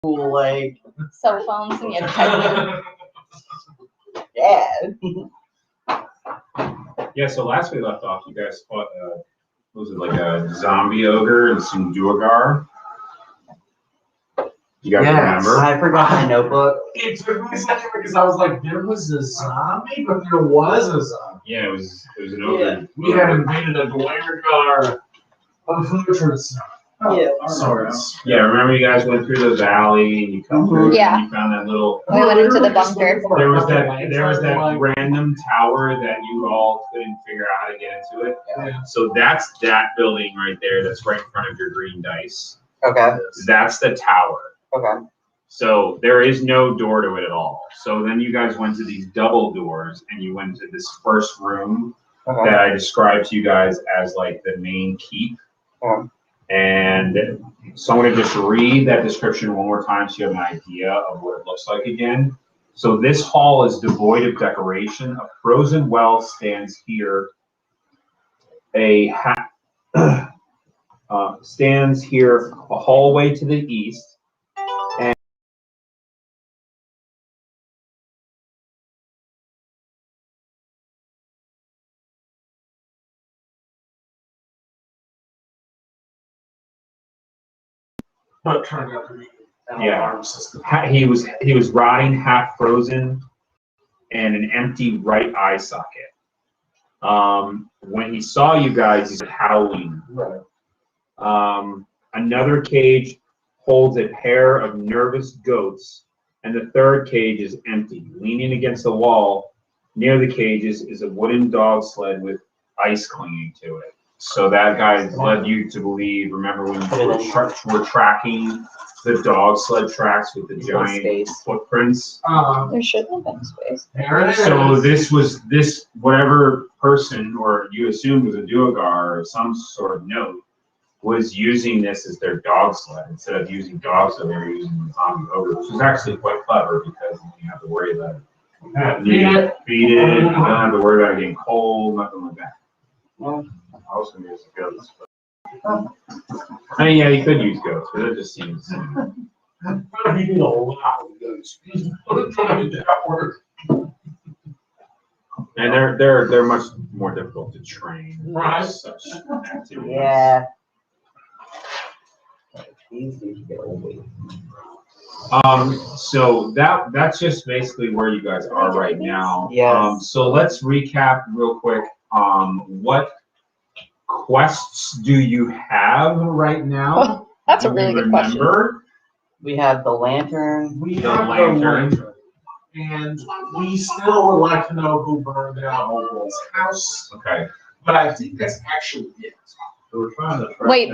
like cell phones and you had yeah. Yeah, so last we left off, you guys fought, was it like a zombie ogre and some duergar? You guys remember? I forgot my notebook. It took me a second because I was like, there was a zombie, but there was a zombie. Yeah, it was an ogre. Yeah, we had invaded a duergar of fortress. Yeah. Sorts. Yeah, remember you guys went through the valley and you come through Yeah. and you found that little. We went into the bunker. There was that random tower that you all couldn't figure out how to get into it. Yeah. So that's that building right there. That's right in front of your green dice. Okay. That's the tower. Okay. So there is no door to it at all. So then you guys went to these double doors and you went to this first room that I described to you guys as like the main keep. Yeah. And so I'm going to just read that description one more time so you have an idea of what it looks like again. So this hall is devoid of decoration. A frozen well stands here. Stands here a hallway to the east. And But turned out to be an Yeah. alarm system. he was rotting, half frozen, and an empty right eye socket. When he saw you guys, he's howling. Right. Another cage holds a pair of nervous goats, and the third cage is empty. Leaning against the wall near the cages is a wooden dog sled with ice clinging to it. So that guy led you to believe, remember when we're tracking the dog sled tracks with the giant footprints? There shouldn't have been space. There it is. So this whatever person, or you assumed was a duergar or some sort of note, was using this as their dog sled. Instead of using dogs, so they were using the zombie ogre, which is actually quite clever because you have to worry about it. Feed it, you don't have to worry about it getting cold, nothing like that. Well, I was going to use goats. I mean, yeah, you could use goats, but it just seems. You need a lot of those. Trying to do that work. And they're much more difficult to train. Right. Such activities. yeah. These need to get away. So that's just basically where you guys are right now. Yes. So let's recap real quick. What quests do you have right now? That's a Do really you good question. remember? We have the lantern. We The have lantern. the lantern. And we still would like to know who burned down Oval's house. Okay. But I think that's actually it. We're trying to Wait,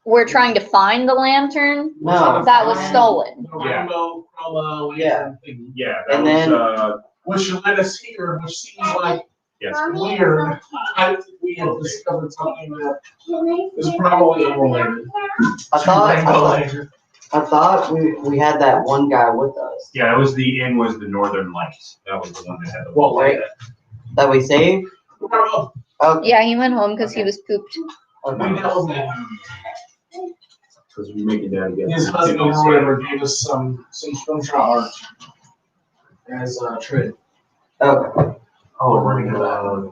we're trying to find the lantern? No. That was stolen. The Yeah. rainbow color Yeah. lantern thing. Yeah, that And was then- Which led us here, which seems like yes. weird. I think we have discovered something that is probably unrelated. I thought we had that one guy with us Yeah, that was the Northern Lights. That was the one that had the Well, right? that we saved. Oh, Okay. Yeah, he went home because he was pooped. Okay. because we make it down again. his husband or whatever gave us some screenshot art as a trade. Okay. Oh, running a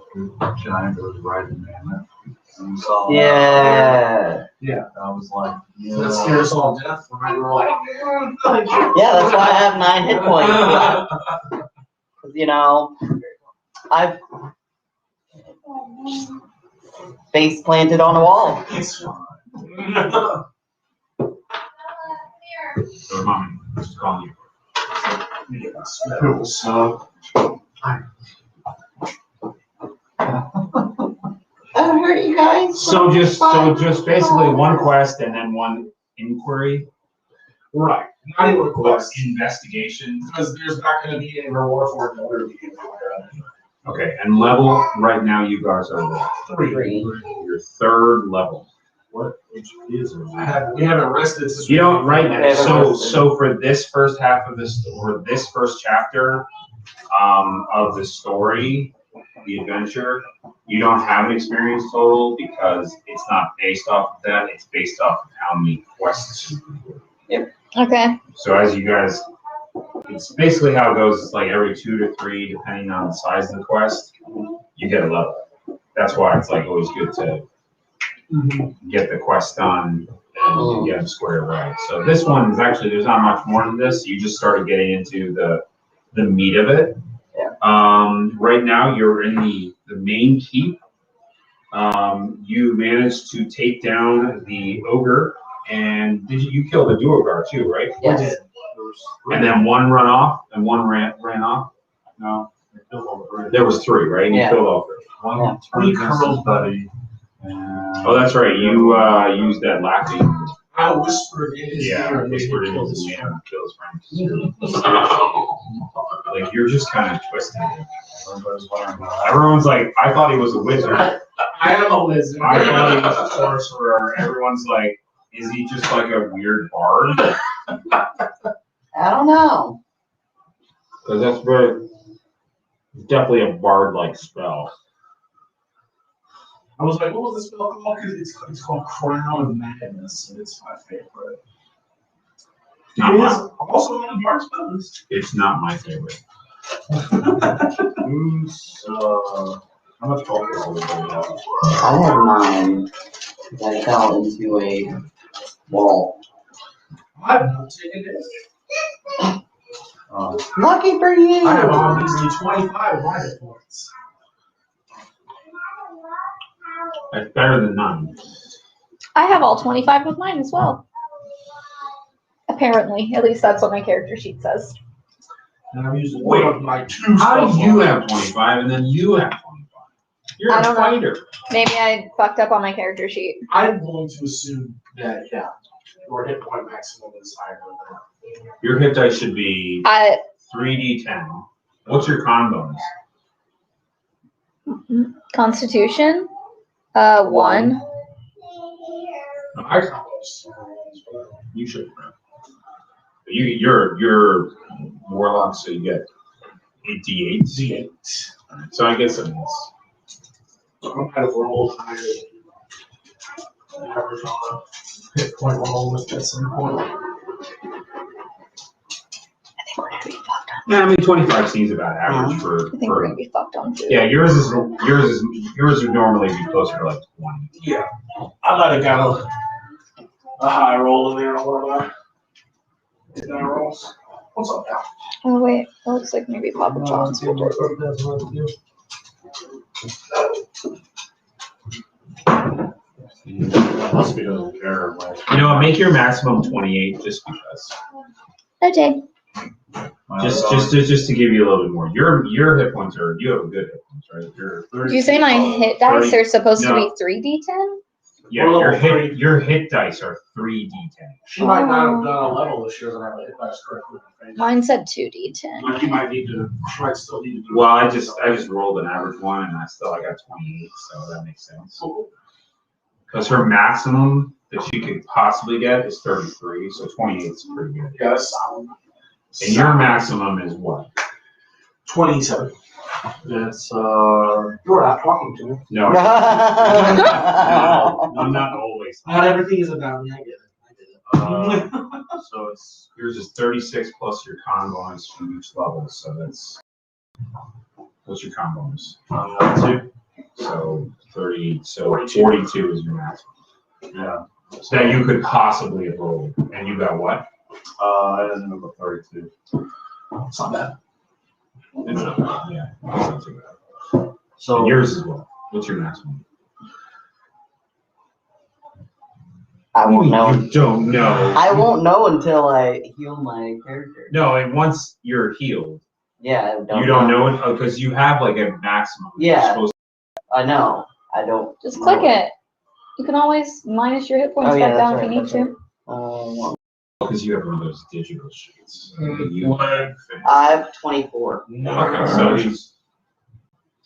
giant that was riding man. And we saw Yeah. I was like, yeah. That scared us all to death. Right? We're like, Yeah, that's why I have 9 hit points. You know, I've face planted on a wall. It's fine. So, Mom, just calling you. Cool. So, That hurt you guys. So just basically one quest and then one inquiry. right. Not even a quest. Investigation. Because there's not going to be any reward for it. In order to get Okay, and level right now you guys are the 3. your third level. What HP is it? We haven't rested since You don't right now. Yeah, So for this first half of this, or this first chapter of the story, the adventure, you don't have an experience total because it's not based off of that. It's based off of how many quests you complete. Yep. Okay. So as you guys, it's basically how it goes. It's like every 2 to 3, depending on the size of the quest, you get a level. That's why it's like always good to get the quest done and get them squared away. So this one is actually, there's not much more than this. You just started getting into the meat of it. Right now you're in the main keep. You managed to take down the ogre, and you killed the duergar too, right? Yes. And then one run off, and one ran off. No, they killed all three. There was 3, right? And you Yeah. killed all 3. One turned against his buddy. Oh, that's right. You used that laughing. I whispered in his Yeah, ear and whispered he in killed his his man, kill his friend. Like you're just kind of twisting it. Everybody's wondering about Everyone's like, I thought he was a wizard. I am a wizard. I thought he was a sorcerer. Everyone's like, is he just like a weird bard? I don't know. Because that's very, definitely a bard-like spell. I was like, what was the spell called? It's called Crown of Madness, and it's my favorite. Not It my, is also one of the bard spells. it's not my favorite. who's, how much alcohol did they have? I had mine. I fell into a wall. I've not taken it. Lucky for you. I have obviously 25 of my hit points. That's better than none. I have all 25 of mine as well. Apparently. At least that's what my character sheet says. And I'm using Wait, one of my 2 How spells. do you have 25 and then you have 25? You're I a don't know. fighter. Maybe I fucked up on my character sheet. I'm going to assume that, yeah, your hit point maximum is higher than that. Your hit dice should be I 3d10. What's your con bonus? Constitution, 1. I compost. You should. You're warlock, so you get 8d8. D8. So I guess it is. So I might have rolled higher than average on a hit point roll at some point. I think we're gonna be fucked on. Yeah, I mean 25 seems about average I think we're gonna be fucked on food. Yeah, yours would normally be closer to like 20. Yeah, I might have got a high roll in there or whatever. Did I rolls? What's up now? Oh wait, it looks like maybe Papa John's will do it. Must be doesn't care. Like, You know, make your maximum 28 just because. Okay. Just to give you a little bit more. Your hit points are, you have a good hit points, right? You're Did you say my hit dice 30 are supposed to no. be 3d10? Yeah, your hit dice are 3d10. She might not have done a level this year that I hit dice correctly. Mine said 2d10. Like you might need to, she might still need to do. Well, I just rolled an average one and I got 28, so that makes sense. Because her maximum that she could possibly get is 33, so 28 is pretty good. Yeah, that's solid. And your maximum is what? 27. it's, You're not talking to me. No, I'm not always. Not everything is about me, I get it. so it's, Yours is 36 plus your con bonus from each level, so that's, what's your con bonus? 2. So 30, so 42 is your maximum. Yeah. So that you could possibly have rolled, and you got what? I ended up with 32. It's not bad. It's not bad, yeah. It's not too bad. So And yours as well. What's your maximum? I won't know. You don't know. I won't know until I heal my character. No, and once you're healed, Yeah, I you don't know it because you have like a maximum. You're Yeah. supposed I know. I don't. Just click it. You can always minus your hit points Oh, yeah, back down that's if you right, need that's to. because you have one of those digital sheets. What? I have 24. Okay, so he's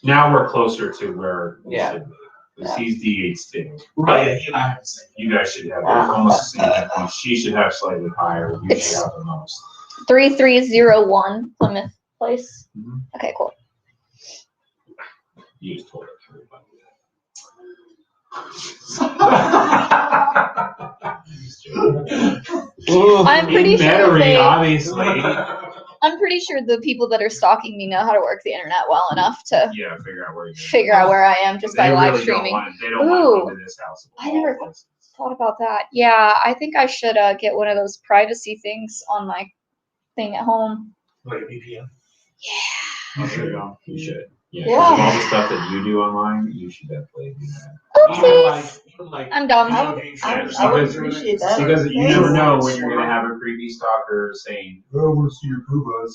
now we're closer to where we Yeah. should be. Because he's D8 too. Right, yeah, he and I have the same. You guys should have almost the same hit points. She should have slightly higher. You should have the most. 3301 Plymouth Place. Mhm. Okay, cool. You just told everybody. I'm pretty sure Memory, they- obviously. I'm pretty sure the people that are stalking me know how to work the internet well enough to Yeah, figure out where you're. figure out where I am just by live streaming. They don't want to Ooh, come to this house. I never thought about that. Yeah, I think I should get one of those privacy things on my thing at home. Like a VPN. You should. You should. Yeah. Yeah. 'Cause of all the stuff that you do online, you should definitely do that. Oopsies. Even like I'm dumb. I would appreciate that. Because you Thanks. never know when you're gonna have a creepy stalker saying, "Oh, I want to see your boobas."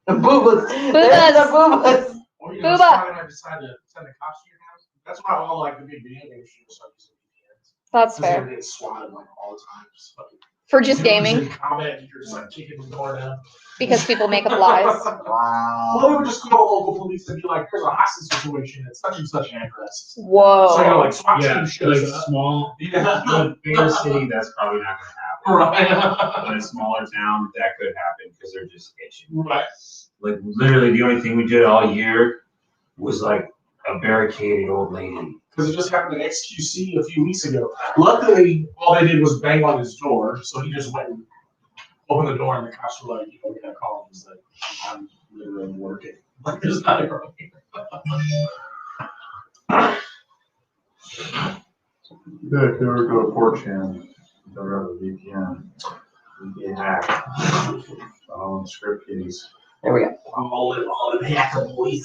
The boobas. There's the boobas. Or you Booba. know, somebody might decide to send the cops to your house. That's why all like the big video game shooters start using VPNs. That's Because fair. they're getting swatted like all the time. Just fucking- For just If you're gaming, in combat, you're just like kicking the door down. because people make up lies. Wow. Well, we would just call local police and be like, "There's a hostage situation at such and such address." So you know, Whoa. like SWAT Yeah, team like shows up. small, Yeah. in a bigger city, that's probably not gonna happen. Right. But in a smaller town, that could happen because they're just itching. Right. Like literally, the only thing we did all year was like a barricaded old lady. Because it just happened to XQC a few weeks ago. Luckily, all they did was bang on his door, so he just went and opened the door, and the cops were like, "You know, we gotta call him." He's like, "I'm literally working. Like, there's not a girl here." Yeah, if you ever go to 4chan, don't have a VPN, you get hacked. Script keys. There we go. All in hacker boys.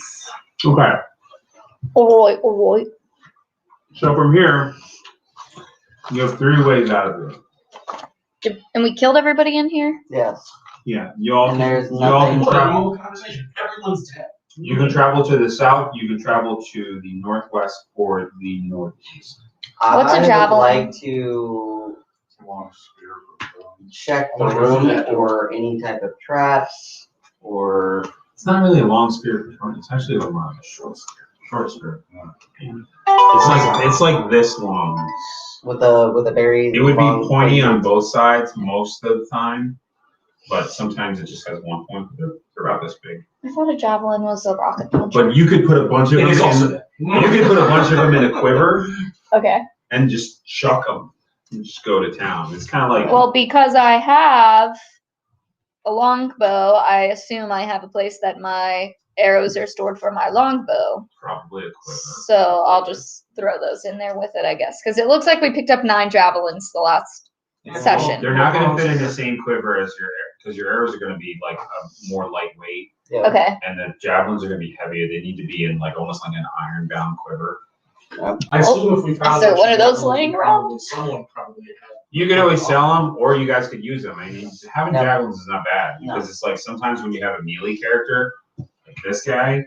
Okay, Alright. so from here, you have 3 ways out of it. And we killed everybody in here? Yes. Yeah, you all And there's you all can nothing- travel. Normal conversation. Everyone's dead. You can travel to the south. You can travel to the northwest or the northeast. What's a I would javelin? like to Long spear for them. check the room for any type of traps or It's not really a long spear. It's actually a short spear. Short spear. Yeah. It's like this long. with a very It would be long pointy on point. both sides most of the time, but sometimes it just has one point. They're about this big. I thought a javelin was a rocket launcher. But you could put a bunch of It them is also in. dead. You could put a bunch of them in a quiver Okay. and just chuck them and just go to town. It's kind of like Well, because I have a longbow, I assume I have a place that my arrows are stored for my longbow. probably a quiver. So I'll just throw those in there with it, I guess. Because it looks like we picked up 9 javelins the last session. They're not going to fit in the same quiver as because your arrows are going to be like more lightweight, Yeah. Okay. and the javelins are going to be heavier. They need to be in like almost like an iron-bound quiver. I assume if we found Is there that one of those javelin, laying around? Someone probably had. You can always sell them, or you guys could use them. I mean, having No. javelins is not bad No. because it's like sometimes when you have a melee character like this guy,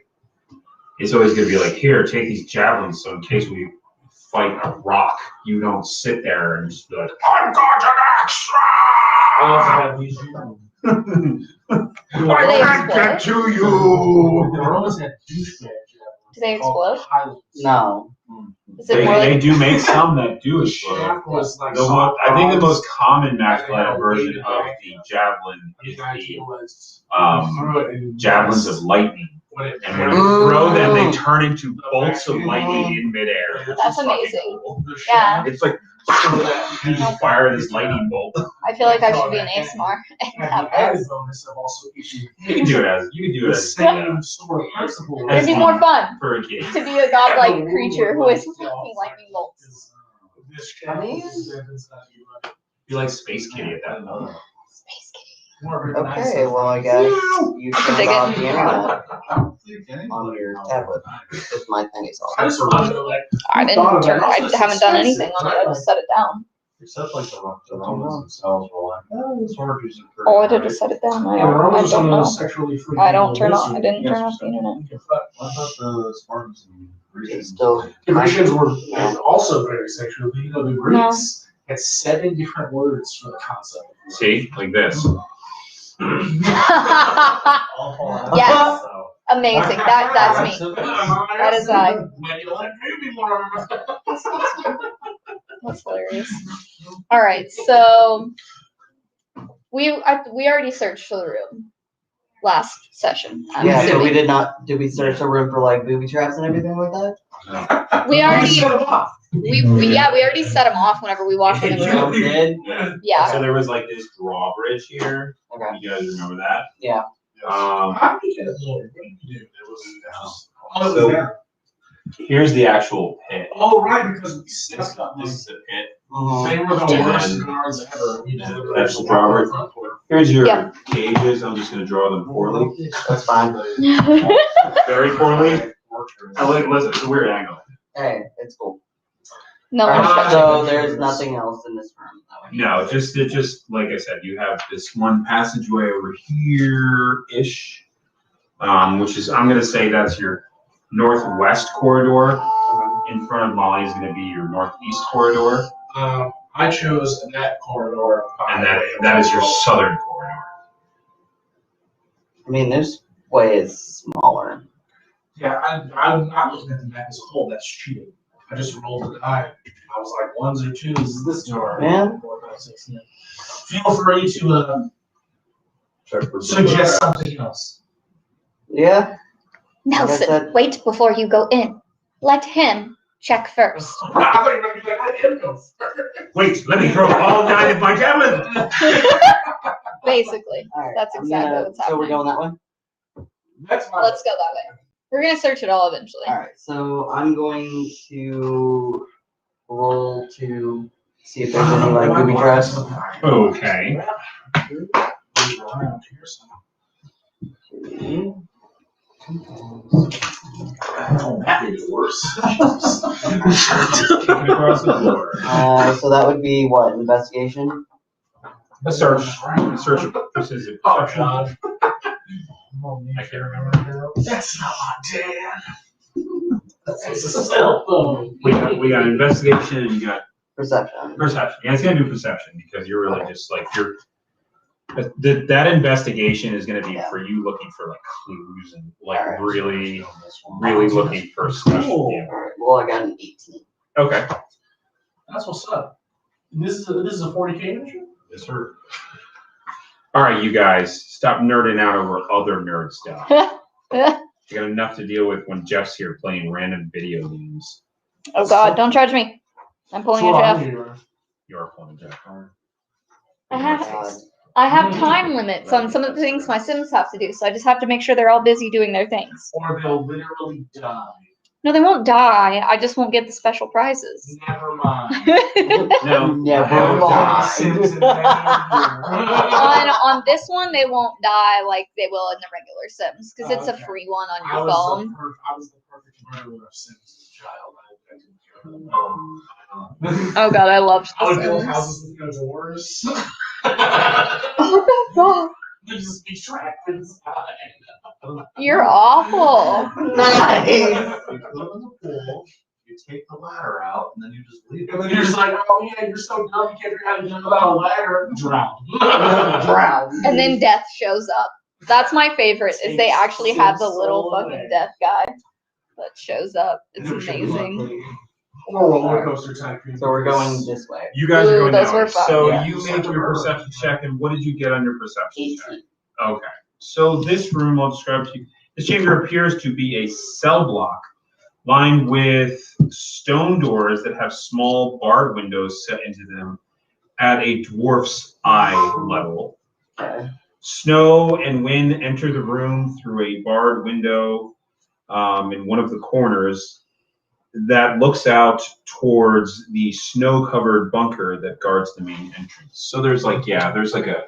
it's always going to be like, here, take these javelins, so in case we fight a rock, you don't sit there and just be like, I'm going to I also extra. have these. Do they explode? to you. The Romans had douchebag javelins. Do they called explode? pilots. No. Is it more They like do make some that do The explode. shaft was like. I think the soft most common bronze, match light version of the javelin and is the idea the was. um, threw it and javelins of lightning. when it- And when you throw them, they turn into bolts of lightning in midair. which That's is fucking amazing. cool. the Yeah. shaft It's like you just fire this lightning bolt. I feel like I should be an ASMR and had have the added those. bonus of also issuing You can do it as the as same sort of principle. It'd be more fun for a kid. to be a godlike creature who is fucking lightning bolts. This shaft I mean- is inside you, right? Be like Space Kitty at that moment. Space Kitty. More of a nice- Okay, well I guess you can turned dig off it. the internet I don't think anything. on your tablet. Because my thing is I off. just wanted to like. I Who thought of didn't turn. that? I Also, haven't it's done expensive, anything on it. I right? just set it down. Except like the Romans themselves were like, oh, this orgy's a pretty. All I did was set it down. I Yeah, the Romans don't are know. sexually free. I don't people. turn on. I This didn't Yes, turn off the sir. internet. is- but I thought the Spartans and It's Grecians. still The Grecians were also very sexual. You know, the Greeks had 7 different words for the concept. See, like this. Yes. Amazing. That's me. That is I. That's hilarious. All right, so we already searched for the room last session. I'm Yeah, so assuming. did we search the room for like booby traps and everything like that? We already, Set them off. we already set them off whenever we walked in the You room. did? Yeah. So there was like this drawbridge here. Okay. You guys remember that? Yeah. How did you get it, Lord? What did you do? It was just. Oh, it So- was down. Here's the actual pit. Oh, right, because we set This up. is the pit. They were the And worst guards ever. We just looked that's at the drawbridge. front door. Here's your Yeah. cages. I'm just gonna draw them poorly. That's fine. Very poorly. Oh, listen, it's a weird angle. Hey, it's cool. No one's Alright, touching. so there's nothing else in this room. that we need No, to just like I said, you have this one passageway over here-ish, which is, I'm gonna say that's your northwest corridor. In front of Molly is gonna be your northeast corridor, I chose that corridor. and that is your southern corridor. I mean, this way is smaller. Yeah, I'm not looking at the map as a whole. That's cheating. I just rolled a die. I was like, ones or twos is this door. Yeah. 4, 5, 6, 9. Feel free to suggest something else. Yeah. Nelson, wait before you go in. Let him check first. I thought you were going to be like, let him go first. Wait, let me throw all 9 of my javelin! Basically, Alright. that's I'm exactly gonna- what's So we're happening. going that way? That's fine. Let's go that way. We're gonna search it all eventually. Alright, so I'm going to roll to see if there's any like booby traps. Okay. That made it worse. Kicking across the floor. So that would be what, investigation? A search precision. Oh, God. I can't remember. That's not my dad. That's a cell phone. We got investigation and you got Perception. perception. Yeah, it's gonna do perception because you're really just like that investigation is gonna be Yeah. for you looking for like clues and like Alright. really looking for stuff. Yeah. Alright, well, I got an 18. Okay. That's what's up. This is a 40K mission? Yes, sir. All right, you guys, stop nerding out over other nerd stuff. You got enough to deal with when Jeff's here playing random video games. Oh God, don't judge me. I'm pulling a Jeff. You're pulling Jeff. I have time limits on some of the things my Sims have to do, so I just have to make sure they're all busy doing their things. Or they'll literally die. No, they won't die. I just won't get the special prizes. Never mind. No. Never mind. Sims in that here. on this one, they won't die like they will in the regular Sims, because it's a Okay. free one on I your was phone. I was the perfect murderer of Sims as a child. I didn't care about Oh God, I loved I would the build Sims. houses with no doors. Oh God, They just be trapped inside. you're awful. Nice. You put them in the pool, you take the ladder out, and then you just leave And then it. you're just like, oh yeah, you're so dumb, you can't figure out how to jump without a ladder. Drown. Drown. And then death shows up. That's my favorite. Is they actually have the little fucking death guy that shows up. It's amazing. Or roller coaster type. So we're going this way. You guys are Ooh, going those that were way. fun. So Yeah. you made your perception check, and what did you get on your perception check? 18. Okay. So this room, I'll describe to you. This chamber appears to be a cell block lined with stone doors that have small barred windows set into them at a dwarf's eye level. Okay. Snow and wind enter the room through a barred window in one of the corners that looks out towards the snow-covered bunker that guards the main entrance. So there's like, there's like a,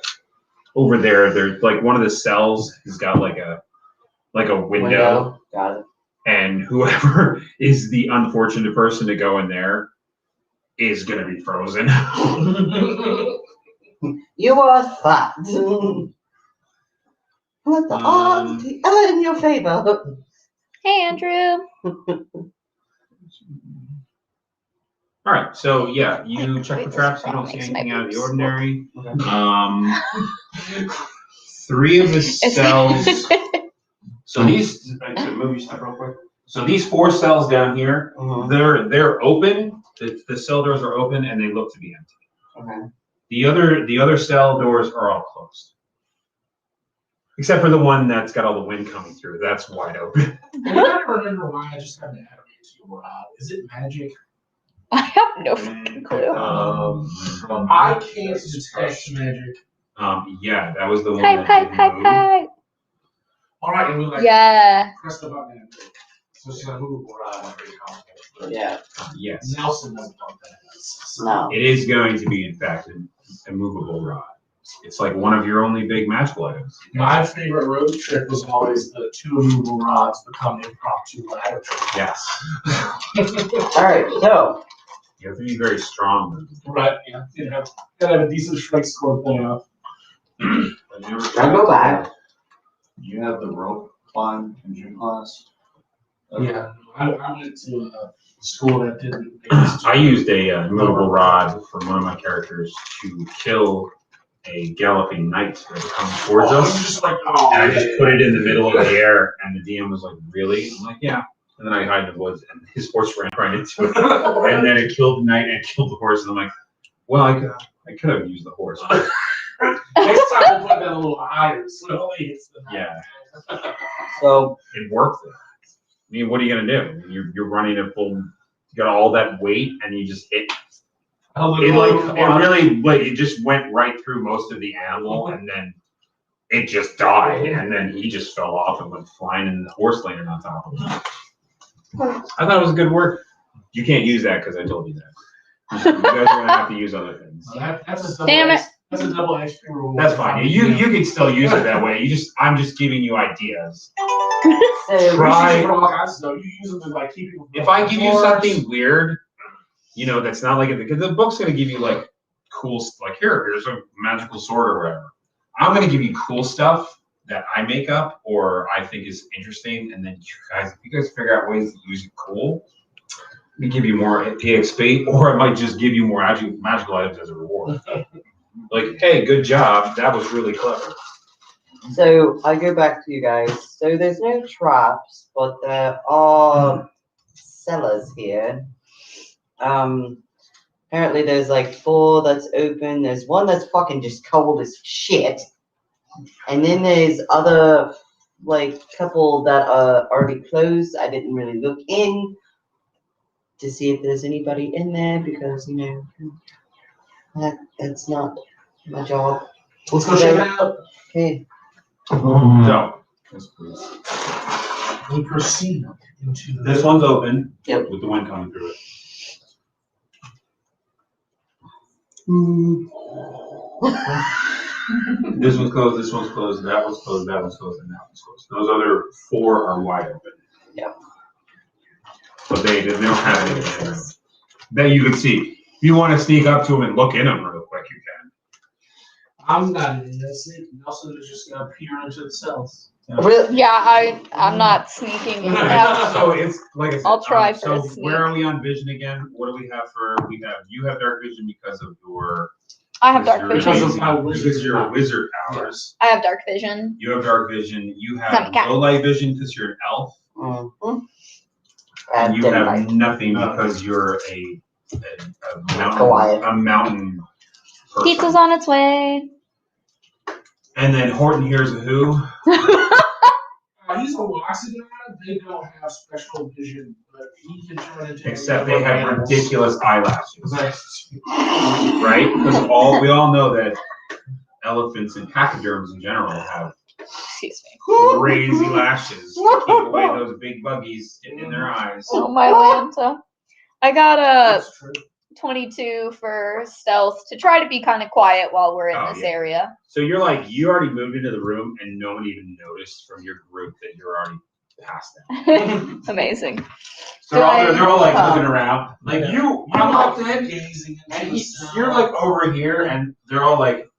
over there's like one of the cells has got like a window. Got it. And whoever is the unfortunate person to go in there is gonna be frozen. You are fat. What the odds are in your favor? Hey, Andrew. All right, so yeah, you Wait, check wait, for this traps. You frog don't see makes my anything out of the boobs ordinary. Okay. 3 of the cells. So these, move your stuff real quick. So these 4 cells down here, Mhm. they're open. The cell doors are open and they look to be empty. Okay. The other cell doors are all closed, except for the one that's got all the wind coming through. That's wide open. I don't remember why I just had to animate into a rod. Is it magic? I have no fucking clue. I can't detect magic. Yeah, that was the one Pipe, that pipe, didn't pipe, move. pipe. All right, and we like Yeah. press the button and so it's gonna move around pretty complicated. But Yeah. Yes. Nelson doesn't know what that is. So No. It is going to be, in fact, a movable rod. It's like one of your only big magical items. my favorite road trip was always the 2 immovable rods become impromptu ladder trip. Yes. All right. So You have to be very strong. Right, yeah. Gotta have a decent strength score playoff. I'll go back. You had the rope climb in gym class? Yeah, I went to a school that didn't. I used a movable rod from one of my characters to kill a galloping knight that would come towards Oh, us. just like, oh, And I just put it in the middle of the air, and the DM was like, "Really?" I'm like, "Yeah." And then I hide in the woods, and his horse ran right into it. And then it killed the knight and killed the horse. And I'm like, "Well, I could have used the horse." Next time we'll put that a little higher, so it only hits the Yeah. So It worked. I mean, what are you gonna do? You're running a full. You got all that weight, and you just hit. It just went right through most of the animal, and then it just died, and then he just fell off and went flying, and the horse landed on top of him. I thought it was good work. You can't use that because I told you that. You guys are gonna have to use other things. That's a double. Damn it. That's a double XP reward. That's fine. You can still use it that way. I'm just giving you ideas. so Try- You use them to like keep people. If I give you something weird, that's not like it, because the book's gonna give you like cool, like here's a magical sword or whatever. I'm gonna give you cool stuff that I make up or I think is interesting, and then if you guys figure out ways to use it cool, let me give you more EXP, or I might just give you more magical items as a reward. Like, hey, good job, that was really clever. So I go back to you guys. So there's no traps, but there are cellars here. Apparently there's like 4 that's open. There's one that's fucking just cold as shit. And then there's other like couple that are already closed. I didn't really look in to see if there's anybody in there because that's not my job. Let's go check it out. Okay. So, We proceed into this one's open. Yep. With the wind coming through it. This one's closed, this one's closed, that one's closed, that one's closed, and that one's closed. Those other 4 are wide open. Yep. But they don't have anything that you can see. If you want to sneak up to them and look in them real quick, you can. I'm not in this. Nelson is just gonna peer into the cells. Really? Yeah, I'm not sneaking in out. So it's like I said. I'll try for So a sneak. where are we on vision again? What do we have for? You have dark vision because of your. I have dark Because vision. of my Because of your wizard powers. I have dark vision. You have dark vision. You I'm have a cat. low light vision because you're an elf. Mm-hmm. And you dim have light. nothing because you're a Goliath. mountain person. Pizza's on its way. And then Horton here's a who? He's a Loxodon. They don't have special vision, but he can turn into. Except they have animals. ridiculous eyelashes, Nice. right? Because we all know that elephants and pachyderms in general have Excuse me. crazy lashes to keep away those big buggies getting in their eyes. Oh my Lanta. I got a That's true. 22 for stealth to try to be kind of quiet while we're in Oh, this yeah. area. So you already moved into the room and no one even noticed from your group that you're already past them. Amazing. So they're all like Oh. looking around. Like Yeah. you I'm walked like in gazing into and the you're like over here and they're like,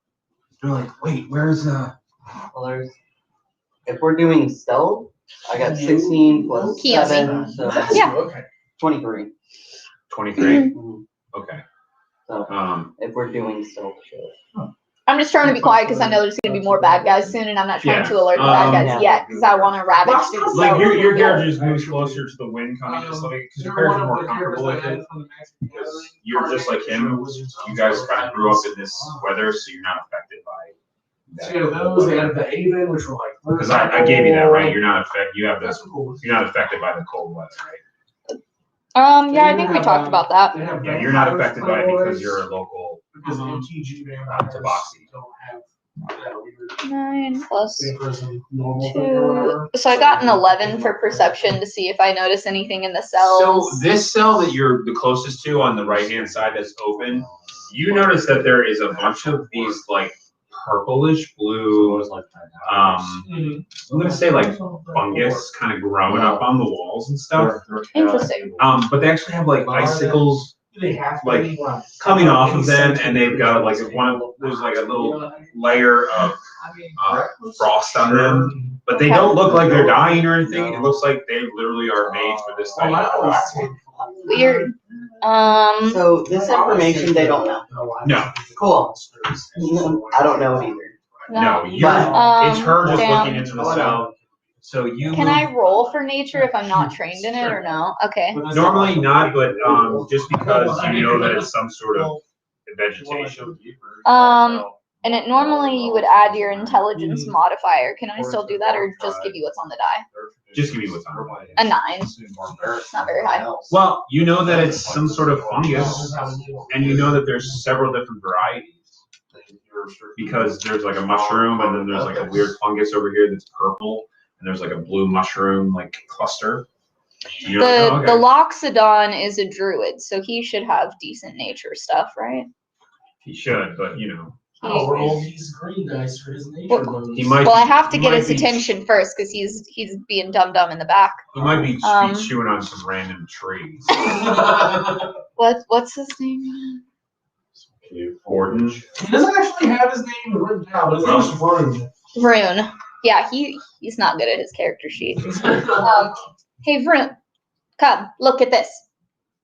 wait, where's Well, if we're doing stealth, I got 16 plus Kiosk. 7, so Yeah. Okay. 23. 23? Mhm. Okay. So if we're doing stealth, sure. I'm just trying to be quiet because I know there's going to be more bad guys soon, and I'm not trying Yeah. to alert the bad guys Yeah. yet because I want to ravage this. Like So, your character just moves closer to the wind coming just like because your character's more comfortable with it. Because you're just like him. You guys kind of grew up in this weather, so you're not affected by So you have those, they have the Haven, which were like. because I gave you that, right? You're not affected. You have this. That's cool. You're not affected by the cold weather, right? Yeah, I think we talked about that. They have Yeah, you're not vampires affected by it because otherwise, you're a local. because MTG vampires Tabaxi. don't have that weird 9 plus vampires and normal thing or 2. whatever. So I got an 11 for perception to see if I notice anything in the So cells. this cell that you're the closest to on the right hand side that's open, you notice that there is a bunch of these like purplish blue, I'm gonna say like fungus kind of growing up on the walls and stuff. Interesting. But they actually have like icicles like coming off of them, and they've got like there's like a little layer of frost on them. But they don't look like they're dying or anything. It looks like they literally are made for this type of Weird. So this information they don't know. No. Cool. I don't know it either. No, you're, it's her just looking into the cell. So you Can I roll for nature if I'm not trained in it or no? Okay. normally not, but just because you know that it's some sort of vegetation. And it normally you would add your intelligence modifier. Can I still do that or just give you what's on the die? Just give me what's on. A 9. It's not very high. Well, you know that it's some sort of fungus, and you know that there's several different varieties. Because there's like a mushroom, and then there's like a weird fungus over here that's purple, and there's like a blue mushroom like cluster. The Loxodon is a druid, so he should have decent nature stuff, right? He should, but you know. Oh, roll these green dice for his nature bonus. He might. Well, I have to he get might his be- attention first because he's being dumb in the back. He might be chewing on some random trees. What's his name? Gordon. He doesn't actually have his name written down, but his name's Rune. Vroon. Yeah, he's not good at his character sheet. Hey Vroon, come look at this.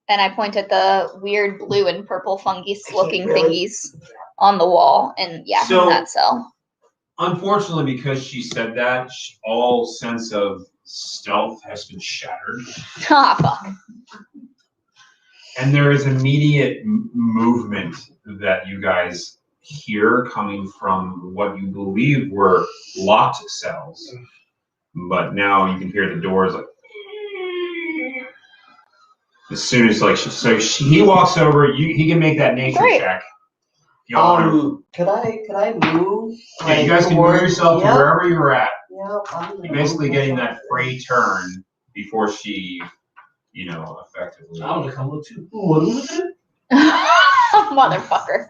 And I point at the weird blue and purple fungus looking thingies on the wall, and yeah, So- in that cell. Unfortunately, because she said that, all sense of stealth has been shattered, Ah, fuck. and there is immediate movement that you guys hear coming from what you believe were locked cells, but now you can hear the doors like. As soon as like he walks over, he can make that nature Great. check. Y'all Could I move? yeah, you guys can move towards- yourself to Yep. wherever you're at. Yep, I'm You're basically getting that free turn before she, effectively. I'm gonna come look too. Ooh, what is it? Motherfucker.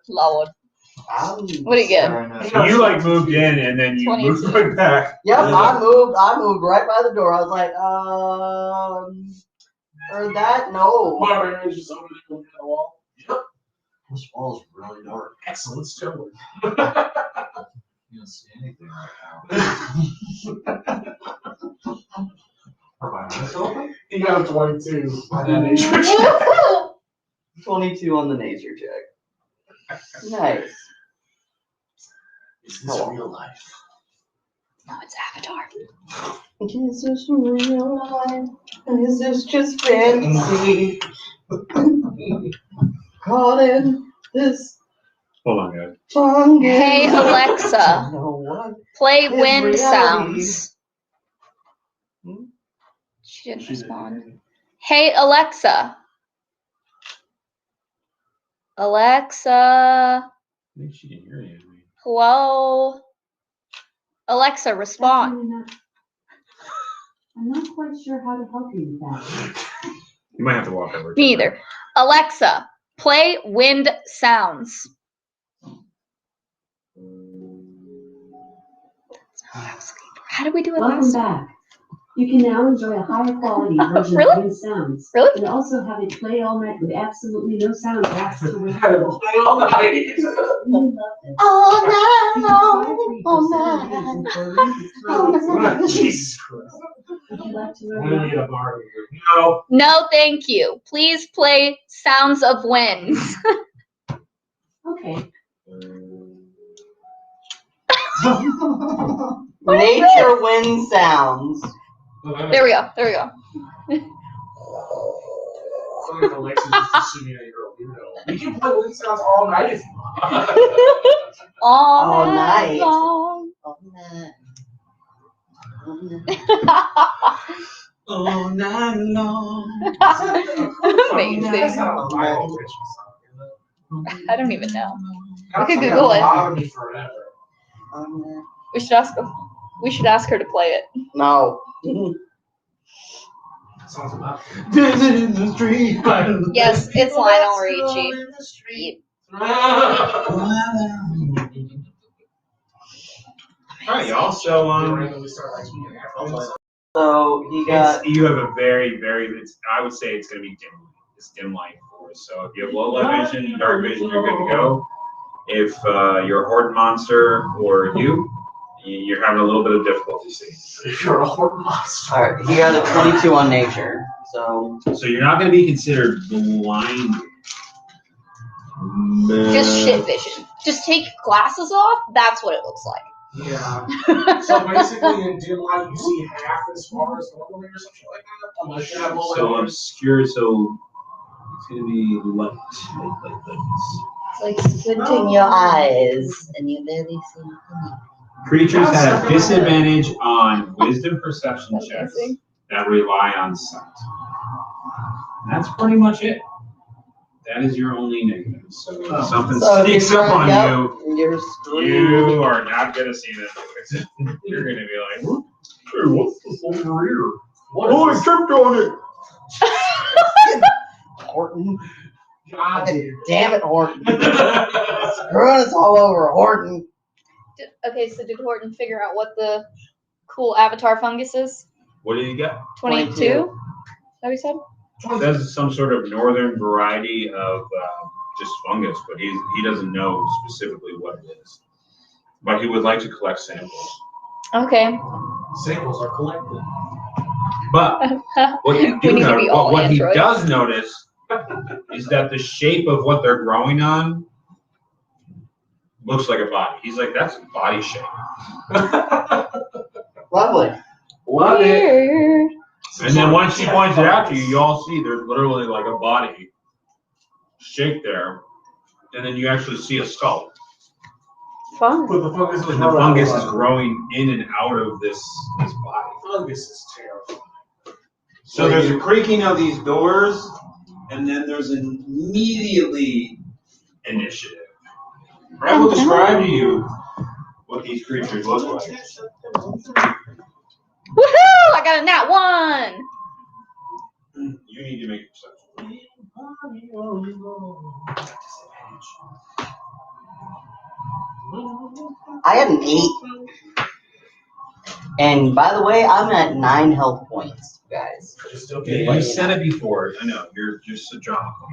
Lord. What do you get? So you like moved in and then you 22. moved right back. Yep, I moved right by the door. I was like, or that? No. Barbarian is just over there looking at the wall. Yep. This wall's really dark. Excellent stone. You don't see anything right now. He got a 22 on that nature check. 22 on the nature check. Nice. Is this real life? No, it's Avatar. Is this real life? Is this just fantasy? Caught in this Hold on, guys. fungus. Hey, Alexa. No, what? Play It's wind reality. sounds. Hmm? She didn't respond. Hey, Alexa. Alexa. I think she can hear you. Hello. Alexa, respond. I'm not quite sure how to help you with that. You might have to walk over. Me either. Alexa, play wind sounds. How do we do it Welcome last? back. You can now enjoy a higher quality version Really? of wind sounds. Really? And also have it play all night with absolutely no sound gaps to wake Had up. to play all night. We love this. All night You long, all can night. try for a brief Jesus Christ. Would you like to We're learn gonna more? need a bar here. No. No, thank you. Please play Sounds of Winds. Okay. Nature wind sounds. There we go. There we go. Some of Alexa's just assuming that you're a weirdo. We can play wind sounds all night if you want. All All night night. long. Oh, man. All night long. Amazing. That's not a Bible Christian song. I don't even know. That's could gonna Google it. bother me forever. We should ask her. We should ask her to play it. No. Sounds about Dancing in the street. Yes, it's Lionel Richie. Alright, y'all. So, So he got. you have a very, very, I would say it's going to be dim. It's dim light force. So if you have low light vision, dark vision, you're good to go. If you're a horde monster or you're having a little bit of difficulty seeing. If you're a horde monster. Alright, he got a 22 on nature. So So you're not going to be considered blind. Just shit vision. Just take glasses off. That's what it looks like. Yeah. So basically, in dim light, you see half as far as normally or something like that. Unless you have low So light. obscure, so it's going to be light. it's like squinting your eyes and you barely see. Creatures have disadvantage on wisdom perception checks Amazing. that rely on sight. That's pretty much it. That is your only negative. So if something sneaks up on You're you, screwed. you are not going to see them. You're going to be like, hey, what's this over here? Oh, I tripped on it. Horton. God Damn it, Horton. Screwing us all over, Horton. Okay, so did Horton figure out what the cool avatar fungus is? What do you get? 22? Is that what you said? That's some sort of northern variety of just fungus, but he doesn't know specifically what it is. But he would like to collect samples. Okay. Samples are collected. But what you We do need to be all what he androids. does notice is that the shape of what they're growing on looks like a body. He's like, that's a body shape. Lovely. Love it. Weird. And then once he points it out to you, you all see there's literally like a body shape there. And then you actually see a skull. Fun. But the fungus is And the fungus is growing in and out of this body. Fungus is terrifying. So there's a creaking of these doors, and then there's an immediately initiative. I will describe to you what these creatures look like. Woohoo! I got a nat 1! You need to make a perception. I had an 8. And by the way, I'm at 9 health points, guys. Yeah, you said it before. I know, you're just a drama queen.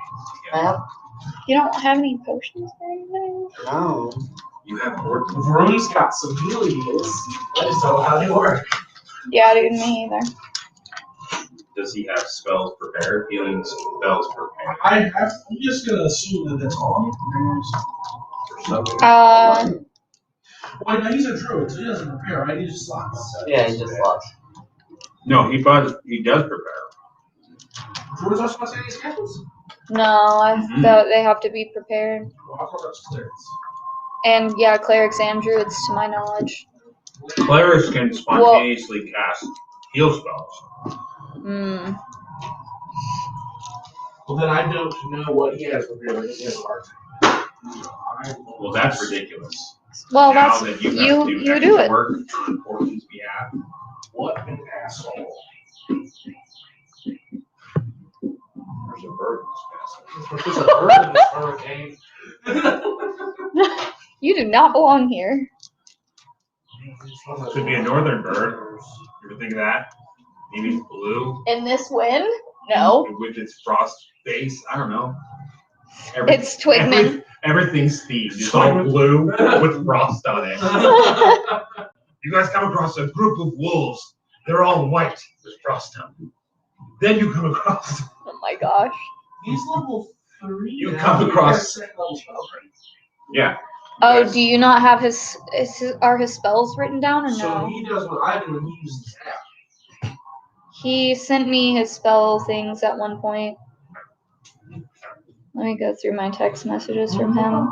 Well, You don't have any potions or anything? no. You have Horton. Vroom's got some healies. I just don't know how they work. Yeah, dude, me either. Does he have spells prepared? Healing spells prepared? I'm just gonna assume that that's all. Wait, no, he's a druid, so he doesn't prepare, right? He just slots. Yeah, he just lost. No, he does prepare. Druids are supposed to have these skills? No, I thought they have to be prepared. Well, I thought that's clerics. And yeah, clerics and druids, to my knowledge. Clerics can spontaneously cast heal spells. Hmm. Well, then I don't know what he has prepared in his heart. Well, that's ridiculous. Well, Now that's that you you. have to You extra do it. work on Horton's behalf. What an asshole. There's a bird in this There's a bird in this hurricane. You do not belong here. Could be a northern bird. You ever think of that? Maybe it's blue In this wind? No. with its frost face. I don't know. It's Twigman. Everything's themed. It's all blue with frost on it. You guys come across a group of wolves. They're all white with frost on them. Then you come across. Oh my gosh. He's level 3. You come across. Yeah. Oh, Yes. do you not have are his spells written down or So no? he does what I do and he uses that. He sent me his spell things at one point. Let me go through my text messages from him.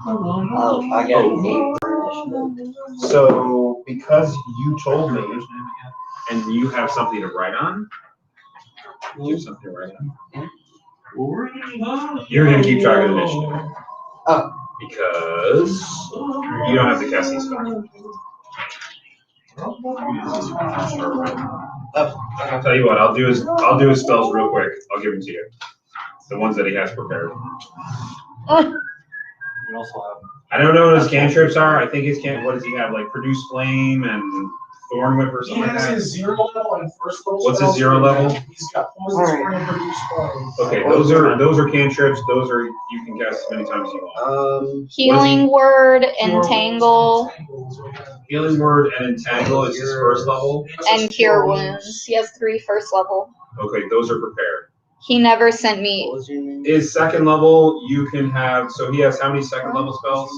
Oh, I got an 8 for initiative. So because you told me And you have something to write on? You have something to write on? You're going to keep track of initiative. Oh. Because you don't have to cast these spells. I'll tell you what, I'll do his spells real quick. I'll give them to you. The ones that he has prepared. You also have. I don't know what his cantrips are. I think his what does he have? Like produce flame and thorn whip or something like that? He has his 0 level and first level. What's his 0 level? He's got poison spray and produce flame. Okay, those are cantrips. Those are you can cast as many times as you want. Healing word, entangle, Healing word and entangle is his first level. and cure wounds. He has 3 first level. Okay, those are prepared. He never sent me. What was your name? His second level, you can have. So he has how many second level spells?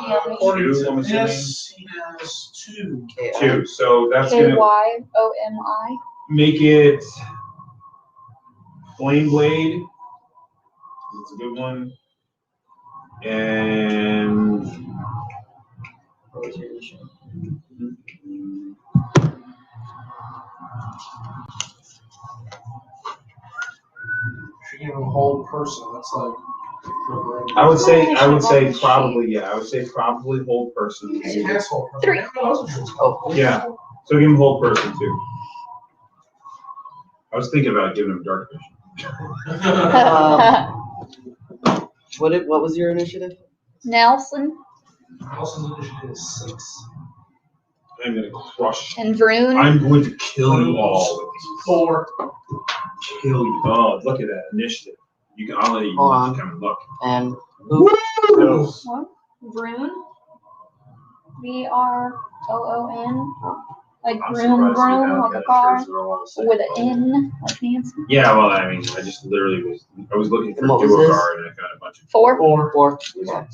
2, I'm assuming. Yes, he has 2. 2. So that's gonna KYOMI. make it Flame Blade. That's a good one. And What was your initiative? If you give him a whole person, that's like. I would say probably hold person. He has whole person. 3. Oh, Yeah. So give him hold person too. I was thinking about giving him dark vision. what was your initiative? Nelson Nelson's initiative is 6. I'm gonna crush. and Vroon. I'm going to kill you all with these. 4. Kill you. Oh, look at that initiative. You can. I'll let you come and look. And What? Vroon. VROON. Like vroom, like a car. With an N, like Nancy. Yeah, well, I mean, I just literally was looking for What was dual this? card and I found a bunch of 4. 4. Yeah.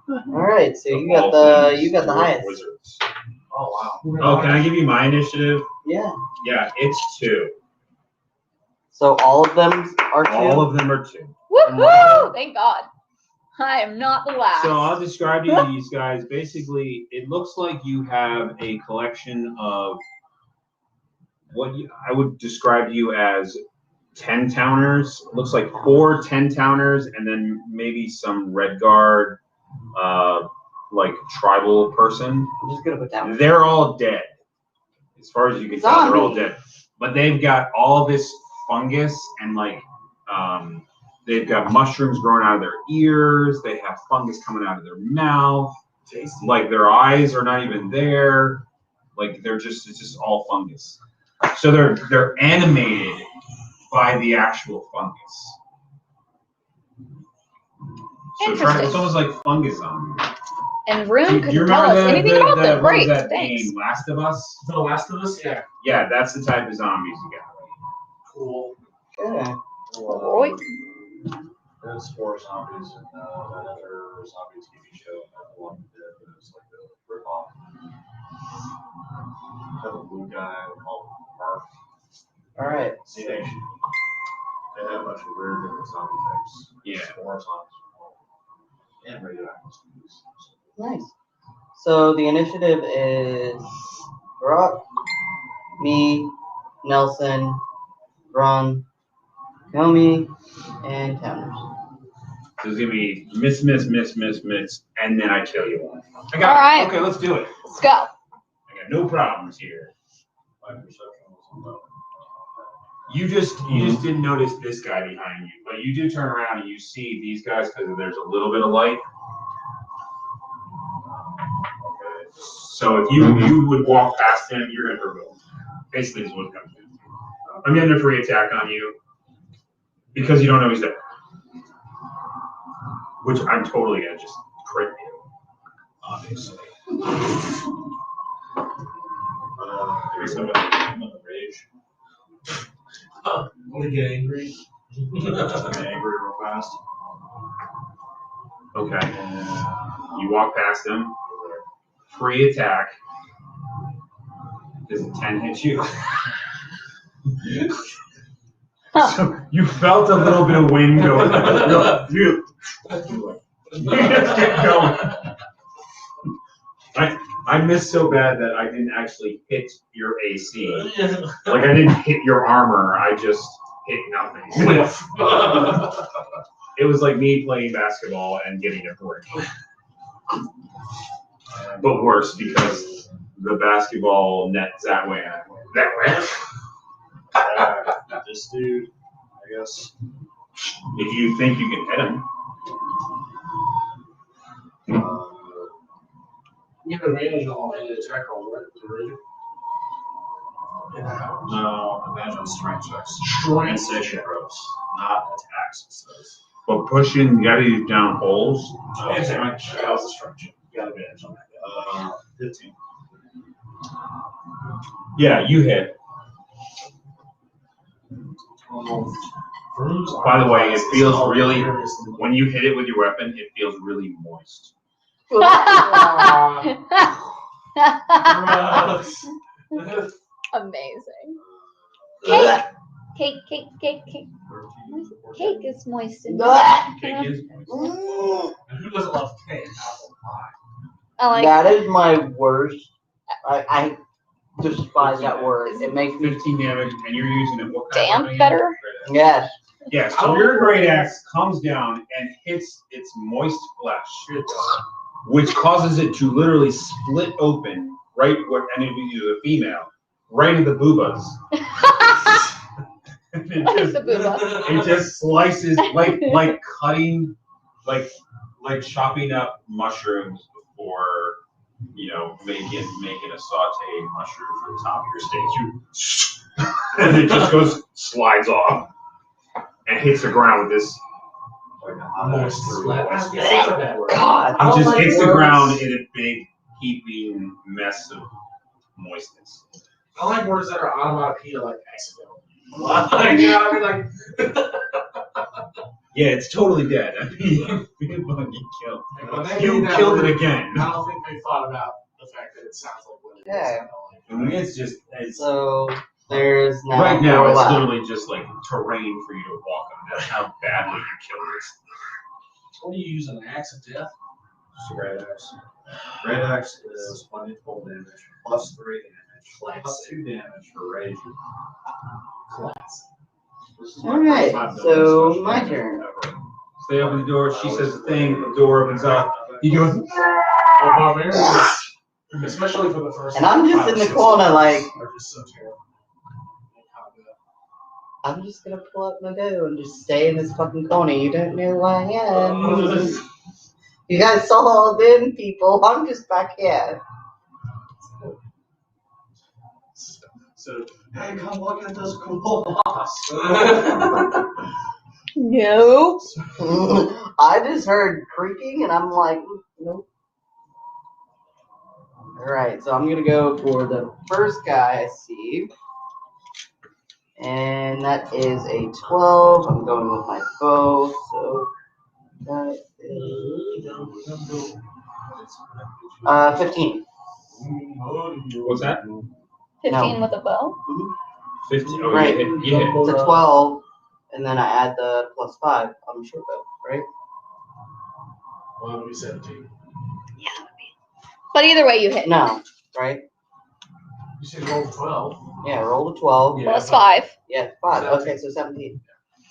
All right, so you got the highest. Wizards. Oh, wow. Oh, can I give you my initiative? Yeah. Yeah, it's 2. So all of them are 2. All of them are 2. Woohoo! Thank God. I am not the last. So I'll describe to you these guys. Basically, it looks like you have a collection of what I would describe to you as 10-towners. It looks like 4 10-towners and then maybe some Red Guard, like tribal person. I'm just gonna put that one. They're all dead. As far as you can tell, they're all dead. But they've got all this fungus and like they've got mushrooms growing out of their ears. They have fungus coming out of their mouth. Tasty. Like their eyes are not even there. Like it's just all fungus. So they're animated by the actual fungus. So it's almost like fungus on you. And Vroon Do you couldn't tell us remember anything about them. what was Great, that thanks. game, Last of Us? The Last of Us? Yeah. Yeah, that's the type of zombies you got. Cool. Yeah. Roy. There's 4 zombies in that other zombies TV show. The one that was like the rip-off. Have a blue guy called Mark. All right. They have a bunch of weird different zombie types. Yeah. More zombies. And radioactive zombies. Nice. So the initiative is Brock, me, Nelson, Ron, Komi, and Towners. So it's gonna be miss, and then I kill you one. I got All it. right. Okay, let's do it. Let's go. I got no problems here. My perception was low. You just didn't notice this guy behind you, but you do turn around and you see these guys because there's a little bit of light. Okay. So if you would walk past him, you're gonna hurt him. Basically, is what comes in. I'm getting a free attack on you because you don't know he's there. Which I'm totally gonna just crit you, obviously. There's I'm in a rage. Only get angry. I'm angry real fast. Okay. You walk past him. Free attack. Does a 10 hit you? So you felt a little bit of wind going. You just keep going. Right? I missed so bad that I didn't actually hit your AC. Like I didn't hit your armor. I just hit nothing. It was like me playing basketball and getting a brick. But worse because the basketball nets that way and I went that way. This dude, I guess. If you think you can hit him. You have advantage on any attack roll, right? No, advantage on strength checks. Strength Saving throws, not attacks, it says. But pushing, you gotta use down holes. Oh, strength check. That was a strength check. You got advantage on that. 15. Yeah, you hit. By the way, it feels really, when you hit it with your weapon, it feels really moist. Amazing. Cake. Cake is moist and Cake is moist. And who doesn't love cake? I like That is my worst. I despise that word. It makes me 15 damage, and you're using it. What kind of damp weapon? better. yes. Yeah, so your great axe comes down and hits its moist flesh, which causes it to literally split open, right where, and it is a female, right in the boobas. What is the booba? It just slices like cutting, like chopping up mushrooms before, you know, making a sauteed mushroom for the top of your steak. And it just slides off and hits the ground with this. Moist. God. It just hits the ground in a big heaping mess of moistness. I like words that are onomatopoeia, like accidental. You know what I mean? Like, Yeah, it's totally dead. I mean, you killed. when they You made that killed word, it again. I don't think they thought about the fact that it sounds like what it is. Yeah. I mean, it's So there's now right now four it's left. literally just like terrain for you to walk on. That's how badly you killed it. What do you use, an axe of death? Great axe. Great axe is 1 full damage, plus 3 damage, plus 2 damage for rage. Class. This is All my right, first time so doing this my much turn. ever. They open the door. She says the thing. The door opens up. You go. Oh, barbarians. Especially for the first And I'm just 5 in or the 6 corner, minutes, like- they're just so terrible. I'm just gonna pull up my dough and just stay in this fucking corner. You don't know who I am. You guys saw all them people. I'm just back here. So, hey, come look at this cool boss. Nope. I just heard creaking and I'm like, nope. Alright, so I'm gonna go for the first guy I see. And that is a 12. I'm going with my bow, so that is 15. What's that? 15 with a bow. 15. Oh, Right. you hit. It's a 12, and then I add the +5 on the short bow, right? Well, that would be 17. But either way, you hit. No, right? You said roll 12. Yeah, roll a 12. Yeah. Plus 5. Yeah, 5. Okay, so 17.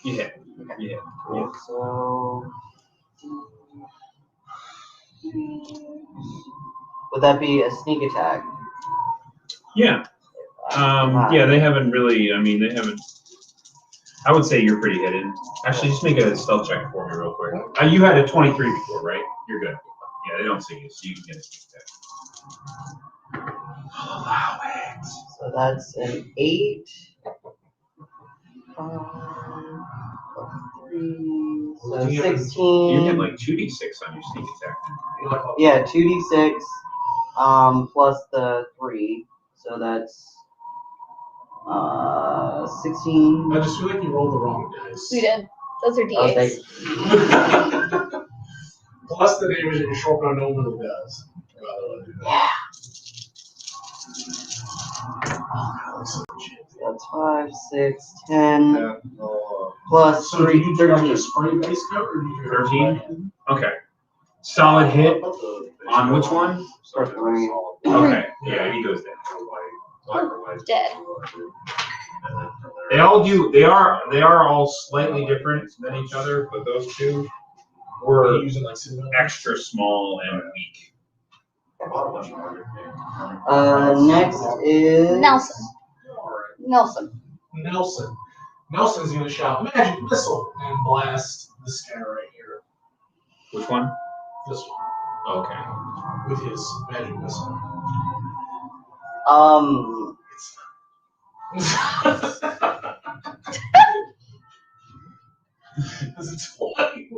You hit. You hit. Cool. So. Would that be a sneak attack? Yeah. Yeah, they haven't really. I mean, they haven't. I would say you're pretty hidden. Actually, just make a stealth check for me real quick. You had a 23 before, right? You're good. Yeah, they don't see you, so you can get a sneak attack. Allow it. So that's an 8. 5 +3. So You get- 16. You get like 2d6 on your sneak attack. Yeah, 2d6 plus the 3. So that's 16. I just feel like you rolled the wrong dice. You did. Those are Oh, D8s. thanks. Plus the damage that your short bow normally does. Yeah. So That's 5, 6, 10. Yeah, Plus do 3, you do like a 13. spray base coat or do you do 13? Okay. Solid hit on which one? Okay, Mm-hmm. yeah, he goes down. Dead. They all do. They are all slightly different than each other, but those two were using like cinnamon. extra small and weak. Next is Nelson. Nelson. Nelson's gonna shout magic missile and blast this guy right here. Which one? This one. Okay. With his magic missile. Is it 20?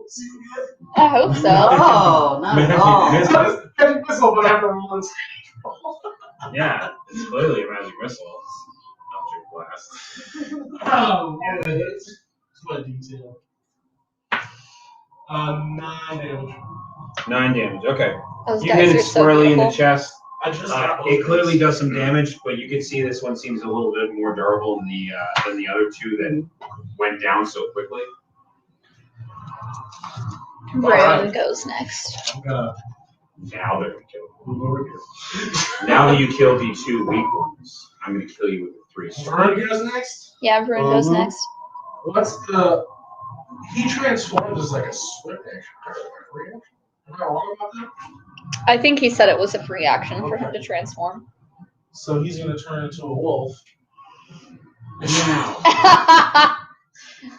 I hope so. Oh, not at all. Magic missile, but I have to roll it. Yeah, it's clearly a magic missile. It's Eldritch blast. Oh, yeah, it's my detail. 9 damage. 9 damage. Okay. Those You dice hit it are so squarely in the beautiful. chest. I just got It clearly does some damage, but you can see this one seems a little bit more durable than the other two that went down so quickly. Rune goes next. I'm gonna Now they're gonna kill you. move over here. Now that you killed the 2 weak ones, I'm gonna kill you with the 3 strong. Vern goes next. Yeah, Rune goes Mhm. next. What's the? He transforms as like a swift action. Like a free action. Am I wrong about that? I think he said it was a free action for him to transform. So he's gonna turn into a wolf.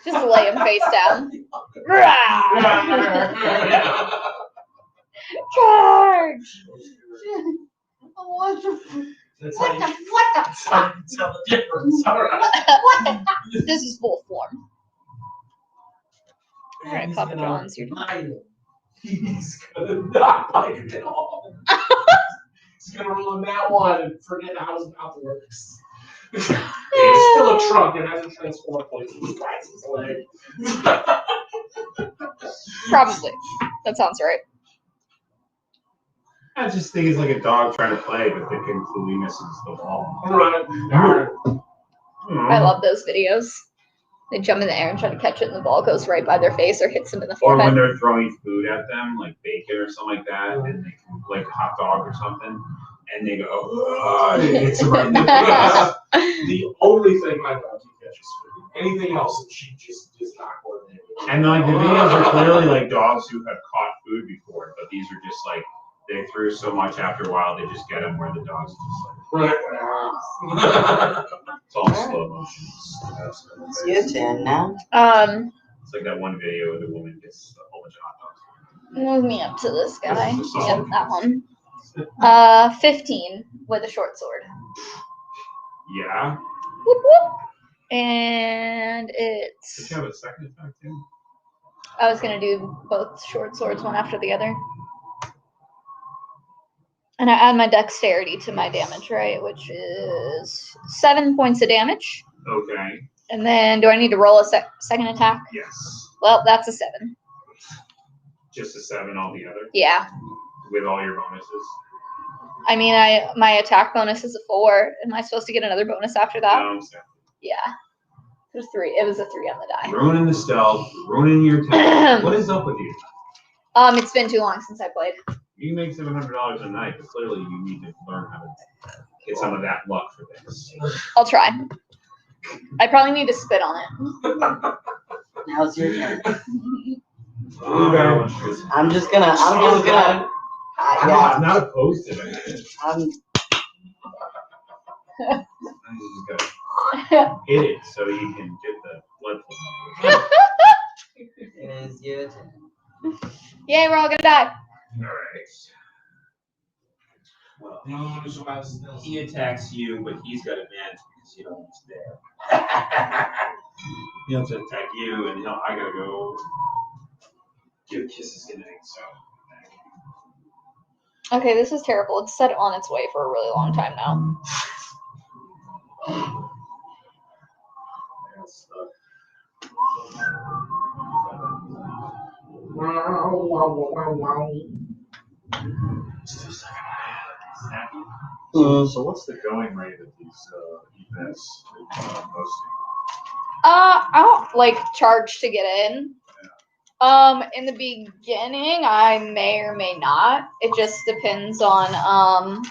Just lay him face down. Charge! What the? That's What how the? you What the? that's how you can tell the difference. All right. What the? This is wolf form. All right, He's Papa gonna John's, you're bite him. He's gonna not bite him at all. He's gonna roll in that one and forget how his mouth works. It's still a trunk. It hasn't transformed. Like he bites his leg. Probably. That sounds right. I just think it's like a dog trying to play, but it completely misses the ball. Right. I love those videos. They jump in the air and try to catch it, and the ball goes right by their face or hits them in the Or when forehead. they're throwing food at them, like bacon or something like that, and they can, like a hot dog or something, and they go, "Ugh," and it hits them right in the face. The only thing my dog catches food. Anything else, she just does not coordinate. And like the videos are clearly like dogs who have caught food before, but these are just like they threw so much after a while they just get them where the dog's just like Right. it's all slow motion. It's your turn now. It's like that one video where the woman gets a whole bunch of hot dogs. Move me up to this guy. This is a Yep, solid that piece. one. 15 with a short sword. Yeah. Whoop, whoop. And Did it's. you have a second attack too? I was gonna do both short swords, one after the other. And I add my dexterity to my damage, right? Which is 7 points of damage. Okay. And then, do I need to roll a second attack? Yes. Well, that's a 7. Just a 7 altogether Yeah. with all your bonuses. I mean, my attack bonus is a 4. Am I supposed to get another bonus after that? No, I'm sorry. Yeah. It was 3. It was a 3 on the die. Ruining the stealth, ruining your attack. What is up with you? It's been too long since I played. You make $700 a night, but clearly you need to learn how to get some of that luck for this. I'll try. I probably need to spit on it. Now it's your turn. Okay. I'm just gonna. I'm Yeah. not opposed to that. I'm. I just gotta hit it so you can get the blood flow. It is your turn. Yay, we're all gonna die. Alright. Well, The only one who survives is Nelson. he attacks you, but he's got advantage because you know he's there. He'll have to attack you, and I gotta go give kisses goodnight, so. Okay, this is terrible. It's set on its way for a really long time now. So what's the going rate of these events that you're posting? I don't like charge to get in. In the beginning, I may or may not. It just depends on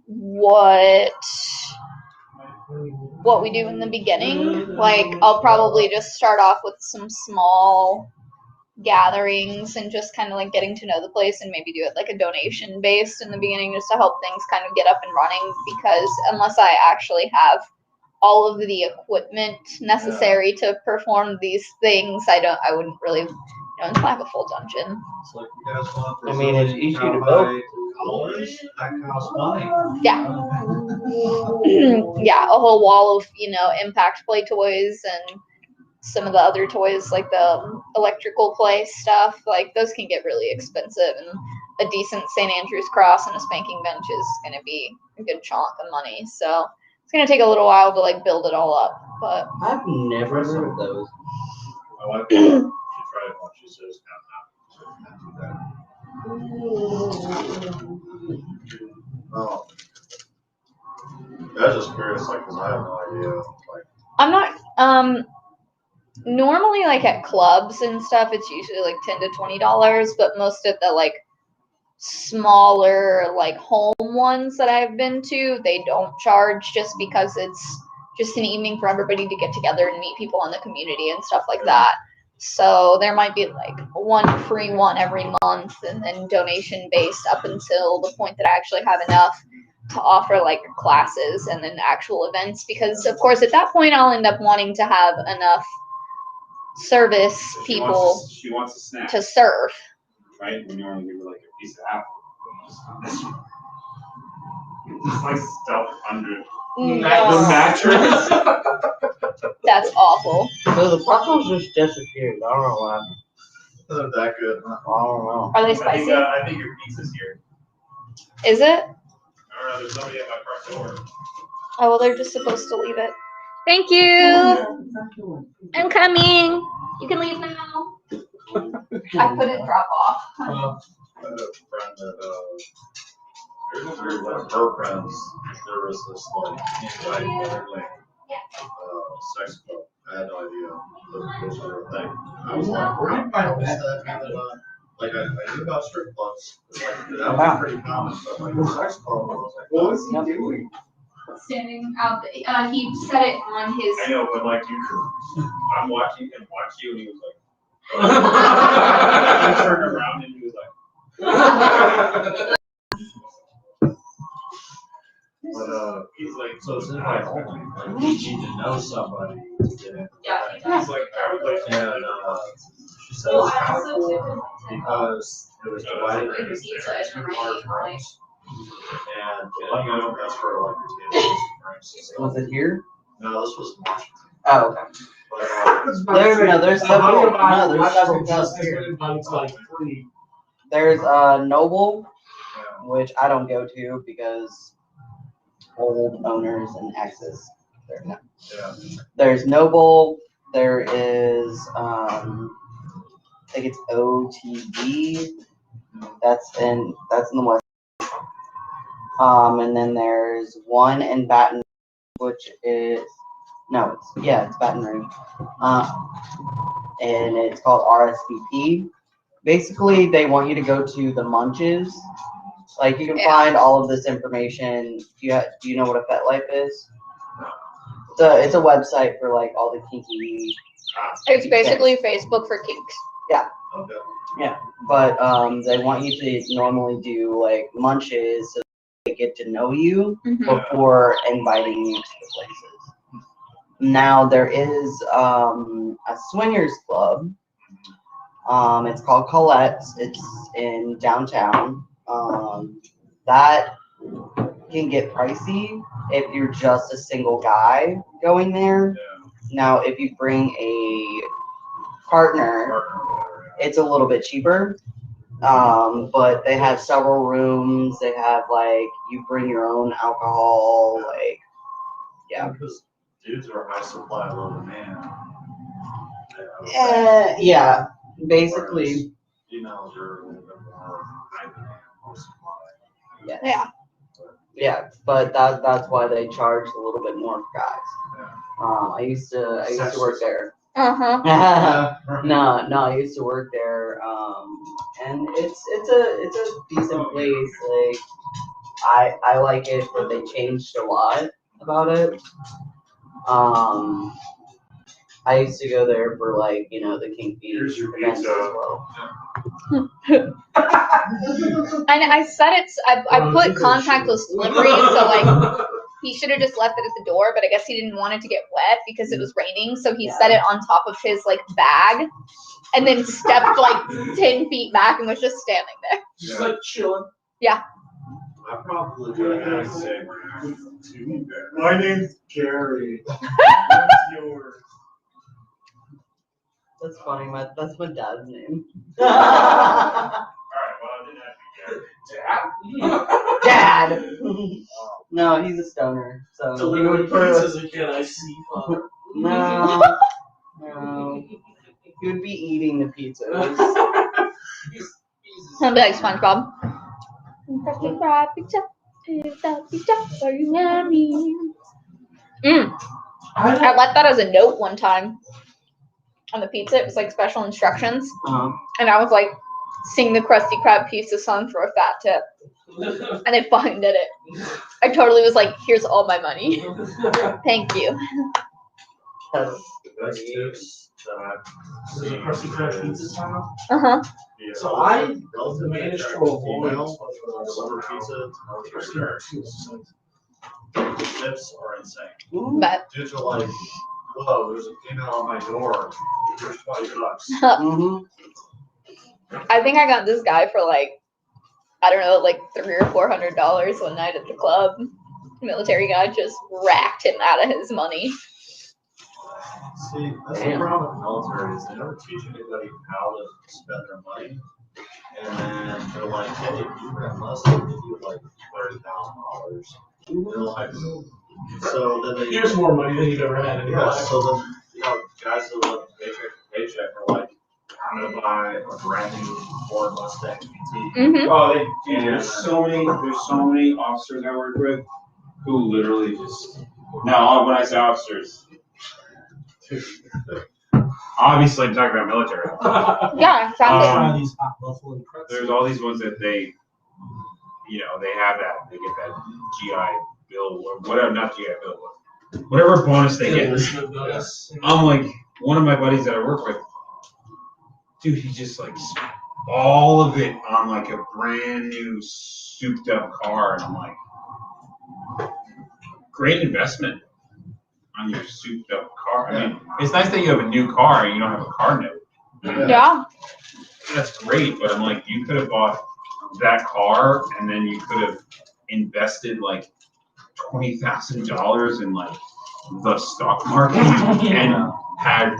what we do in the beginning. Like, I'll probably just start off with some small gatherings and just kind of like getting to know the place, and maybe do it like a donation based in the beginning just to help things kind of get up and running, because unless I actually have all of the equipment necessary to perform these things, I wouldn't really, until I have a full dungeon. It's like you guys want I mean, it's easy to build. Colors that cost money. Yeah. Yeah, a whole wall of, impact play toys and some of the other toys, like the electrical play stuff, like those can get really expensive, and a decent St. Andrew's cross and a spanking bench is going to be a good chunk of money. So it's going to take a little while to like build it all up, but I've never heard of those. My wife she tried it once. She says, "No." I was just curious, like, because I have no idea. Like, I'm not normally like at clubs and stuff it's usually like $10 to $20, but most of the like smaller like home ones that I've been to, they don't charge, just because it's just an evening for everybody to get together and meet people in the community and stuff like that. So there might be like one free one every month, and then donation based up until the point that I actually have enough to offer like classes and then actual events, because of course at that point I'll end up wanting to have enough service She people she wants a snack, to serve. right? We normally give her like a piece of apple. Just like stuff under The No, mattress. that's awful. So the pretzels just disappeared. I don't know why. they're that good. Huh? I don't know. Are they spicy? I think your pizza's here. Is it? I don't know. There's somebody at my front door. Oh, well, they're just supposed to leave it. Thank you. I'm coming. You can leave now. I couldn't drop off. I had a friend that, one of her friends, there was this like anti-gambling sex club. I had no idea that those were a thing. I was like, where do you find all this stuff? And then, like I knew about strip clubs. Like that was pretty common, but like the sex club, I was like, what was he doing? Standing out. He said it on his. I know, but like I'm watching him watch you, and he was like. He turned around and he was like. But He's like, so it's in my home. Like you need to know somebody to get in. Yeah. he's like, I would like to. And she said it was kind of cool because it was divided into two large rooms. And one room that's for like your tables and drinks and stuff. Was it here? No, this was in Washington. Oh, okay. But, There's several. No, there's several clubs here. It's like free. There's Noble, yeah. which I don't go to because old owners and exes. Yeah. There's Noble. There is I think it's OTB. That's in the west. And then there's one in Baton, which is it's Baton Rouge. And it's called RSVP. Basically, they want you to go to the Munches. Like, you can find all of this information. Do you know what a FetLife is? It's a website for like all the kinky. It's basically Facebook for kinks. Okay. Yeah, but they want you to normally do like Munches so they get to know you before inviting you to the places. Now there is a swingers club. It's called Colette's. It's in downtown. That can get pricey if you're just a single guy going there. Yeah. Now, if you bring a partner, it's a little bit cheaper. But they have several rooms. They have like you bring your own alcohol. Like, yeah. Because dudes are high supply, low demand. Yeah. Basically. Females are a little bit more high demand, low supply. Yeah. Yeah, but that's why they charge a little bit more for guys. Yeah. I used to work there. Uh-huh. No, I used to work there, and it's a decent place. Like I like it, but they changed a lot about it. I used to go there for like the King Beach Here's your events as pizza. well. And I said I put contactless delivery, so like he should have just left it at the door, but I guess he didn't want it to get wet because it was raining, so he set it on top of his like bag and then stepped like 10 feet back and was just standing there. Just like chilling. I probably would have said to there. My name's Gary. What's yours? That's funny. That's my dad's name. Alright, well, I didn't have to get Dad. No, he's a stoner. So Delivering pizzas again, I see, Father. No. He would be eating the pizzas. I'll be like SpongeBob. Are you married? I left that as a note one time on the pizza. It was like special instructions, and I was like, "Sing the Krusty Krab pizza song for a fat tip," and they fucking did it. I totally was like, "Here's all my money, thank you." That's the best tips that I've There's a seen. Krusty Krab pizza style. Yeah, So I relatively managed to attractive avoid female deliver pizza to military barracks. The tips are insane. But Dudes are like, whoa, there's a female on my door. Here's $20. I think I got this guy for like, I don't know, like $300 or $400 one night at the club. Military guy just racked him out of his money. See, that's the problem with the military is they never teach anybody how to spend their money. And then they're like, hey, you rent less, they'll give you like $30,000. They're like, so then they. Here's more money than you've ever had in your Yeah, life. so then, guys that live paycheck to paycheck are like, I'm gonna buy a brand new Ford Mustang GT. Mm-hmm. Oh, there's so many officers I work with who literally just. No, when I say officers, obviously I'm talking about military. Yeah, exactly. Try these hot buffalo pretzels. There's all these ones that they have that, they get that GI Bill, or whatever, not GI Bill, whatever bonus they get. I'm like, one of my buddies that I work with, dude, he just like spent all of it on like a brand new souped up car, and I'm like, great investment on your souped up car. I mean, it's nice that you have a new car and you don't have a car note. Yeah. That's great, but I'm like, you could have bought that car and then you could have invested like $20,000 in like the stock market and had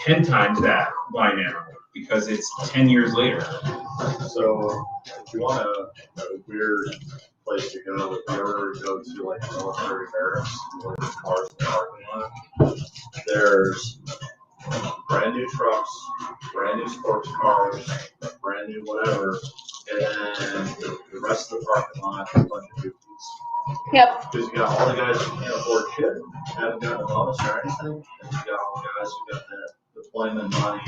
10 times that by now because it's 10 years later. So if you want a weird place to go, if you ever go to like a military barracks, where there's cars in the parking lot, there's brand new trucks, brand new sports cars, brand new whatever, and then the rest of the parking lot is a bunch of dookies. Yep. Because you got all the guys who can't afford shit, haven't gotten a bonus or anything, and you got all the guys who got that deployment money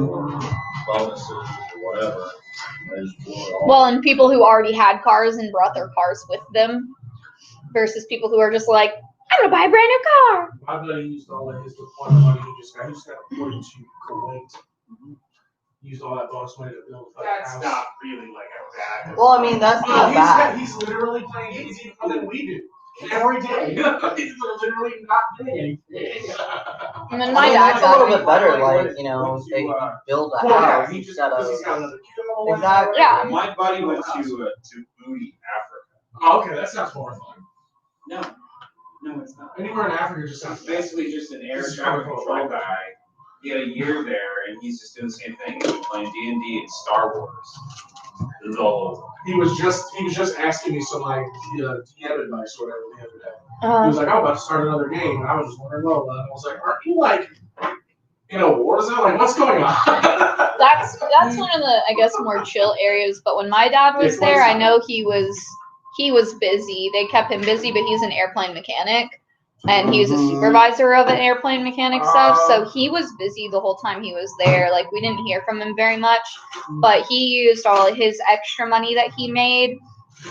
or bonuses or whatever. They just blew it all. Well, and people who already had cars and brought their cars with them versus people who are just like, I'm gonna buy a brand new car. My buddy used all of his deployment money. He just got deported to Kuwait. Used all that bonus money to build a That's house. not really like a bad. Well, I mean, that's not bad. He's literally playing easier than we do. Every day. He's literally not doing anything. And then I my mean, dad that's a little got bit better. Like, Once you, they build a Well, yeah, house he just instead because he's got of. another kid on the way. Exactly. Yeah. My buddy went to Booty, Africa. Oh, okay, that sounds more fun. No, it's not. Anywhere in Africa just sounds He's basically just an air This is traffic kinda cool. control guy. He had a year there, and he's just doing the same thing. He's been playing D&D and Star Wars. This is all. He was just asking me some like DM advice or whatever the other day. He was like, I'm about to start another game, and I was just wondering what it was. I was like, aren't you like in a war zone? Like, what's going on? that's one of the, I guess, more chill areas. But when my dad was there, I know he was busy. They kept him busy, but he's an airplane mechanic. And he was a supervisor of an airplane mechanic stuff, so he was busy the whole time he was there. Like, we didn't hear from him very much, but he used all of his extra money that he made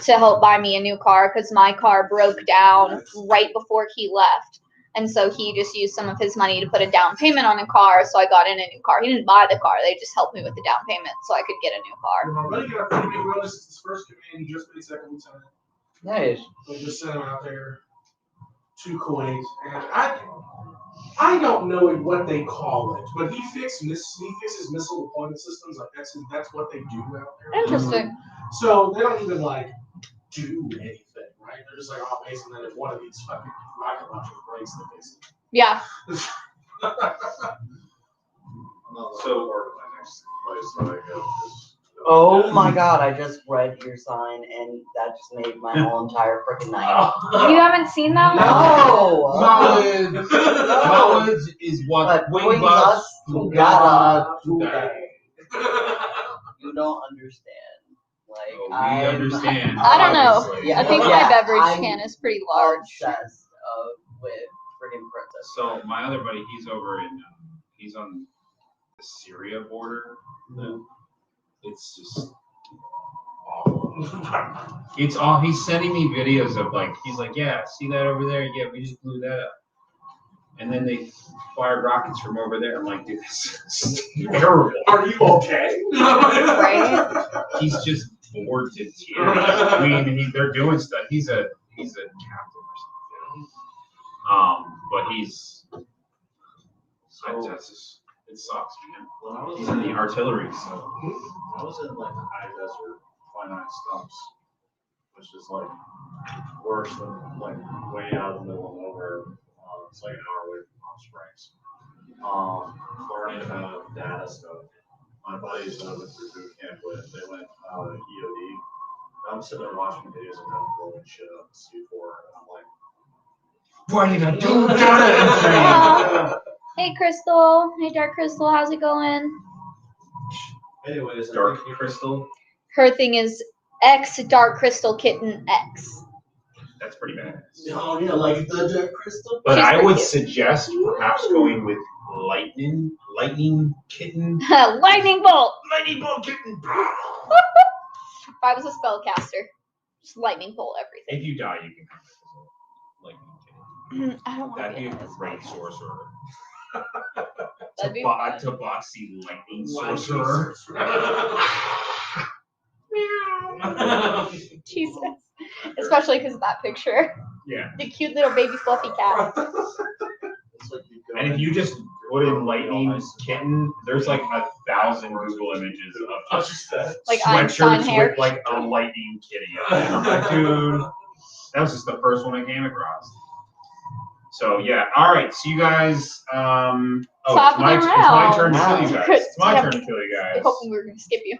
to help buy me a new car because my car broke down right before he left. And so he just used some of his money to put a down payment on a car, so I got in a new car. He didn't buy the car, they just helped me with the down payment so I could get a new car. I'm really got a pretty big bonus since his first command. He just made second lieutenant. Nice. We just sent him out there to Kuwait, and I don't know what they call it, but he fixes missile deployment systems. Like that's what they do out there. Interesting. So they don't even like do anything, right? They're just like, oh, basically, then if one of these fucking rocket launchers breaks, then basically. Yeah. So, or my next place that I go. Oh my god, I just read your sign and that just made my whole entire freaking night. You haven't seen that one? No! Knowledge is what brings us together today. You don't understand. Like, Oh, we I'm understand. I don't know. obviously. Yeah, I think yeah, my beverage I'm can is pretty large. obsessed with freaking Princess. So my other buddy, he's over in, he's on the Syria border. It's just awful. It's all, he's sending me videos of like, he's like, yeah, see that over there? Yeah, we just blew that up. And then they fired rockets from over there. I'm like, dude, this is terrible. Are you okay? Right? He's just bored to tears. I mean, they're doing stuff. He's a captain or something. But that's just, it sucks, man. When I was He's in the artillery, so. I was in like the high desert, finite stumps, which is like worse than like way out in the middle of nowhere. It's like an hour away from Palm Springs. Learning about data stuff. My buddies went through boot camp with, they went EOD. I'm sitting there watching videos of them blowing shit up in C4, and I'm like, What are you gonna do? Data Hey, Crystal. Hey, Dark Crystal. How's it going? anyways, Dark Crystal? Her thing is X Dark Crystal Kitten X. That's pretty bad. Oh, yeah, like the Dark Crystal. But She's I pretty would cute. suggest perhaps going with lightning kitten. Lightning bolt. Lightning bolt kitten. If I was a spellcaster, just lightning bolt everything. If you die, you can come back as a lightning kitten. I don't want That'd to be be a in this. great sorcerer. That'd be fun. Tabaxi lightning Sorcerer. sorcerer. Jesus. Especially because of that picture. Yeah. The cute little baby fluffy cat. it's like you go And if you just put in lightning kitten, there's like 1,000 Google images of Like Einstein sweatshirts hair. with like a lightning kitty. And I'm like, dude, that was just the first one I came across. So yeah, all right. So you guys, it's Top of my the turn to kill you round. guys. It's my Yeah. turn to kill you I guys. hoping we were going to skip you.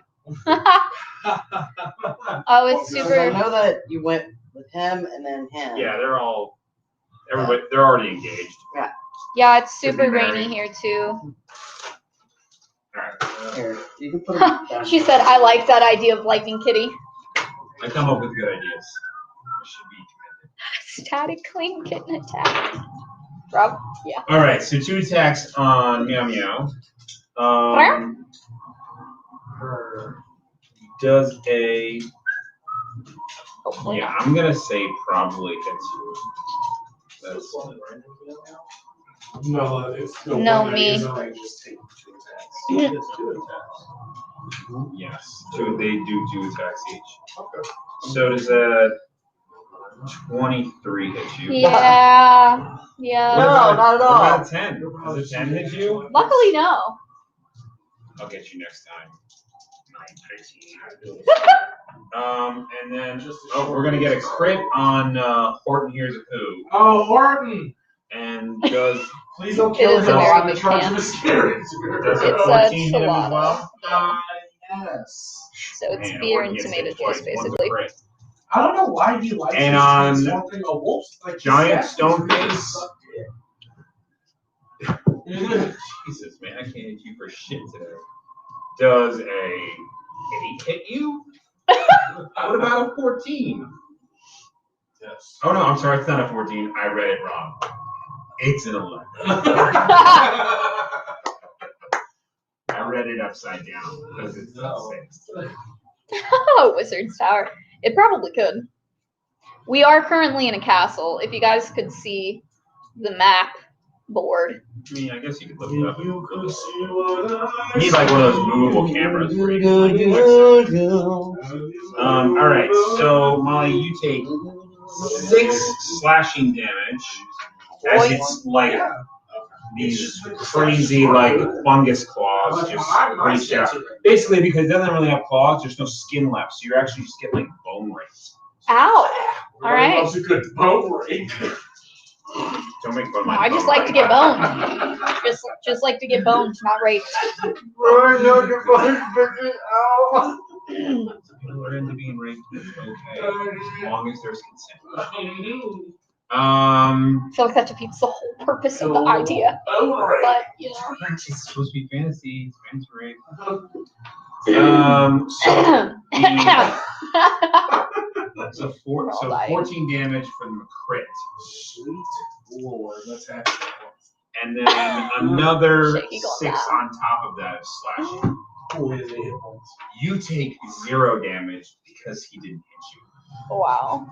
Oh, it's I super. know that you went with him and then him. Yeah, everybody, they're already engaged. Yeah, it's Could super be rainy married. here too. All right. Here, you can put him down. She said, I like that idea of lightning kitty. I come up with good ideas. I should be commended. Static clean kitten attack. Rob? Yeah. All right, so 2 attacks on Meow Meow. Her does a. Hopefully Yeah, not. I'm gonna say probably hits you. That's No, it's the No, one that me. is a range, just take 2 attacks. It's 2 attacks. yes. They do 2 attacks each. Okay. So does a 23 hit you? Yeah. Yeah. No, not at all. What about a 10? Does a 10 hit you? Luckily, no. I'll get you next time. And then we're gonna get a crit on Horton Hears a Pooh, Oh, Horton! and does Please don't It kill is him a while very I'm in big charge fan. of the scary. does a It's a 14 hit him as Chilada. well? Yes. So it's Man, beer Horton and gets tomato hit twice. juice, One's a basically. crit. I don't know why he likes And this on something a wolf like Giant this. Stone Face. Jesus, man, I can't hit you for shit today. Does a 8 hit you? What about a 14? Yes. Oh no, I'm sorry, it's not a 14. I read it wrong. It's an 11. I read it upside down because it's a 6. Oh, Wizard's Tower. It probably could. We are currently in a castle. If you guys could see the map board. I mean, I guess you could look it up. You could see what I You need like one of those movable cameras. Where you all right, so Molly, you take 6 slashing damage as it's like these crazy like fungus claws just reach out. Basically, because it doesn't really have claws, there's no skin left, so you're actually just getting like bone rays. Ow! All right. That's a good bone rate. Don't make fun of my I just bone like to get boned. Just like to get boned, not raped. People are into being raped. It's okay, as long as there's consent. I feel like that defeats the whole purpose of the idea. But you know. It's supposed to be fantasy. It's fantasy rape. So 14 damage from the crit. Sweet Lord, let's have it. And then another Shaky going 6 down. on top of that of slashing. Who is it? Points. You take 0 damage because he didn't hit you. Wow.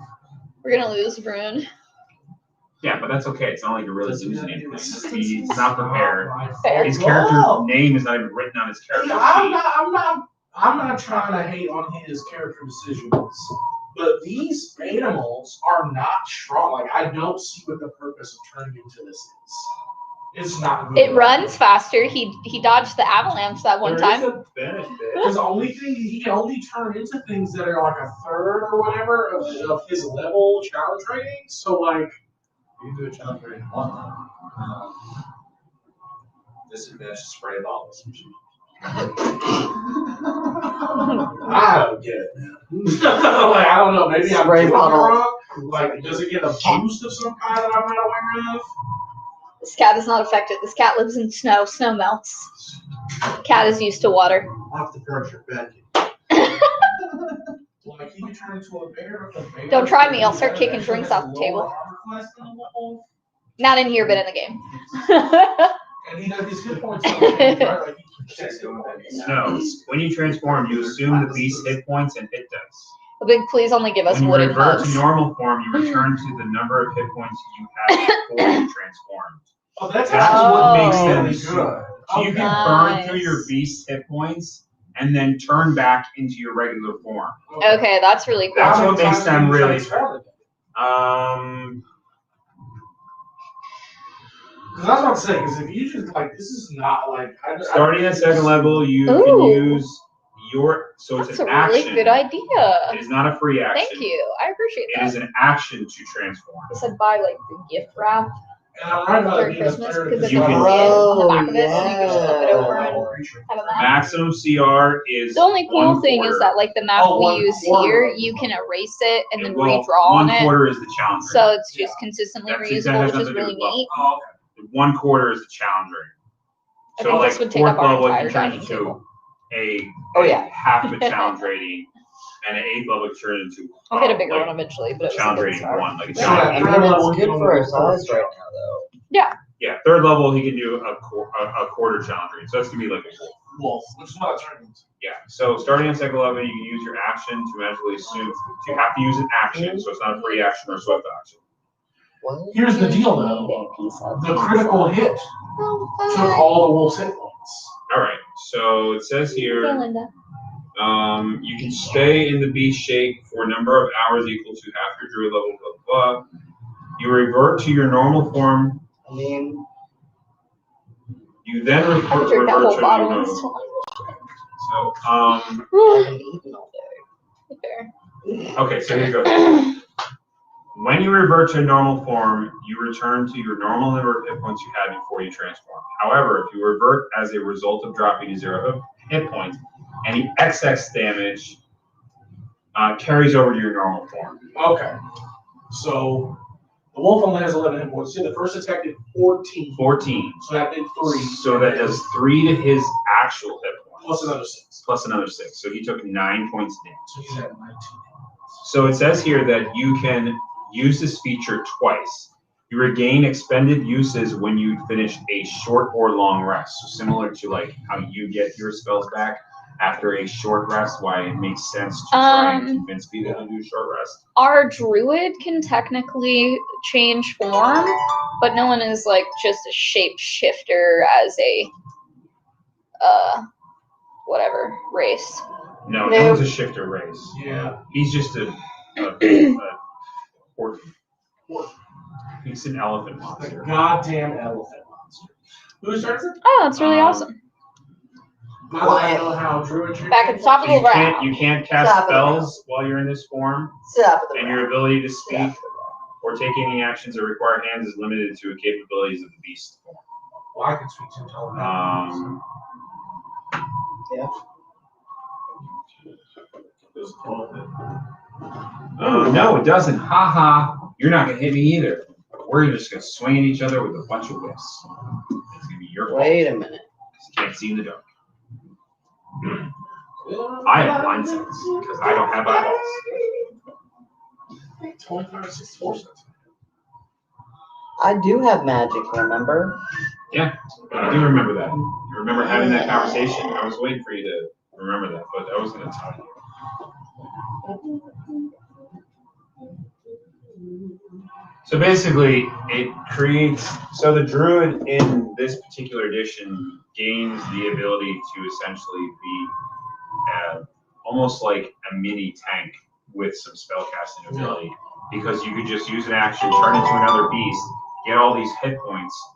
We're gonna lose Rune. Yeah, but that's okay. It's not like you're really losing anything. He's not prepared. Fair. His character's name is not even written on his character sheet. I'm not trying to hate on his character decisions, but these animals are not strong. Like, I don't see what the purpose of turning into this is. It's not good. It runs faster. He dodged the avalanche that one There is time. a benefit. Because the only thing he can only turn into things that are like a third or whatever of his level challenge rating. So like, You can do a challenge rating 1 though. Disadvantage spray bottles. I don't get it, man. Like, I don't know. Maybe I'm Spray doing it bottle. wrong. Like, does it get a boost of some kind that I'm not aware of? This cat is not affected. This cat lives in snow. Snow melts. Cat is used to water. Off the perch your bed. Like, he could turn into a bear. Don't try me. I'll start kicking drinks off the table. Not in here, but in the game. And he does these hit points. Right? Like, No. When you transform, you assume the beast's hit points and hit dice. Big, please only give us When you wooden revert to hugs. normal form, you return to the number of hit points you had before you transformed. Oh, that's That's actually what makes Oh. them really good. good. So you can burn through your beast's hit points and then turn back into your regular form. Okay, that's really cool. That's How what many makes times them do you really transform it? Because I was about to say, because if you just like, this is not like. Starting at second level, you can Ooh. use your. So That's it's a an really action. good idea. It is not a free action. Thank you. I appreciate It that. is an action to transform. I said buy like the gift wrap And I'm right about for it being a Christmas third because of there's You a can- kid on the back of it, so you Oh, can just flip it over and creature. have a map. Maximum CR is. The only cool 1 thing is quarter. that like the map Oh, we 1 use quarter. here, you can erase it and then Well, redraw on 1 it. quarter is the challenge rate. So it's just consistently That has reusable, nothing which is to do really with level. neat. Oh, 1 quarter is the challenge rate. I So think like this would take 4th up our level, entire you turn dining into table. a Oh, yeah. half of a challenge rating, and at 8th level, you turn into I'll get a bigger like one eventually, but it was a challenge good rating start. 1, like a Yeah. challenge. I mean, it's good for our size right now, though. Yeah, 3rd level, he can do a quarter challenge rating, so that's gonna be like a wolf. wolf, which is what I turned into. Yeah, so starting at second level, you can use your action to magically assume. So you have to use an action, so it's not a free action or swift action. What? Here's the deal, though. The critical hit took all the wolf's hit points. All right, so it says here. Hey, Linda. You can stay in the beast shape for a number of hours equal to half your druid level, blah, blah, blah. You revert to your normal form. I mean, You then I could drink that revert whole to bottle your and normal. still So, I haven't eaten all day. Fair. okay, so here goes. When you revert to normal form, you return to your normal number of hit points you had before you transform. However, if you revert as a result of dropping to 0 hit points, any XX damage carries over to your normal form. Okay. So the wolf only has 11 hit points. See, the first attack did 14. 14. So that did 3. So that does 3 to his actual hit points. Plus another 6. Plus another 6. So he took 9 points damage. So he's at 19. So it says here that you can Use this feature twice. You regain expended uses when you finish a short or long rest. So similar to like how you get your spells back after a short rest, why it makes sense to try and convince people to do a short rest. Our druid can technically change form, but no one is like just a shapeshifter as a whatever race. No, No. no one's a shifter race. Yeah. He's just a horse. He's an elephant The monster. goddamn elephant monster. Who starts it? Oh, that's really awesome. Now that I know how druid Back at the top of So the round. you can't cast Stop it. spells while you're in this form, Stop at the and round. your ability to speak Stop. or take any actions that require hands is limited to the capabilities of the beast form. Well, I can speak to telepath. Yeah. There's a elephant. No, it doesn't. Ha ha. You're not gonna hit me either. We're just gonna swing at each other with a bunch of whips. It's gonna be your fault. Wait a minute. 'Cause you can't see in the dark. I have blind sense because I don't have eyeballs. 25, 64 cents. I do have magic, remember? Yeah, I do remember that. I remember having that conversation. I was waiting for you to remember that, but I was gonna tell you. So basically, it creates. So the druid in this particular edition gains the ability to essentially be almost like a mini tank with some spellcasting ability, because you could just use an action, turn into another beast, get all these hit points.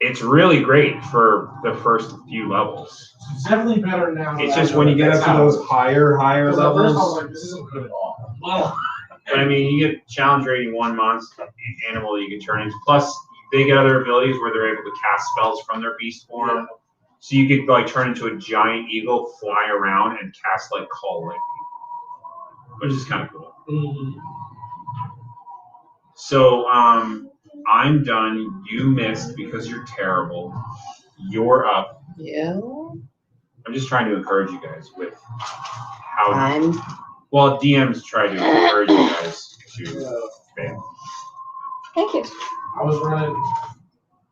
It's really great for the first few levels. It's definitely better now. It's just when you get up to those higher Because at first I was levels. like, this isn't good at all. Well, But I mean, you get challenge rating 1 monster animal that you can turn into. Plus, they get other abilities where they're able to cast spells from their beast form. Yeah. So you could like turn into a giant eagle, fly around, and cast like call lightning, which is kind of cool. mm, So I'm done. You missed because you're terrible. You're up. Yeah. I'm just trying to encourage you guys with how. I'm. Well, DMs try to encourage you guys to fail. Thank you. I was running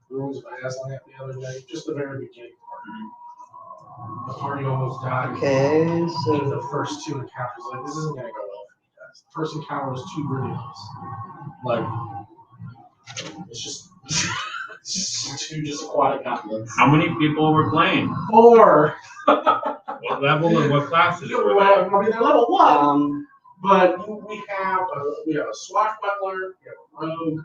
Ruins of Aslan the other day, just the very beginning part. The party almost died. Okay, In so. the first 2 encounters, like, this isn't gonna go well for you guys. The first encounter was too ridiculous. Like, it's just, it's just 2 just aquatic goblins. How many people were playing? 4. What level and what classes were Well, they? I mean, they're level 1, Um, but we have a swashbuckler, we have a rogue,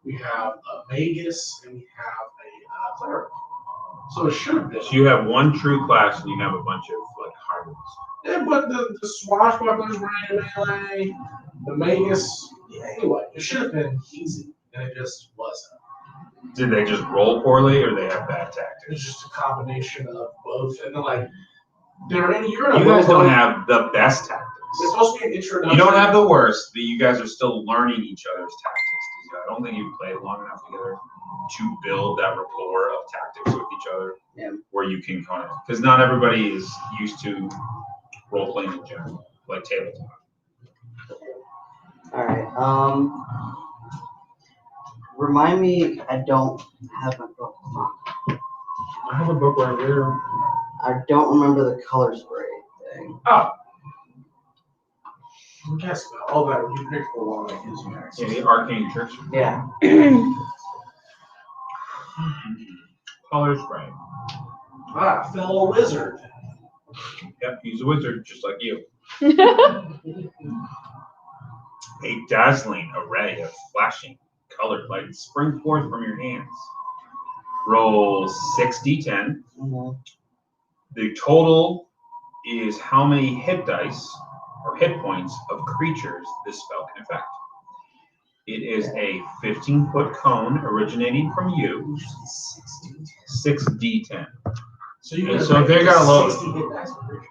we have a magus, and we have a cleric. So it should have been. So you have one true class and you have a bunch of like hybrids. Yeah, but the swashbuckler's running melee, the magus, yeah, anyway, it should have been easy, and it just wasn't. Did they just roll poorly or they have bad It's tactics? just a combination of both, and then like they're in You guys don't have the best It's tactics. supposed to be an introduction. You don't have the worst, but you guys are still learning each other's tactics. I don't think you've played long enough together to build that rapport of tactics with each other. Yeah. Where you can kind of, because not everybody is used to role playing in general, like tabletop. Alright, remind me, I don't have my book. I have a book right here. I don't remember the color spray thing. Oh, Yes, all that you picked the one that gives you access. yeah, the arcane tricks. Yeah. Color spray. Ah, fellow wizard. Yep, he's a wizard just like you. A dazzling array of flashing colored lights spring forth from your hands. Roll 6d10. Mhm. The total is how many hit dice or hit points of creatures this spell can affect. It is a 15-foot cone originating from you. 6d10. So you And can so if they got a low- 60 hit dice per creature.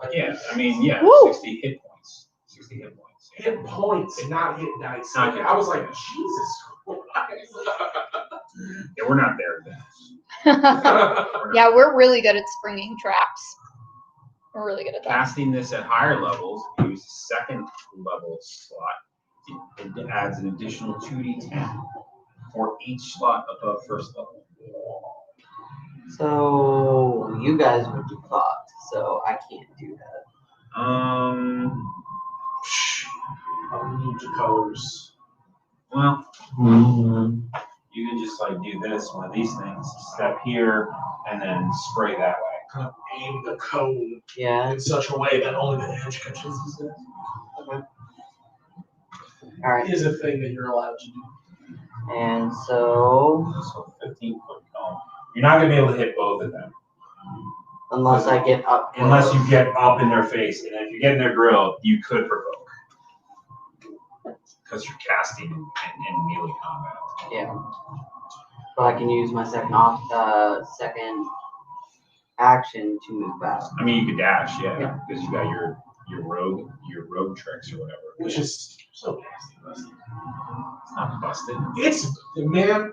Like, Yeah, I mean, yeah, Woo! 60 hit points. 60 hit points. hit points, not hit dice. Not hit I was dice, like, Jesus Christ. Yeah, we're not there yet. Yeah, we're really good at springing traps. We're really good at that. Casting this at higher levels, use second level slot. It adds an additional 2d10 for each slot above first level. So you guys would be fucked, so I can't do that. I'll need the colors. Well, you can just like do this, one of these things, step here, and then spray that way. Kind of aim the cone Yeah. in such a way that only the edge catches it. Okay. All right. Is a thing that you're allowed to do. And so, So 15-foot cone. You're not gonna be able to hit both of them unless I get up. unless you get up in their face, and if you get in their grill, you could provoke because you're casting in melee combat. Yeah. But I can use my second action to move back. I mean, you could dash, yeah, because you got your rogue tricks or whatever. Which is so nasty. It's not busted. It's, man,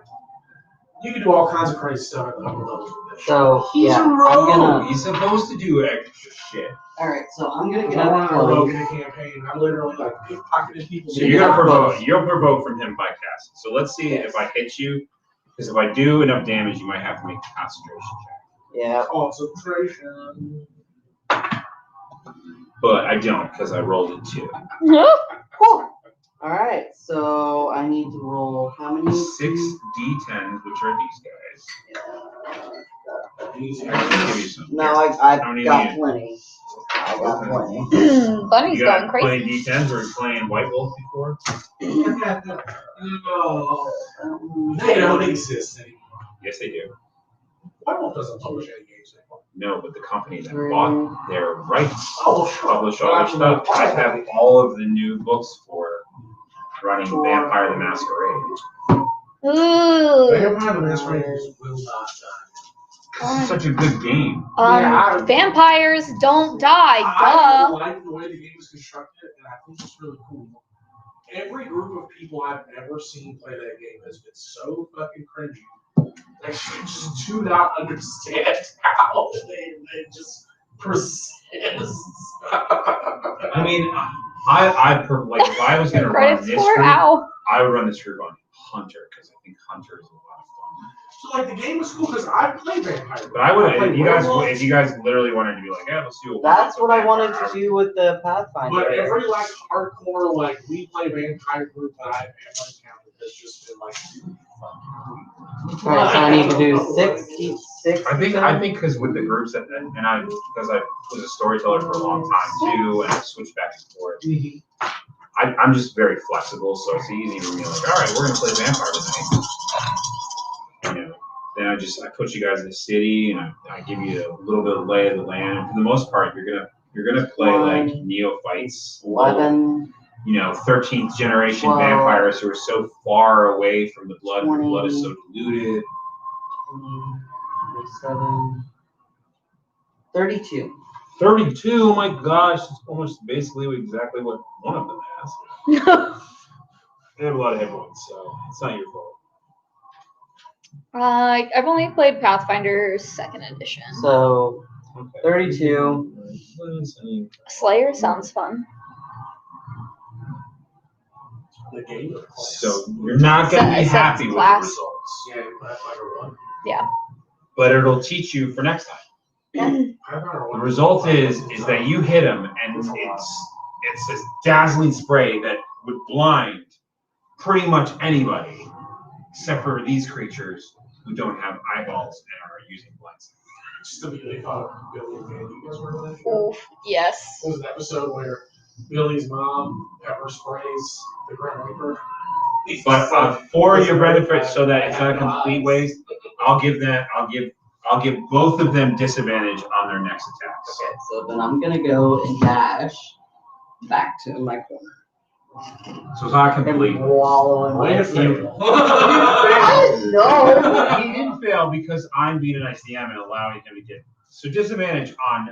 you can do all kinds of crazy stuff at the upper levels with this. So He's yeah, a rogue. I'm gonna. He's supposed to do extra shit. All right, so I'm gonna If get I'm up running a rogue close. in a campaign, I'm literally like pickpocketing people. So you're gonna provoke. You'll provoke from him by casting. So let's see if I hit you, because if I do enough damage, you might have to make a concentration check. Yeah. Concentration. But I don't, because I rolled a 2. Cool. All right, so I need to roll how many? 6 d10s, which are these guys. Yeah. Give you some. No, How I've many got do you plenty. I got plenty. Bunny's You got going crazy. playing d10s or playing White Wolf before? No, they don't exist anymore. Yes, they do. White Wolf doesn't publish any games anymore. No, but the company that bought their rights Oh, well, sure. publish all their stuff. I have all of the new books for running Vampire the Masquerade. Ooh. Vampire the Masquerade will not die. This is such a good game. Vampires don't die. I Duh. like the way the game is constructed, and I think it's really cool. Every group of people I've ever seen play that game has been so fucking cringy. I just do not understand how they just persist. I mean, like if I was gonna run Credits this for group, ow. I would run this group on Hunter because I think Hunter is a lot of fun. So like the game was cool because I played Vampire. But I would, played if you guys literally wanted to be like, yeah, let's do a That's what I Vampire, wanted to do with the Pathfinder. But every like hardcore like we play Vampire group that I've ever encountered has just been like. All right, so I need to do six. I think because with the groups because I was a storyteller for a long time too, and I switched back and forth. I'm just very flexible, so it's easy for me. Like, all right, we're gonna play Vampire tonight. You know, then I put you guys in the city, and I give you a little bit of lay of the land. And for the most part, you're gonna play like neophytes, 11. 13th generation 12, vampires who are so far away from the blood. 20, The blood is so diluted. 27, 32. 32, oh my gosh, it's almost basically exactly what one of them has. They have a lot of hit points, so it's not your fault. I've only played Pathfinder 2nd edition. So Okay. 32. Slayer sounds fun. The game of class. So you're not going to be It's a happy with the class. results, Yeah, Pathfinder 1. but it'll teach you for next time. Pathfinder The 1. result is that you hit them, and it's a dazzling spray that would blind pretty much anybody, except for these creatures who don't have eyeballs and are using blinds. Just immediately thought of Billy and Mandy. You guys remember that show? Oof. Yes. There was an episode where Billy's mom pepper sprays the Grim Reaper. But for your benefit, so that it's not a complete waste, I'll give both of them disadvantage on their next attacks. Okay, so then I'm gonna go and dash back to my corner. So it's not complete. And wallow in my No, he didn't fail because I'm being a nice DM and allowing him to get so disadvantage on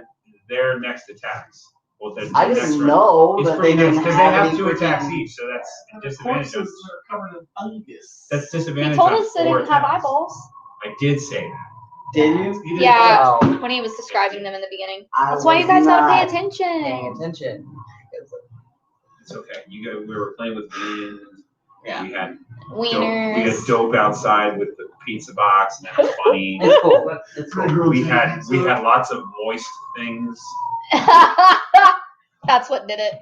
their next attacks. Well, I didn't know it's that they pretty nice didn't because they have any 2 attacks freaking- each, so that's disadvantage. Corpses are covered in fungus. That's He disadvantage. told on us they 4 didn't have attacks. eyeballs I did say that. Did you? You did Yeah. Wow. when he was describing them in the beginning. I That's why you was guys gotta pay not paying attention. attention. It's okay. We were playing with Ian. Yeah. We had Wieners. dope outside with the pizza box, and that was funny. It's cool. It's cool. we had lots of moist things. That's what did it.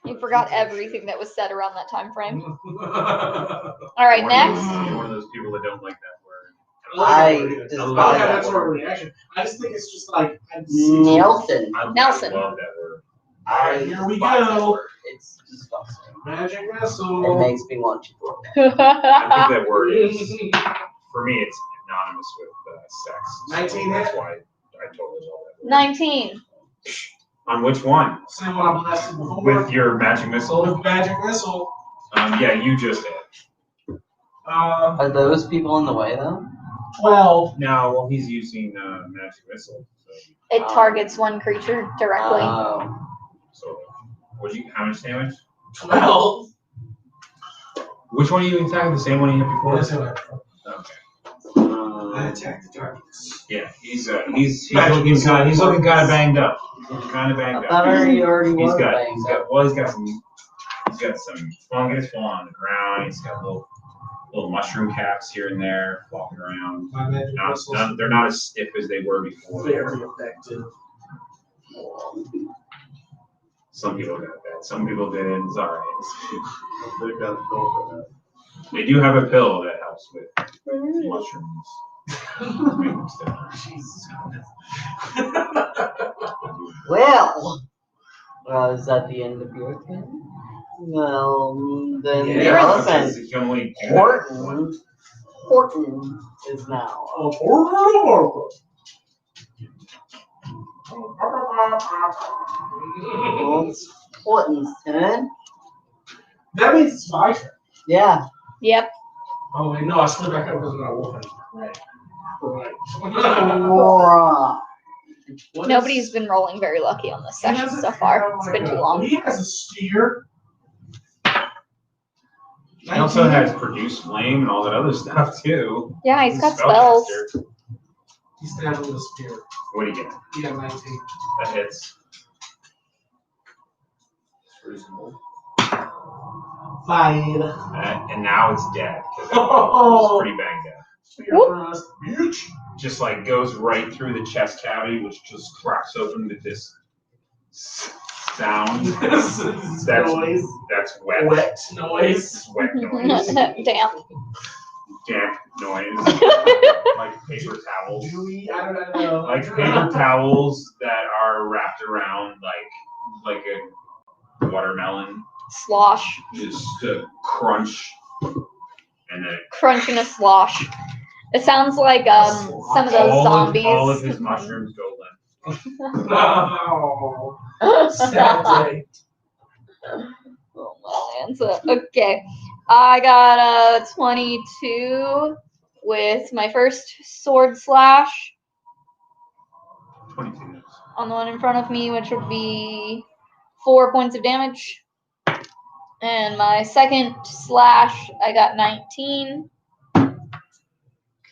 You forgot everything that was said around that time frame. All right, next. You're one of those people that don't like that word. Yeah, that's our reaction. I just think it's just like Nelson. Nelson. I love that word. Here we despise that go. word. It's disgusting. Magic It missile. makes me want to throw it. I think that word is, for me, it's anonymous with sex. So 19 that's hit? why I totally love that word. 19. On which one? Same one I blasted before. With your magic missile? With magic missile. Yeah, you just hit. Are those people in the way though? 12. No, well, he's using magic missile. It targets one creature directly. So how much damage? 12. Which one are you attacking? The same one you hit before? That's it. Okay. I attack the targets. Yeah, he's looking kind of banged up. Kind of banged I up. thought he already was He's banged up. got some fungus falling on the ground. He's got little mushroom caps here and there flopping around. My magic missile. They're not as stiff as they were before. Very effective. Some people got that. Some people didn't. It's all right. They got a pill for that. They do have a pill that helps with mushrooms. Make them stiffer. Jesus. Well, is that the end of your turn? Well, then the Yeah, elephant, you can only do that. Horton is now. Well, it's Horton's turn. That means it's my turn. Yeah. Yep. Oh wait, no, I slid back up because I'm not wolfing. Right. What Nobody's is- been rolling very lucky on this He session has a- so far. It's been too long. He has a steer. He also has produce flame and all that other stuff too. Yeah, he's got spells. Spellcaster. He stabbed with a spear. What do you get? He got 19. That hits. It's reasonable. 5. And now it's dead because it's Oh. pretty banged up. Spear thrust. Bitch. Just like goes right through the chest cavity, which just cracks open with this sound. This is noise. That's wet. Wet noise. Wet noise. Damn. Damp noise. Like paper towels. Dewy. I don't know. Like paper towels that are wrapped around like a watermelon. Slosh. Just a crunch. And then Crunch in a slosh. It sounds like some of those zombies. all of his mushrooms go limp. No. Sad day. Oh man. So, okay. I got a 22 with my first sword slash 22 minutes. on the one in front of me, which would be 4 points of damage. And my second slash, I got 19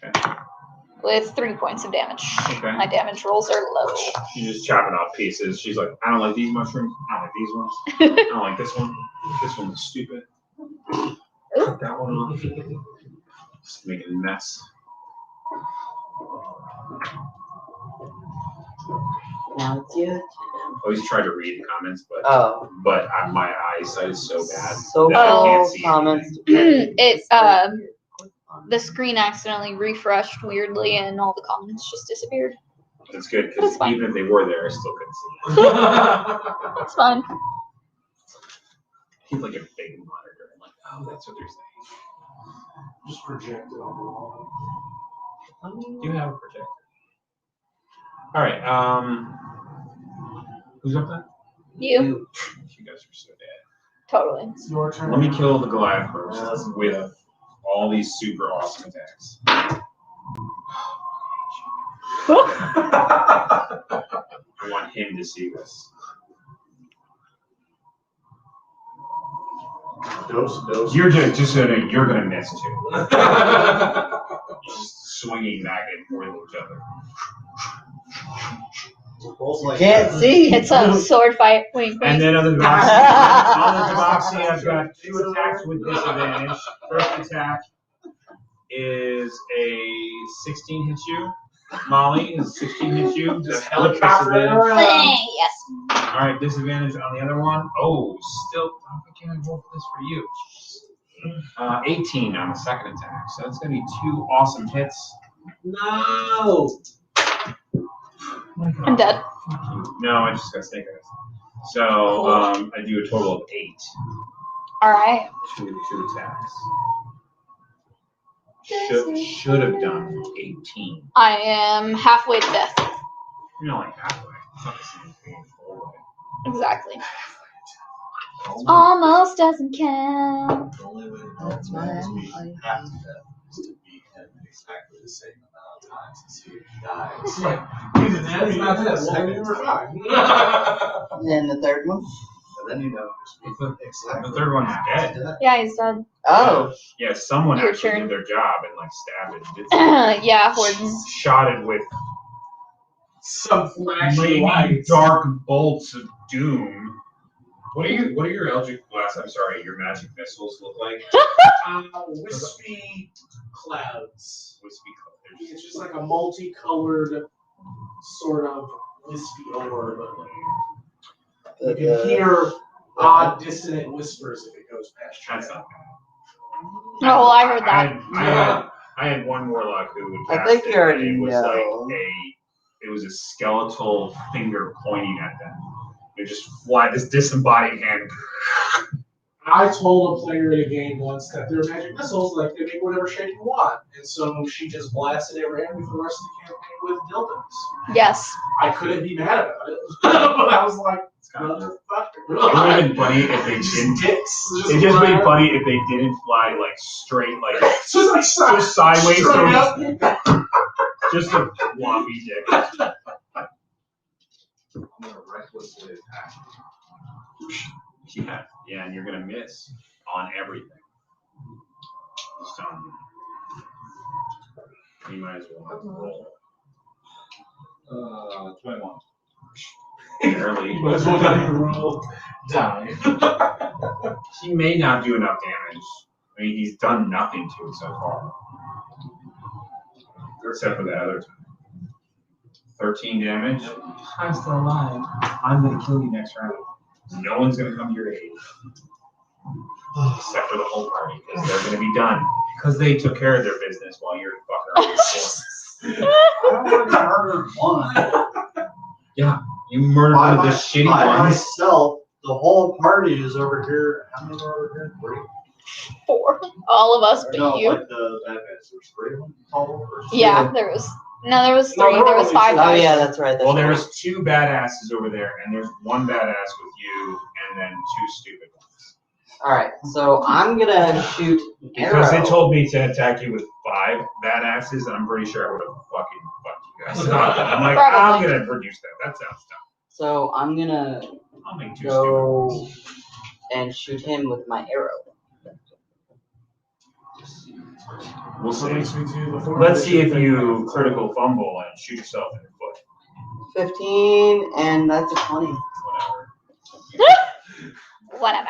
Okay. with 3 points of damage. Okay. My damage rolls are low. She's just chopping off pieces. She's like, I don't like these mushrooms. I don't like these ones. I don't like this one. This one's stupid. Cut that one off. Just making a mess. Now it's you. I always try to read the comments, but Oh. my eyesight is so bad So that I can't see comments. It the screen accidentally refreshed weirdly and all the comments just disappeared. anything. It's good That's because fine. even if they were there, I still couldn't see. It's fine. He's like a big monitor. I'm like, oh, that's what they're saying. Just project it on the wall. You have a projector. All right. Who's up then? You. You guys are so bad. Totally. It's your turn. Let me kill the Goliath first with all these super awesome attacks. I want him to see this. Dose. You're you're gonna miss too. Just swinging back and forth at each other. Rolls like Can't that. see. It's a sword fight. Wink, wink. And then on the Demoxy, I've got 2 attacks with disadvantage. First attack is a 16 hits you. Molly is 16 hits you. That's with disadvantage. Yes. Alright, disadvantage on the other one. Oh, still, how can I roll for this for you? 18 on the second attack. So that's going to be 2 awesome hits. No. I'm dead. No, I just got snake eyes. So I do a total of 8. Alright. Two attacks. Should have done 18. I am halfway to death. You're only halfway. It's not the same thing. Exactly. Almost doesn't count. The only way to know That's why is I'm we like- have to is to beat him exactly the same amount of times and see if he dies. It's like, he's a dead, he's not dead. Well, we never die. And the third one? And then you know exactly. The third one's dead. Yeah, he's dead. Oh. Yeah, someone Your actually turn. did their job and like stabbed it. Did something. Yeah, Horden's. Shot it with Some flashy flaming lights. dark bolts of doom. What are your Eldritch Blast? I'm sorry, your magic missiles look like? Wispy clouds. Wispy colors. It's just like a multicolored sort of wispy orb. You can hear odd dissonant whispers if it goes past your That's head. not bad. Oh, I heard that. I had one warlock who would I cast think it, you already and it was know. like it was a skeletal finger pointing at them. It just fly this disembodied hand. I told a player in a game once that their magic missiles, like, they make whatever shape you want. And so she just blasted every enemy for the rest of the campaign with dildos. Yes. I couldn't be mad about it. But I was like, It would have motherfucker. been funny if they didn't. Dicks. It'd just be funny if they didn't fly like straight, like It's just like just sideways, straight up. just a floppy dick. I'm gonna recklessly attack. Yeah, and you're gonna miss on everything. Just on. You might as well have to roll. 21. Barely. You might as well not even roll. Die. He may not do enough damage. I mean, he's done nothing to it so far. Except for the other time. 13 damage. I'm still alive. I'm gonna kill you next round. No one's gonna come to your aid. Except for the whole party, because they're gonna be done. Because they took care of their business while you're fucking around the I already murdered one. Yeah, you murdered one of the shitty by ones. myself, the whole party is over here. How many are over here? 3? 4. All of us Or but no, you. like the bad guys. There's 3 of them total? Or Yeah, there was. No, there was 3. No, There was 5 Oh guys. yeah, that's right. That's Well, right. there's 2 badasses over there, and there's 1 badass with you, and then 2 stupid ones. Alright, so I'm gonna shoot an Because they arrow. told me to attack you with 5 badasses, and I'm pretty sure I would have fucking fucked you guys up. I'm like, Probably. I'm gonna produce that. That sounds dumb. So I'm gonna I'll make 2 stupid go ones. and shoot him with my arrow. We'll So see. makes me do the fourth Let's see if edition you thing. critical fumble and shoot yourself in the foot. 15, and that's a 20. Whatever. Whatever.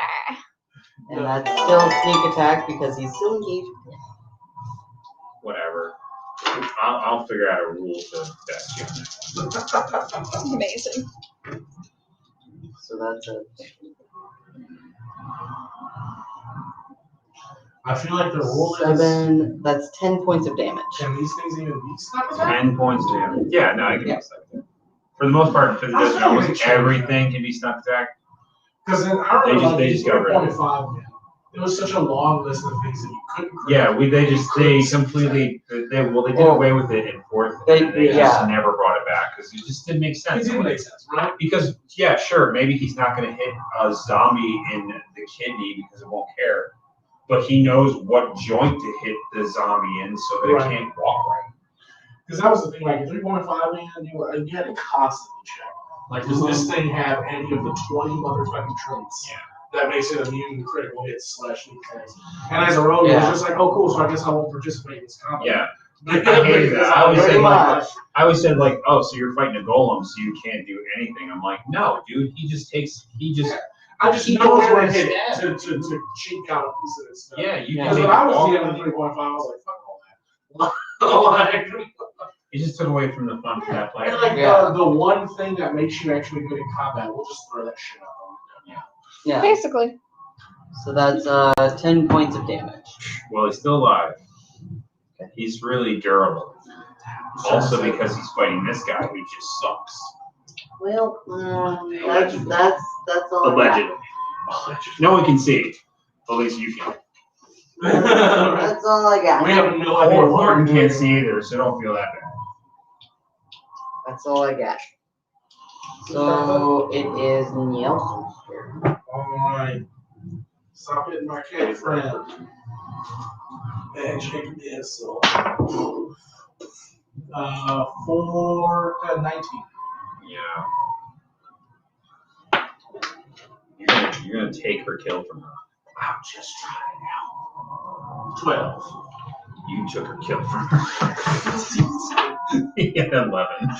And that's still sneak attack because he's still engaged. Whatever. I'll figure out a rule to best you on that. Amazing. So that's a I feel like the rule is. 7. That's 10 points of damage. Can these things even be snuck attack? 10 points of damage. Yeah, no, I can Yeah. make that. For the most part, because it doesn't almost everything can be snuck attack. Because then I remember They just got rid of it. 4.5 now. There was such a long list of things that you couldn't. Yeah, they completely they did away with it in 4th, and they just Yeah. never brought it back because it just didn't make It sense. didn't make sense, right? Because yeah, sure, maybe he's not going to hit a zombie in the kidney because it won't care, but he knows what joint to hit the zombie in so that Right. it can't walk right. Because that was the thing, like in 3.5, man, you had to constantly check. Like, does this thing have any of the 20 motherfucking traits? Yeah. That makes it immune to critical hits / sneak attacks. And as a rogue, it Yeah. was just like, oh, cool, so I guess I won't participate in this combat. Yeah, I hated that. I always Pretty said much. I always said like, oh, so you're fighting a golem, so you can't do anything. I'm like, no, dude. He just. I just He know knows where where to to hit stab. to cheat out a piece of this stuff. Yeah, you Because can when make I was all. DM 3.5, I was like, fuck all that. Like, He just took away from the fun for that player. and like Yeah. the one thing that makes you actually good in combat, we'll just throw that shit out. Yeah. Basically. So that's 10 points of damage. Well, he's still alive. He's really durable. Also because he's fighting this guy who just sucks. Well, that's all. Allegedly. No one can see. At least you can. That's all I got. We have no idea what Horton we're can't doing. see either, so don't feel that bad. That's all I got. So it is Nielsen's turn. Alright. Stop hitting my cat friend. Magic missile. 19. Yeah. You're gonna take her kill from her. I'll just try it out. 12. You took her kill from her. Yeah, 11.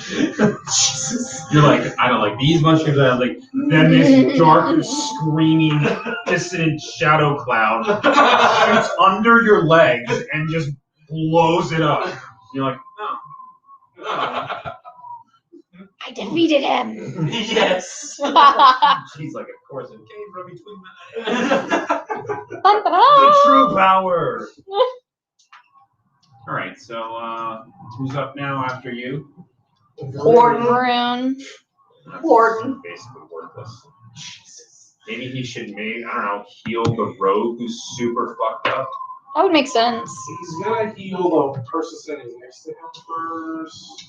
You're like, I don't like these mushrooms. I like. Then this dark, screaming, dissonant shadow cloud shoots under your legs and just blows it up. You're like, oh. I defeated him. Yes. She's like, of course, it came from between my legs. The true power. All right, so who's up now after you? Rune. Horton. Basically worthless. Maybe he should I don't know, heal the rogue who's super fucked up. That would make sense. He's gonna heal the person standing next to him first.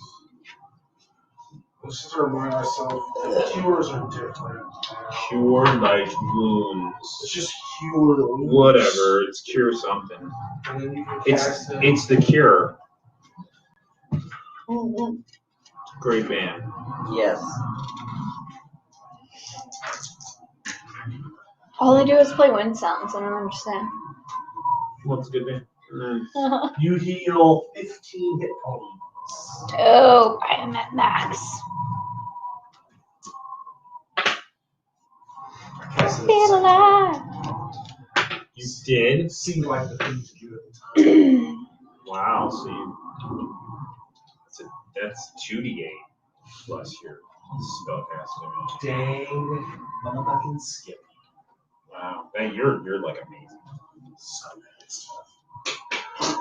Let's just remind ourselves that cures are different. Cure light wounds. It's just cure the wounds. Whatever, it's cure something. And then you can It's cast it. it's the cure. Great band. Yes. All I do is play wind sounds. I don't understand. What's a good band? You heal 15 hit points. Oh, I am at max. Feel alive. You did? It seemed like the thing to do at the time. Wow, so that's 2d8 plus your spellcaster. Dang, motherfucking Skippy. Wow, man, you're like amazing. So good stuff.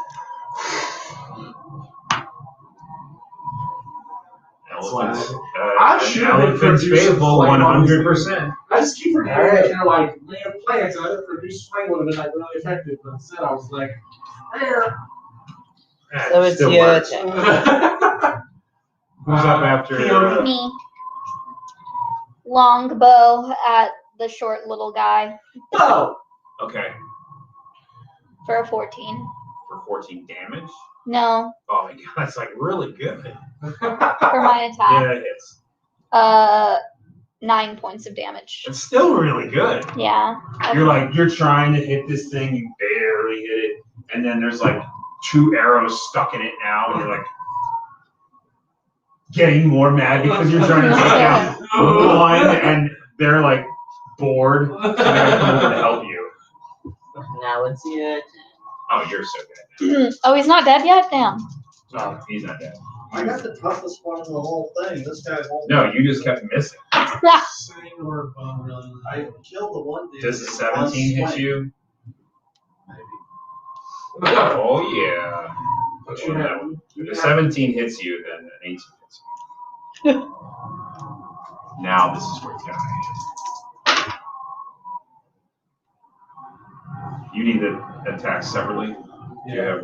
Elephants. I should have been Elephants producing faithful, flame on these 100%. I just keep forgetting Alright. that you're like, man, plants, and I didn't produce flame would have been like really effective, but instead I was like, there. So it's Still your works. turn. Who's up after? Me. Longbow at the short little guy Oh, Okay, for a 14. for 14 damage. No, Oh my god, that's like really good. for my Yeah, attack. that hits. 9 points of damage. It's still really good. Yeah. You're trying to hit this thing, you barely hit it, and then there's like 2 arrows stuck in it now, and you're like getting more mad because you're trying to take down one, and they're like bored, so they're gonna come over to help you. Now it's your turn. Oh, you're so good. Oh, he's not dead yet? Damn. No, he's not dead. I got the toughest one in the whole thing. This guy won't. No, you just kept missing. Sing or bone really. I killed the one dude. Does the with 17 one hit you? Maybe. Oh yeah. But you have, If the 17 hits you, then an 18 hits you. Now this is where it's gonna hit. You need to attack separately. Do you have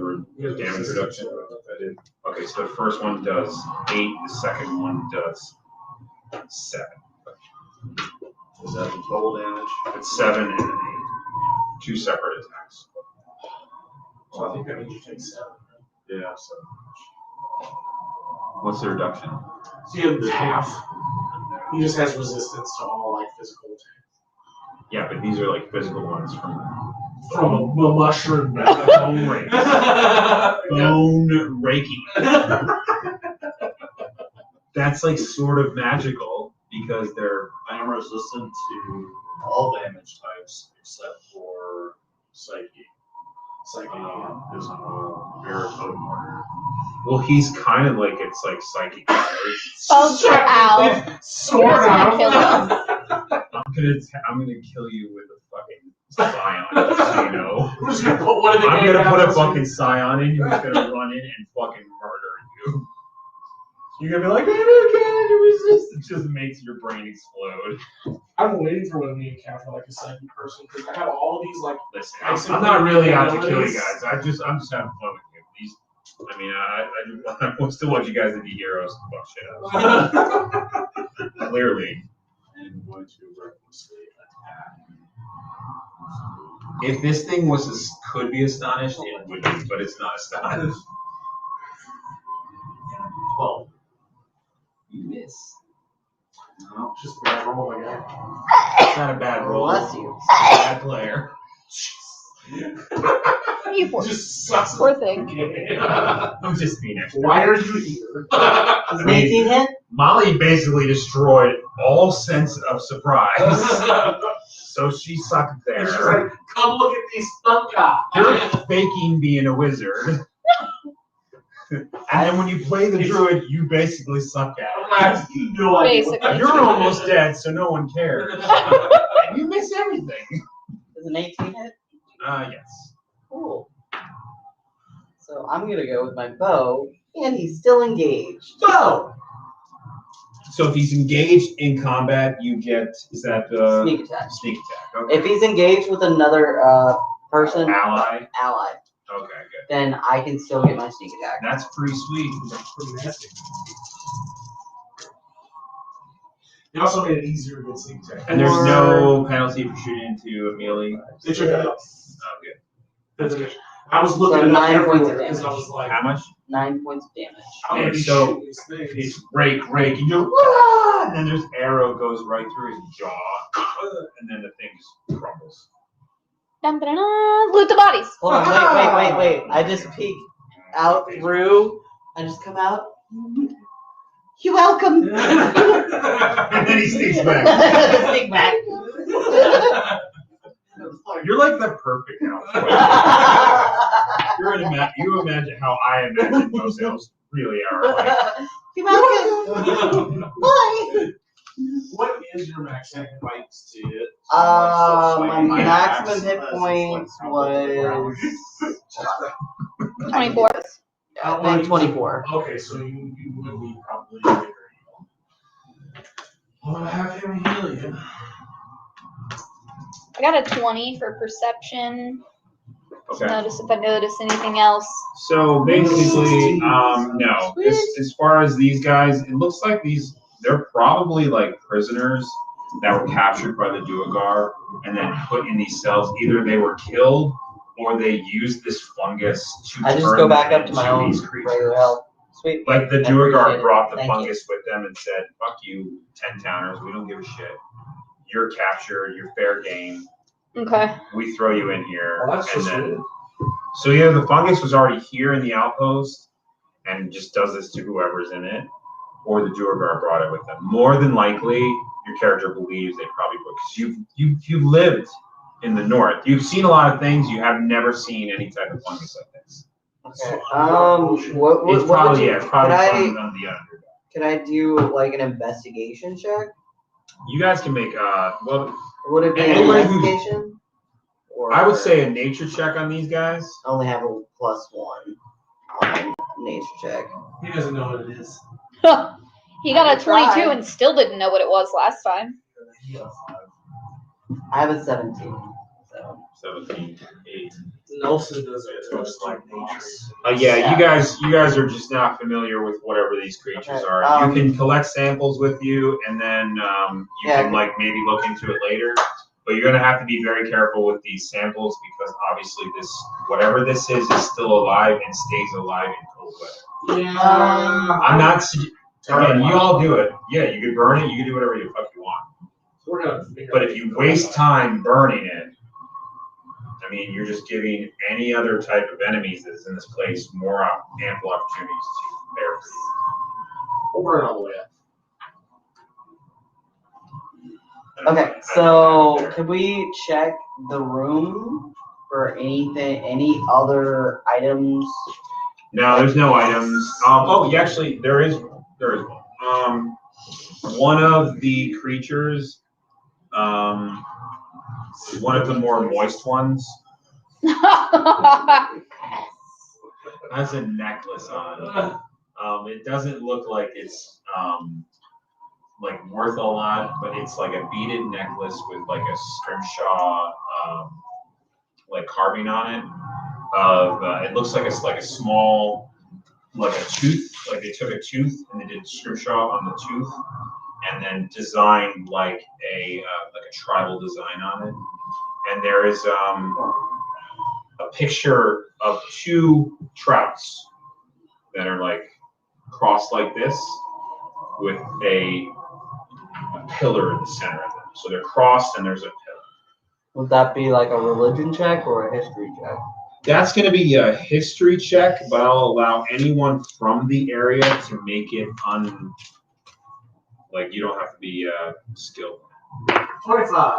damage reduction? I did. Okay, so the first one does 8, the second one does 7. Is that the total damage? It's 7 and an 8. 2 separate attacks. so I think that means you take 7. Yeah, so. What's the reduction? So you have half. He just has resistance to all like physical attacks. Yeah, but these are like physical ones from From a mushroom. Bone raking. Bone raking. That's like sort of magical because they're. I am resistant to all damage types except for Psyche. Psyche is a very potent warrior. Well, he's kind of like it's like psychic powers. Oh, ow. Sort You're gonna kill of. I'm gonna kill you with a fucking scion, so you know. I'm just gonna put one of the I'm gonna put a handouts fucking scion in you who's gonna run in and fucking murder you. You're gonna be like, I don't get resist. It just makes your brain explode. I'm waiting for one of me to encounter like a psychic person because I have all these like. Listen, I'm not really out to kill you guys. I'm just having fun with you. These, I mean, I still want you guys to be heroes and fuck shit up. Clearly. And going to recklessly attack. If this thing could be astonished, it would be, but it's not astonished. 12. You miss. No, just a bad roll, my guy. It's not a bad roll. Bless you. It's a bad player. You poor, Just sucks. poor thing. I'm just being extra. Why are you here? Does an 18 hit? Molly basically destroyed all sense of surprise. So she sucked there. She's like, come look at these stunt guys. You're faking being a wizard. And then when you play the druid, you basically suck at it. No idea. Basically. You're almost dead, so no one cares. And you miss everything. Does an 18 hit? Yes. Cool. So I'm gonna go with my bow, and he's still engaged. Bow! So if he's engaged in combat, you get, is that Sneak attack. sneak attack? Okay. If he's engaged with another person, Ally? ally, Okay, good. then I can still get my sneak attack. That's pretty sweet. That's pretty nasty. They also made it easier to get sneak attack. And there's no penalty for shooting into a melee. They took it out. Oh, good. That's it. I was looking So at 9 points of everywhere because I damage. was like, How much? 9 points of damage. I'm gonna be So, shooting these things. It's rake, and you're, "Ah!" And then there's arrow goes right through his jaw, and then the thing just crumbles. Dun, dun, dun, loot the bodies. Hold on, wait. I just peek out through. I just come out. You're welcome. And then he sneaks back. Sneak back. You're like the perfect elf. You imagine how I imagine most elves really are. Like, You're welcome. Bye. What is your max hit points to it? My maximum hit points was 24. I think 24. Okay, so you would need probably a bigger heal. Well, I have him heal you. I got a 20 for perception. okay. Notice if I notice anything else. So basically, no. As far as these guys, it looks like they're probably like prisoners that were captured by the Duergar and then put in these cells. Either they were killed or they used this fungus to I just turn go back them up to my into own these regular creatures. health. Sweet. Like the I appreciate Duergar it. brought the Thank fungus with them and said, "Fuck you, 10 towners. We don't give a shit. You're captured. You're fair game. Okay. We throw you in here." Well, that's and just then, weird. so either the fungus was already here in the outpost and just does this to whoever's in it, or the Duergar brought it with them. More than likely, your character believes they probably would, because you've lived in the north. You've seen a lot of things. You have never seen any type of fungus like this. Okay. It's What probably would you, it's probably could from the underdog. Can I do like an investigation check? You guys can make well. Would it be an Anybody who- investigation? Or I would say a nature check on these guys. I only have a +1 on nature check. He doesn't know what it is. He got a I tried. 22 and still didn't know what it was last time. I have a 17. So 17, 8. Nelson does it. It's like nature. Yeah, you guys are just not familiar with whatever these creatures Okay, are. You can collect samples with you, and then you Yeah. can like maybe look into it later. But you're gonna have to be very careful with these samples because obviously whatever this is still alive and stays alive in cold weather. Yeah. I'm not. Again, you all do it. Yeah, you can burn it. You can do whatever the fuck you want. We're gonna figure But out- if you waste time burning it, I I mean, you're just giving any other type of enemies that's in this place more ample opportunities to bear fruit. We'll burn all the way up. Okay, so can we check the room for anything, any other items? No, there's no items. Oh, yeah, actually, there is one. One of the creatures, one of the more moist ones, has a necklace on. It doesn't look like it's like worth a lot, but it's like a beaded necklace with like a scrimshaw like carving on it. It looks like it's like a small, like a tooth. Like they took a tooth and they did scrimshaw on the tooth, and then designed like a tribal design on it. And there is a picture of two trouts that are like crossed like this with a pillar in the center of them. So they're crossed and there's a pillar. Would that be like a religion check or a history check? That's going to be a history check, but I'll allow anyone from the area to make it like you don't have to be skilled. 25.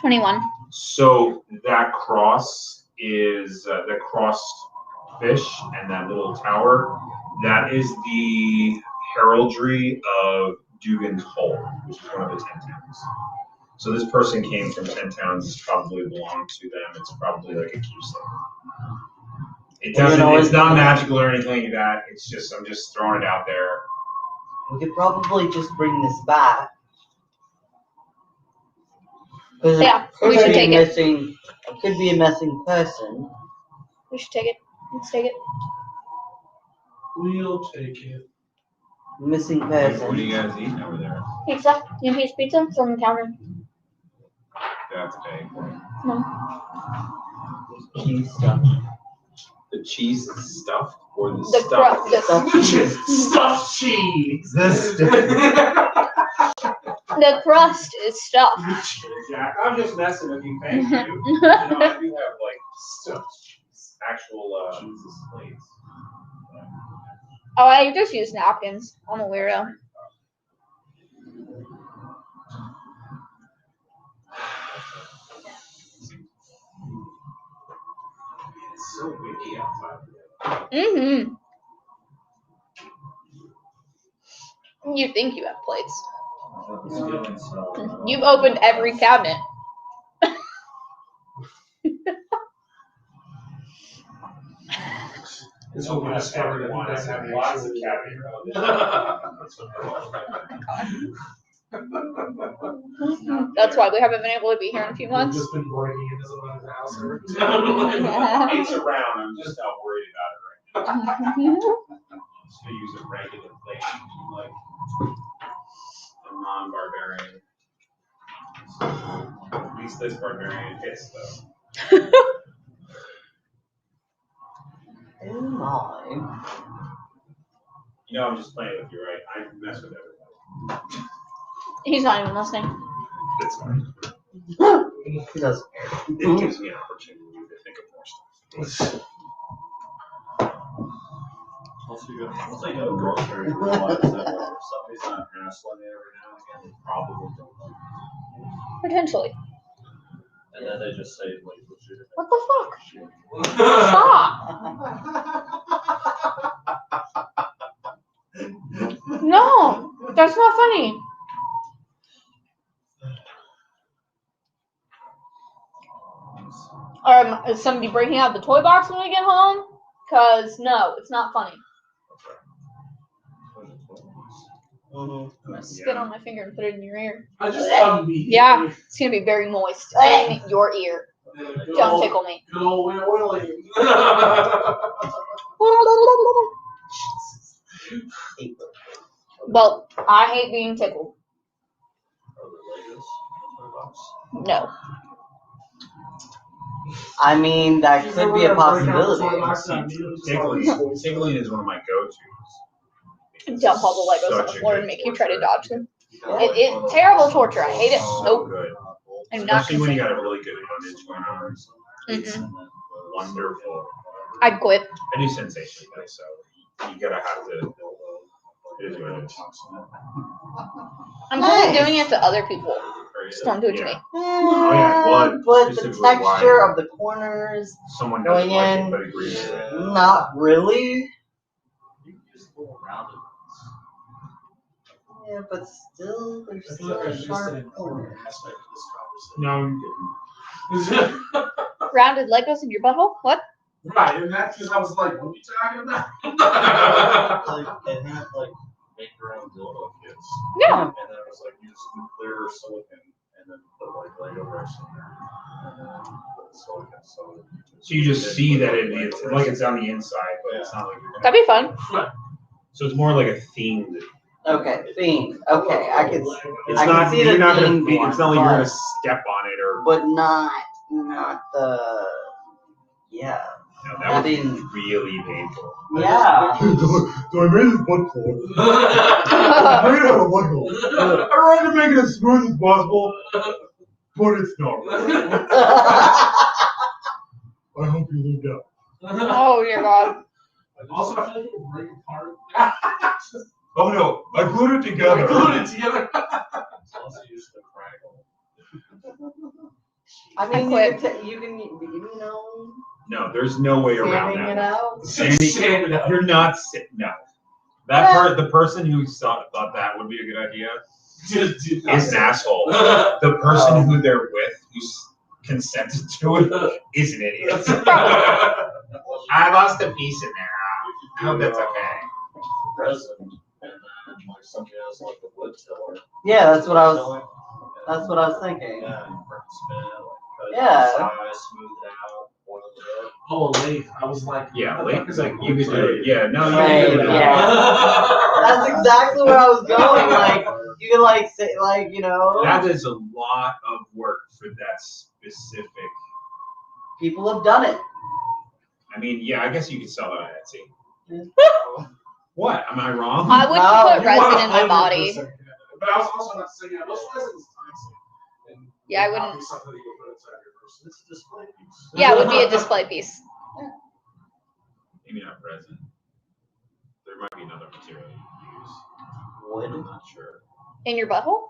21. So that cross is the crossed fish and that little tower. That is the heraldry of Dugan's Hole, which is one of the 10 towns. So this person came from 10 towns. This probably belonged to them. It's probably like a keepsake. It doesn't. It's not magical or anything like that. It's just I'm just throwing it out there. We could probably just bring this back. Yeah, we should take it. It could be a missing person. We should take it. Let's take it. We'll take it. Missing What are person. you guys eating over there? Pizza. You want a piece of pizza? It's on the counter. That's okay. No. Cheese stuff. The cheese is stuffed or the The stuff? Stuffed cheese. The crust is stuffed. Jack, I'm just messing with you. Thank you. You know, I do have like stuffed cheese, actual Jesus plates. Oh, I just use napkins. I'm a weirdo. It's so windy outside. Mm-hmm. You think you have plates. You've opened every cabinet. This will be discovered. I have lots of cabinet. That's why we haven't been able to be here in a few We've months. just been breaking into someone's house every time. It's around. I'm just not worried about it right now. Just gonna use a regular plate, like a non-barbarian. At least this barbarian hits though. Oh my. You know, I'm just playing with you, right? I mess with everybody. He's not even listening. That's fine. He does. It gives me an opportunity to think of more stuff. Once you go to grocery, you realize that if somebody's not hassling you every now and again, they probably don't know. Potentially. And then they just say, like, What the fuck? Stop! No, that's not funny. Is somebody breaking out the toy box when we get home? Cause no, it's not funny. Mm-hmm. I'm gonna spit on my finger and put it in your ear. I just unbeat. Yeah, it's gonna be very moist in your ear. Don't tickle me. Good old Willie. Well, I hate being tickled. No. I mean, that could be a possibility. Tickling is one of my go-tos. Dump all the Legos on the floor and make you try to dodge them. It's terrible torture. I hate it. So Nope. good. I'm not Especially when you considering. got a really good image going on. Mhm. Wonderful. I'd quit. I do sensation though, so you gotta have to. It is what it is. I'm cool with doing it to other people. Just don't do it to me. Oh, yeah, blood, but the specifically texture why. of the corners, Someone doesn't going like in. it but agrees with it. not really. You can use a little rounded ones. Yeah, but still, there's I feel still like I a missed an sharp important corner. aspect of this No, you conversation. Rounded Legos in your butthole? What? Right, and that's because I was like, what are you talking about? They had like make your own dildo kits. Yeah. And then it was like use clear silicon and then put like Lego bricks in there. And then put the silicon so So you just see that it's like it's on the inside, but it's not like you're That'd be fun. So it's more like a themed. Okay, theme. Okay, I can, It's I not. can see You're the not gonna. themed Be, one, it's not like you're gonna but- step on it or. but not the. Yeah. No, I that would be didn't- really painful. Yeah. So I made this butthole. I made it out of Lego. I tried to make it as smooth as possible, but it's not. I hope you lived out. Oh your god. Also, I feel like it would break apart. Oh no, I glued it together. Glued it together. also use the crackle. I mean, quit. you can, you know, No, there's no way around sanding it that. out. Sanding, you're not. No. The person who thought that would be a good idea Just do is an asshole. The person who they're with who's consented to it is an idiot. I lost a piece in there. I hope that's okay. Resin, and then like somebody has like a wood tiller. Yeah, that's what I was thinking. Yeah, and spin it, like cut it Yeah. size, smooth it out, oil it up. Oh, late. I was like, Yeah, what the like, fuck is that? you could do it. Yeah, no, you Right, can do it. yeah. That's exactly where I was going. Like, you can like say, like, you know, That is a lot of work for that specific. people have done it. I mean, yeah, I guess you could sell that on Etsy. Yeah. What? Am I wrong? I wouldn't No, put resin in my body. But I was also not saying, yeah, those resins toxic. And Yeah, I would not wouldn't- be something that you would put inside your person. It's a display piece. Yeah, it would be a display piece. Maybe not resin. There might be another material you could use. Wood. I'm not sure. In your butthole?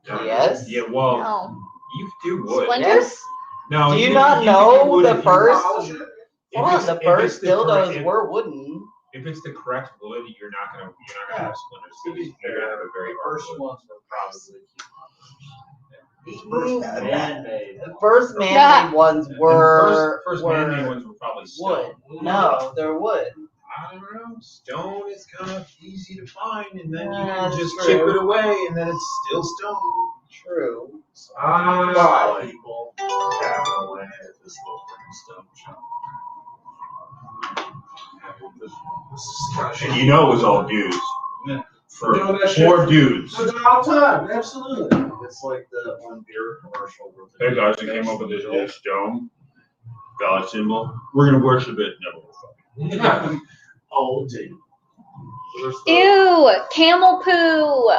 Yes. Yeah, well, No. you could do wood. Splinters? Yes. No, Do you could- not could know do wood the if you- first- Polish it. if Hold on, it's- the if first it's the correct- dildos were wooden. If it's the correct wood, you're not gonna have splinters. You're gonna have a very The hard first wood. ones were probably Man-made. man-made. The first man-made ones And the were first were man-made ones were probably wood. stone. No, they're wood. I don't know. Stone is kind of easy to find, and then you Yeah, can that's just true. chip it away, and then it's still stone. True. Ah, people have no way at this little freaking stone shop. And you know it was all dudes. Yeah. For You know that shit? 4 dudes. So they're all time, absolutely. It's like the one beer commercial. Where Hey guys, we came up with this new stone God symbol. We're gonna worship it. Never will fuck. Oh, dude. Ew, camel poo.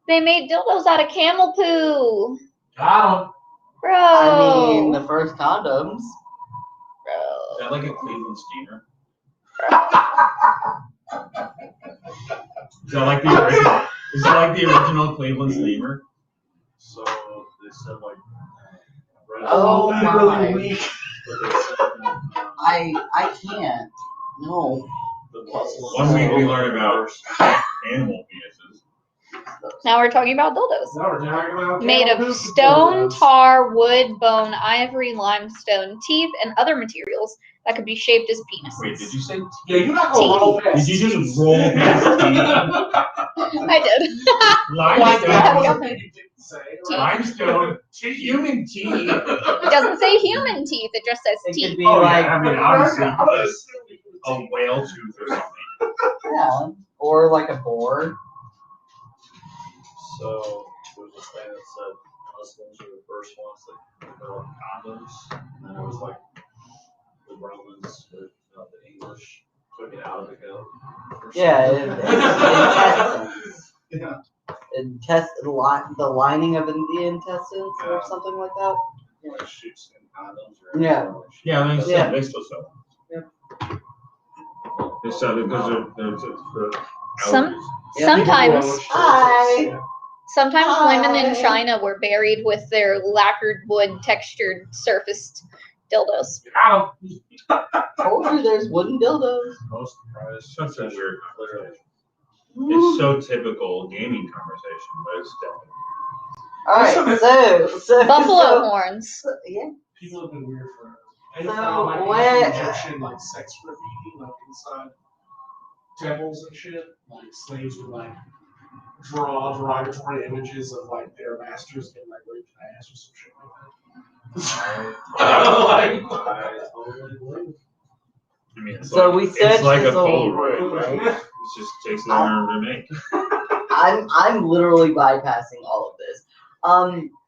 They made dildos out of camel poo. Got Bro. I mean, the first condoms. Is Bro. that like a Cleveland steamer? Is that like the original? Is that like the original Cleveland steamer? So they said like. Oh back, my. but they said, I can't. No. the muscles. One week we learned about animal penises. Now we're talking about dildos. Now we're talking about Made camel of poop stone, dildos. tar, wood, bone, ivory, limestone, teeth, and other materials that could be shaped as penises. Wait, did you say? Yeah, you're not gonna roll past. Did you just roll past I did. Like that was a limestone? thing you didn't say. Limestone. Human teeth. It doesn't say human teeth, it just says It teeth. could be Oh like, yeah, I mean obviously I'm gonna assume you a would whale tooth or something. yeah, or like a board. So there was a thing that said Muslims were the first ones that developed condoms, and then it was like the Romans or the English took it out of the goat. or Yeah, something. it makes sense. Yeah. the lining of the intestines or something like that. Like shoots and condoms or Yeah. Yeah, they Yeah. still sell. Yep. They sell it because they're for Some- allergies. Sometimes, Hi. sometimes women in Hi. China were buried with their lacquered wood textured surfaced dildos. Told you there's wooden dildos. most surprised. Such a weird Clearly. conversation. It's so typical gaming conversation, but it's definitely. Alright, so Buffalo so, horns. yeah. People have been weird for. I So, found like what- Egyptian like sex graffiti like inside temples and shit. Like slaves would like draw derogatory images of like their masters getting like raped in the ass or some shit like that. I totally believe. I mean, it's So like, we it's searched like a this whole Polaroid, room, right? right? It just takes longer to make. I'm literally bypassing all of this.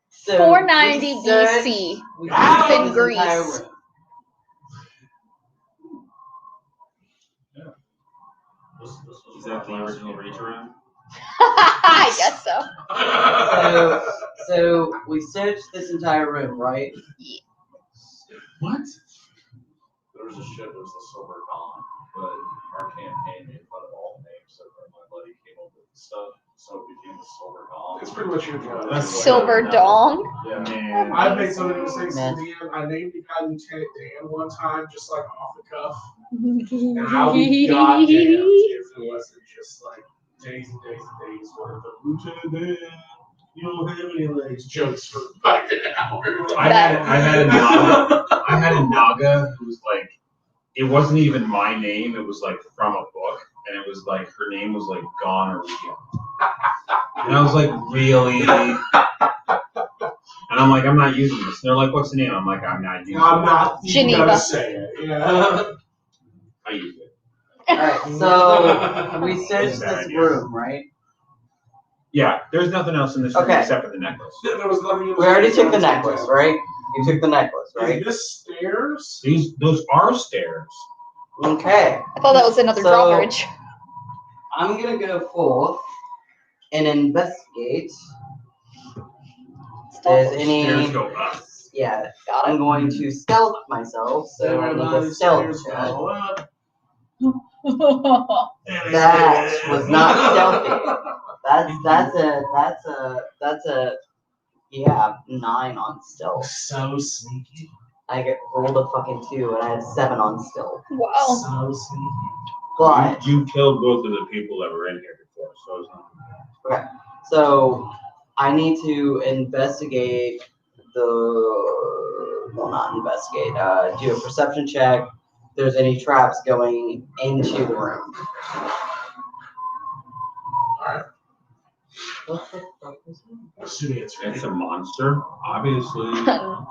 So 490 we searched- BC. we in searched this Greece. entire room. This was Is that the original reach around? I guess so. So we searched this entire room, right? What? There was a shit, there was the Silver Dawn, but our campaign made fun of all the names, so when my buddy came up with the stuff, so it became the Silver Dawn. It's pretty much your job. That's Silver dong. Yeah. Man. I've made so many mistakes Man. in the end. I named the guy Lieutenant Dan one time, just like off the cuff. And I'll be goddamned if it wasn't just like days and days and days worth of Lieutenant Dan, you don't have any legs jokes for like an hour. I had a Naga who was like, it wasn't even my name, it was like from a book, and it was like, her name was like Gonorrhea. And I was like, really? And I'm like, I'm not using this. And they're like, what's the name? I'm like, I'm not using I'm it. not even Geneva. gonna say it. Yeah. I use it. Alright, so we searched Bad this idea. room, right? Yeah, there's nothing else in this room Okay. except for the necklace. There was nothing in We already took the this necklace, hotel. right? You took the necklace, Is right? this stairs? Those are stairs. Okay. I thought that was another So- drawbridge. I'm gonna go forth and investigate if there's Stairs any. go up. Yeah, Got I'm it. going to stealth myself, so I need a stealth check. go up. That was not stealthy. That's a 9 on stealth. So sneaky. I rolled a fucking 2 and I had 7 on stealth. Wow. So sneaky. But You killed both of the people that were in here before, so it's not. so I need to investigate not investigate, do a perception check if there's any traps going into the room. Alright. What the fuck was that? Assuming it's It's a monster, obviously. So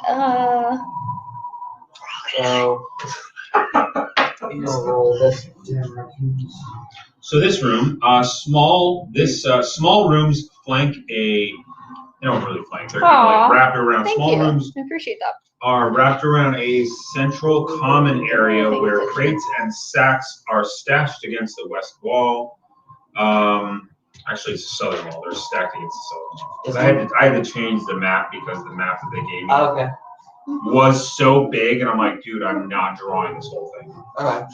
I'm gonna roll this. So this room, small rooms flank a. They don't really flank. They're kind of Aw, like wrapped around. Thank Small you. rooms I appreciate that. are wrapped around a central common area where crates and sacks are stashed against the west wall. Actually, it's the southern wall. They're stacked against the southern wall. 'Cause I had to change the map because the map that they gave me Okay. was so big, and I'm like, dude, I'm not drawing this whole thing. Okay.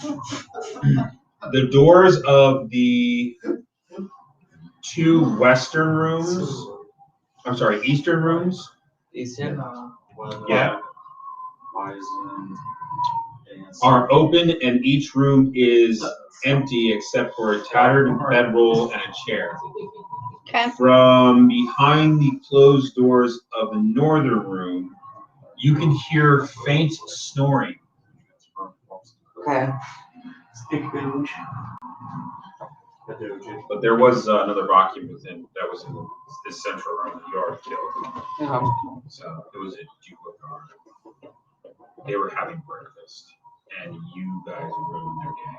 The doors of the two western rooms, eastern rooms. Eastern. Yeah. Poison. Are open, and each room is empty except for a tattered bedroll and a chair. Okay. From behind the closed doors of the northern room, you can hear faint snoring. Okay. Stick damage. But there was another occupant that was in this central room that you already killed. So it was a duo guard. They were having breakfast, and you guys ruined their day.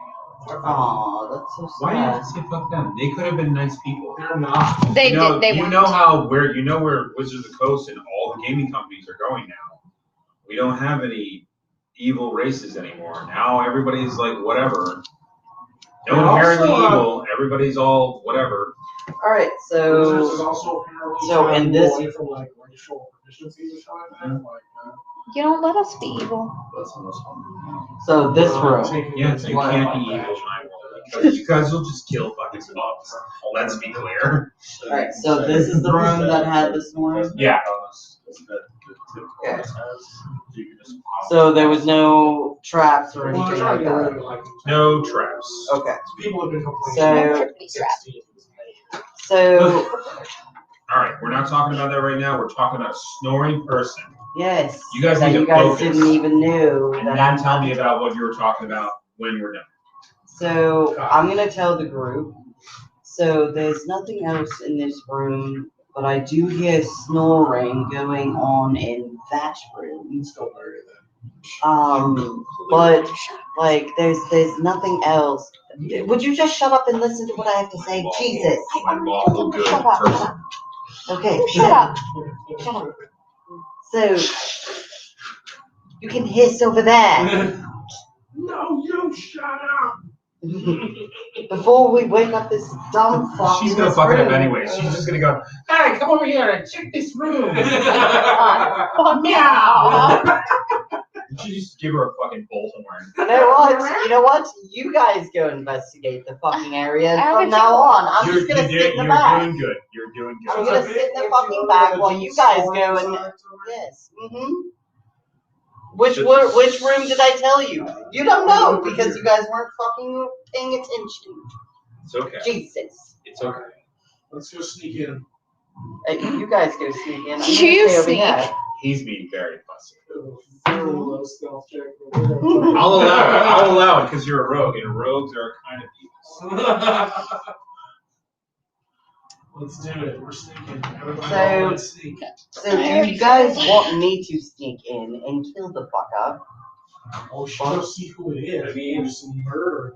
Aw, that's so Why did you sad. say fuck them? They could have been nice people. They're not. They You know, did. They you weren't. know where Wizards of the Coast and all the gaming companies are going now. We don't have any evil races anymore. Now everybody's like whatever. No And inherently also, evil. Everybody's all whatever. Alright, Wizards is so also apparently so trying in to this- move away from like racial proficiencies or something like that. You don't let us be evil. That's the most fun. so this room. Taking Yeah, things you like can't that. be evil, and I won't. Because you guys will just kill fucking mobs. Let's be clear. Alright, so this is the room that had the snoring? Yeah. Okay. So there was no traps or Well, they're anything trying like to get rid that? of like No traps. Okay. people have been complaining. So- Trippity trap. So, Alright, we're not talking about that right now. We're talking about a snoring person. yes. You guys that need to you guys focus. didn't even know. And that- then tell me about what you were talking about when we're done. So I'm gonna tell the group. So there's nothing else in this room, but I do hear snoring going on in that room. Still very then. But like there's nothing else. Would you just shut up and listen to what I have to say? Jesus. My lawful good Shut up. person. Okay. Shut up. Shut up. So you can hiss over there. No, you shut up. Before we wake up this dumb fuck. She's in gonna this fuck it up room. anyway. She's just gonna go, hey, come over here and check this room. Meow. You just give her a fucking bullhorn. You know what? You know what? You guys go investigate the fucking area, and from now on, I'm just gonna sit in the back. doing good. You're doing I'm good. gonna sit in the fucking back while you guys go and yes. Which room did I tell you? You don't know because you guys weren't fucking paying attention. It's okay. Jesus. It's okay. Let's go sneak in. You guys go sneak in. I'm gonna You stay over sneak. here. He's being very fussy. Very low stealth check. I'll allow it because you're a rogue, and rogues are kind of evil. Let's do it. We're sneaking. Everybody So- let's sneak. So do you guys want me to sneak in and kill the fucker? Oh, shit. Let's see who it is. I mean, just some murder.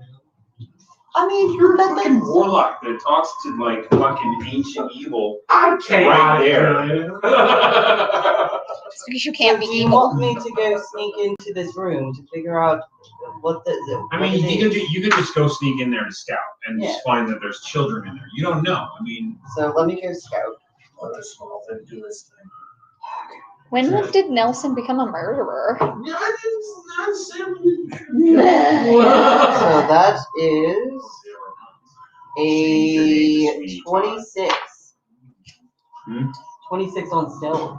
I mean, You're a fucking warlock that talks to like fucking ancient evil. I can't. Right there. Just because you can't be Do you evil. want me to go sneak into this room to figure out what the? I what mean, it you is? could just go sneak in there and scout and Yeah. just find that there's children in there. You don't know. I mean, So let me go scout. Let this small thing do this thing. When did Nelson become a murderer? Yeah, I didn't not say So that is a 26. Hmm? 26 on stealth.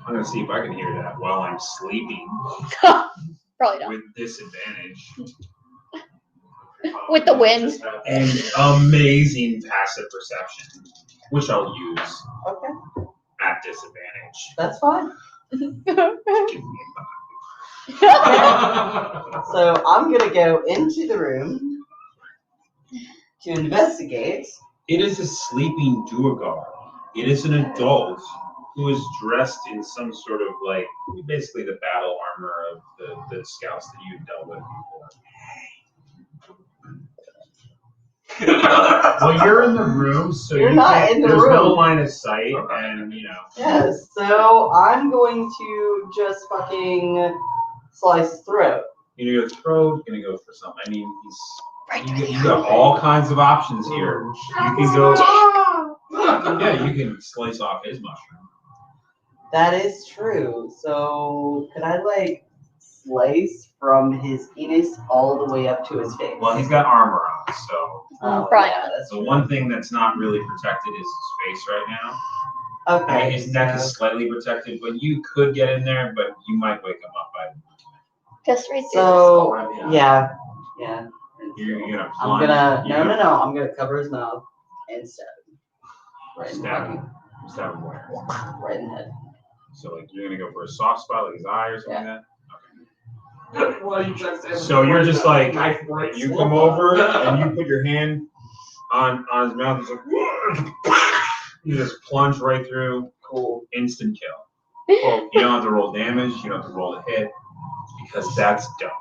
I'm gonna see if I can hear that while I'm sleeping Probably not. with disadvantage. With the wind. And amazing passive perception, which I'll use Okay, at disadvantage. that's fine. Give me So I'm gonna go into the room to investigate. It is a sleeping Duergar. It is an adult who is dressed in some sort of like basically the battle armor of the scouts that you've dealt with before. Well, you're in the room, so You're you not can't, in the there's no room. line of sight, and you know. Yes, so I'm going to just fucking slice his throat. You're gonna go throw, you're gonna go for something. I mean, Right you got all kinds of options here. You can go, yeah, you can slice off his mushroom. That is true. So could I like slice from his penis all the way up to his face? Well, he's got armor on, so Probably not. That's the one thing that's not really protected is his face right now. I okay. mean, his neck is slightly protected, but you could get in there, but you might wake him up by Just right through So the yeah. you're gonna I'm plunge. gonna you're gonna no. I'm gonna cover his mouth and stab him. Right in the Stab fucking- him. Stab him where? right in the head. So like you're gonna go for a soft spot like his eye or something like that? Well, you just have So you're just like, knife breaks. You come over and you put your hand on his mouth. It's like, you just plunge right through. Cool. Instant kill. Cool. You don't have to roll damage. You don't have to roll a hit because that's dumb.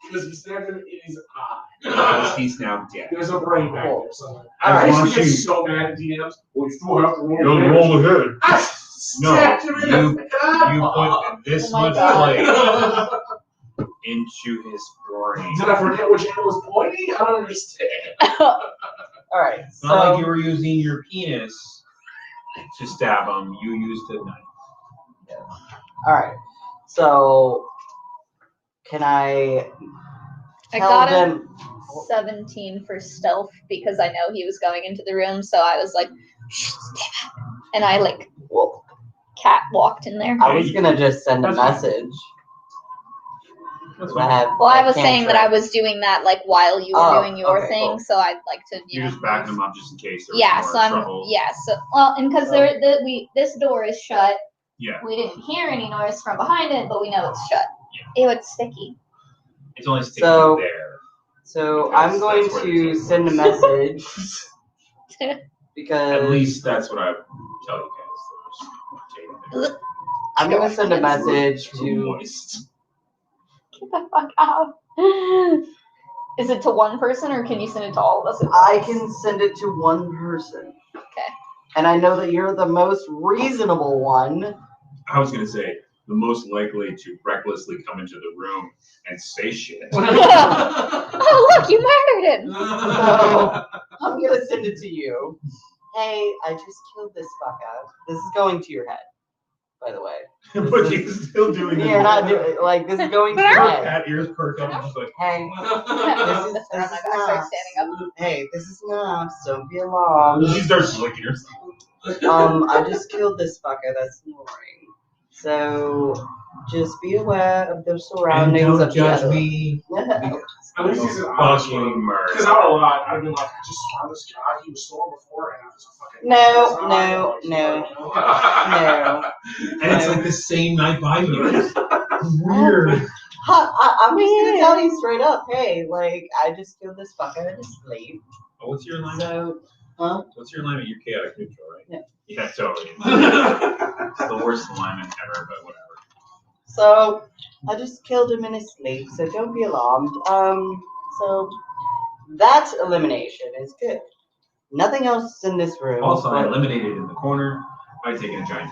Because he stabbed him in his eye. Because he's now dead. There's a brain back there somewhere. All right. I used to get so mad at DMs. Well, you still have to roll. You don't roll a hit. I No, stabbed him in the You put this Oh my much God. blade into his brain. Did I forget which hand was pointy? I don't understand. All right. It's not like you So were using your penis to stab him. You used a knife. all right. So can I I tell got them? 17 for stealth because I know he was going into the room, so I was like, shh, stay back. And I like cat walked in there. I was gonna just send a That's fine. message. That's I fine. have Well, I that was saying that I cantrip. was doing that like while you were Oh, doing your okay, thing, cool. so I'd like to, you You're know. just backing him up just in case there was Yeah, more so I'm trouble. well, and because this door is shut, Yeah. we didn't hear any noise from behind it, but we know it's shut. Ew, it's sticky. It's only sticking So- there. So Because I'm going that's where the to key send a was. message because At least that's what I tell you guys. Take it. I'm gonna send a message Too to. moist. Get the fuck out. Is it to one person or can you send it to all of us? I can send it to one person. Okay. And I know that you're the most reasonable one. I was gonna say the most likely to recklessly come into the room and say shit. Oh, look, you murdered him. So I'm gonna send it to you. Hey, I just killed this fucker. This is going to your head, by the way. But he's still doing it. You're not doing like this is going to your head. Cat ears perked up and just like, Hey, This this is around my back, start standing up. Hey, this is enough. Don't be alarmed. she starts licking herself. I just killed this fucker that's snoring. So just be aware of the surroundings of the other. me. At least he's an honest Fucking one. murder. Because I would lie. I'd be like, I just saw this guy. He was snoring before, and I was fucking. No. And it's like the same night by you. Weird. I'm just gonna tell you straight up. Hey, like I just killed this fucker in his sleep. Oh, what's your alignment? So, huh? What's your alignment? You're chaotic neutral, right? Yeah. Yeah, totally. It's the worst alignment ever, but whatever. So I just killed him in his sleep. So don't be alarmed. So that elimination is good. Nothing else in this room. Also, I but- eliminated in the corner by taking a giant.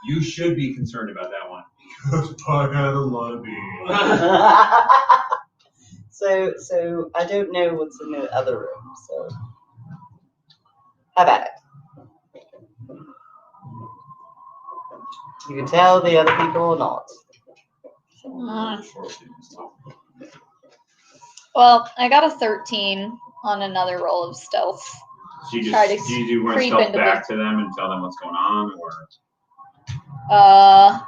You should be concerned about that one. Because I had a lot of beer. So I don't know what's in the other room. So how about it? You can tell the other people or not. Well, I got a 13 on another roll of stealth. So you Try to just do you run creep stealth into back to them and tell them what's going on, or Yeah,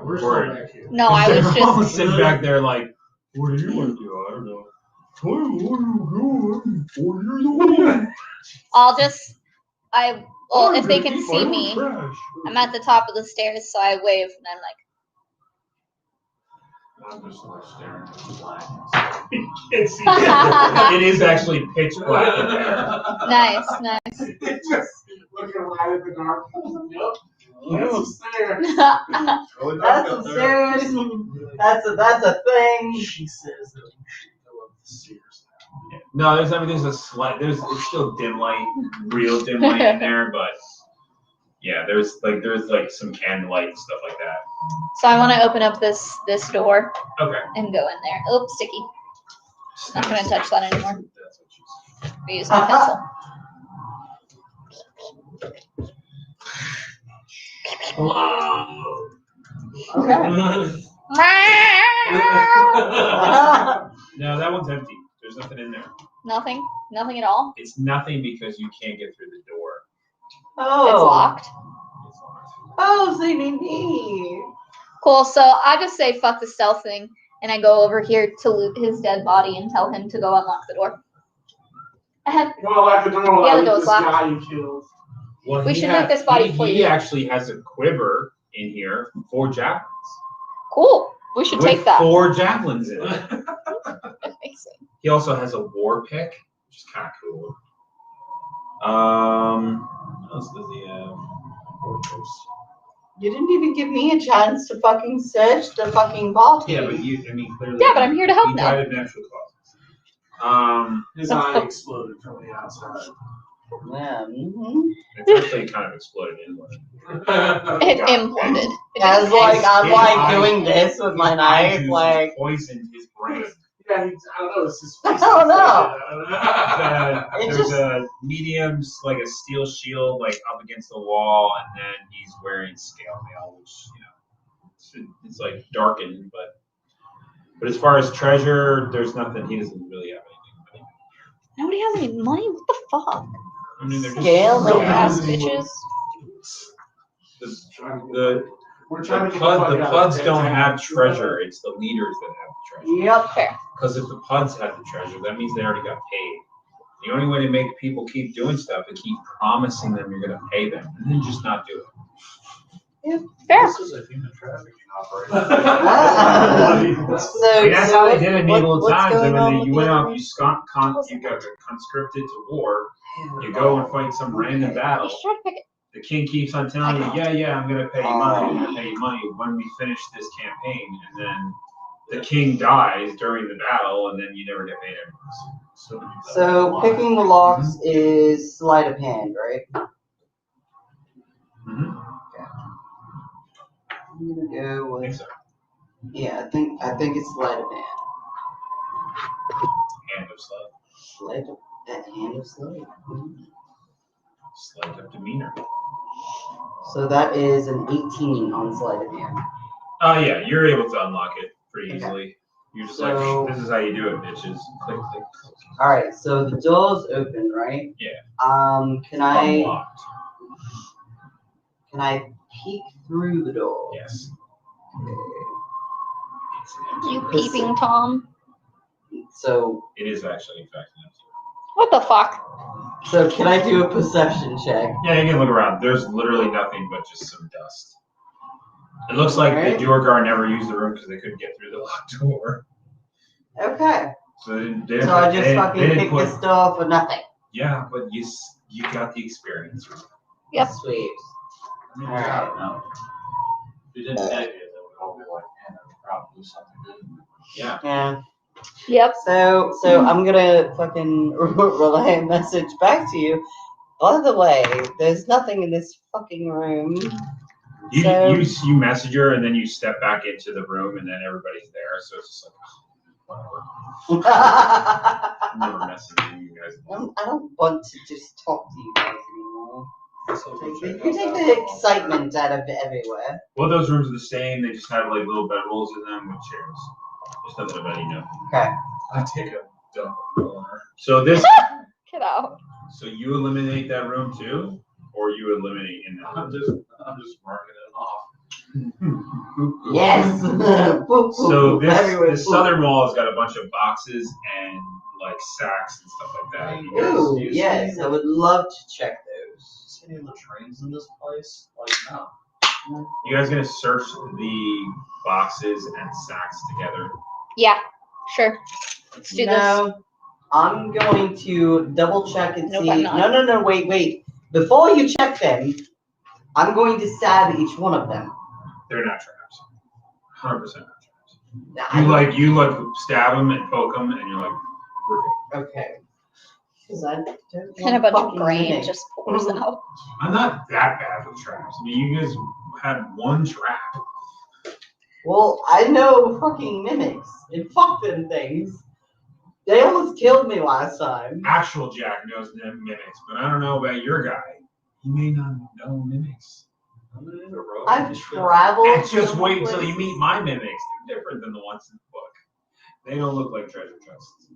we're still Word. back here. no, I was They're all just sitting back there like, what do you want to do? I don't know. What are you doing? well, if they can see me, I'm at the top of the stairs, so I wave and I'm like, I'm just like staring at the blackness. You can't see it. It is actually pitch black in there. nice. Just looking right at the dark. Yep. That's a stare. Really That's dark up some there. serious. That's a thing. She says that we should go up the stairs now. No, there's a slight, it's still dim light, real dim light in there, but yeah, there's like some candlelight and stuff like that. So I want to open up this door Okay. and go in there. Oh, sticky. Not gonna touch that anymore. That's what she said. I use my pencil. No, that one's empty. There's nothing in there. Nothing at all. It's nothing because you can't get through the door. Oh. It's locked. It's locked. Oh, so me. Cool. So I just say fuck the stealth thing, and I go over here to loot his dead body and tell him to go unlock the door. Well, at the door, Yeah, the like door's this locked. guy you killed. Well, We he should has- loot this body he, for he you. actually has a quiver in here, 4 javelins. Cool. We should With take that. 4 javelins in it. Amazing. He also has a war pick, which is kind of cool. What else does he have? You didn't even give me a chance to fucking search the fucking body. Yeah, but clearly. Yeah, but I'm here to help he now. died of natural causes. His eye exploded from the outside. Yeah. It's actually kind of exploded inward. It imploded. It I was didn't like, explode. I'm like doing this with my knife, like. Poisoned his brain. Yeah, I don't know. It's just. I don't know. It There's just- a medium, like a steel shield, like up against the wall, and then he's wearing scale mail, which it's like darkened, but as far as treasure, there's nothing. He doesn't really have anything. Nobody has any money? What the fuck? I mean, they're just Scale Little mail. ass bitches. the We're trying to get the fuck out Puds of don't town. have treasure. It's the leaders that have the treasure. Yep. Fair. Because if the Puds had the treasure, that means they already got paid. The only way to make people keep doing stuff is keep promising them you're going to pay them, and then just not do it. Fair. This is a human trafficking operation. So, That's so how what- they did it what- medieval what's times. going And on when with you the went other off, one? you got conscripted to war. You go and fight some random battle. You should try to pick it. The king keeps on telling you, yeah, I'm gonna pay you money. I'm gonna pay you money when we finish this campaign, and then the king dies during the battle, and then you never get paid anymore. So picking the locks is sleight of hand, right? Mm-hmm. I'm gonna go I think with so. yeah. I think it's sleight of hand. Hand of slave. Sleight of hand of slave. Sleight of demeanor. So that is an 18 on sleight of hand. Oh yeah, you're able to unlock it pretty Okay. easily. You're just So- like, this is how you do it, bitches. Click, click. All right. So the door's open, right? Yeah. Can I Unlocked. peek through the door? Yes. You peeping Tom. So It is actually in fact an empty. What the fuck? can I do a perception check? Yeah, you can look around. There's literally nothing but just some dust. It looks like Alright. the Duergar never used the room because they couldn't get through the locked door. Okay. So they didn't. So I they just didn't- fucking they didn't pick put- this door for nothing. Yeah, but you got the experience. Yep. Sweet. I mean, Alright. I don't know. If you didn't take it, they would all be like, man, that would probably do something good. Yeah. Yeah. Yep. So I'm gonna fucking relay a message back to you. By the way, there's nothing in this fucking room. You, So- you message her and then you step back into the room and then everybody's there. So it's just like, whatever. I I'm never messaging you guys. don't want to just talk to you guys anymore. So You take the excitement out of everywhere. Well, those rooms are the same. They just have like little bedrolls in them with chairs. There's nothing about Okay. I take a dump corner. So this, Get out. so you eliminate that room too, or you eliminate in that I'm room? just marking it off. Yes. So Everywhere, this poop. southern wall has got a bunch of boxes and like sacks and stuff like that. You guys- Ooh, Do you yes, see I would love to check those. See any of the trains in this place? Like, no. You guys gonna search the boxes and sacks together? Yeah. Sure. Let's do this. No, I'm going to double check and Nope, see. I'm not. No, wait. Before you check them, I'm going to stab each one of them. They're not traps. 100% not traps. I- You like stab them and poke them, and you're like, we're good. Okay. Because I don't And a want bunch of fucking brain mimics. just pours out. I'm not that bad with traps. I mean, you guys had one trap. Well, I know fucking mimics and fuck them things. They almost killed me last time. Actual Jack knows mimics, but I don't know about your guy. He may not know mimics. I'm gonna need a rope. I've traveled. And just some wait until you places. meet my mimics. They're different than the ones in the book. They don't look like treasure chests.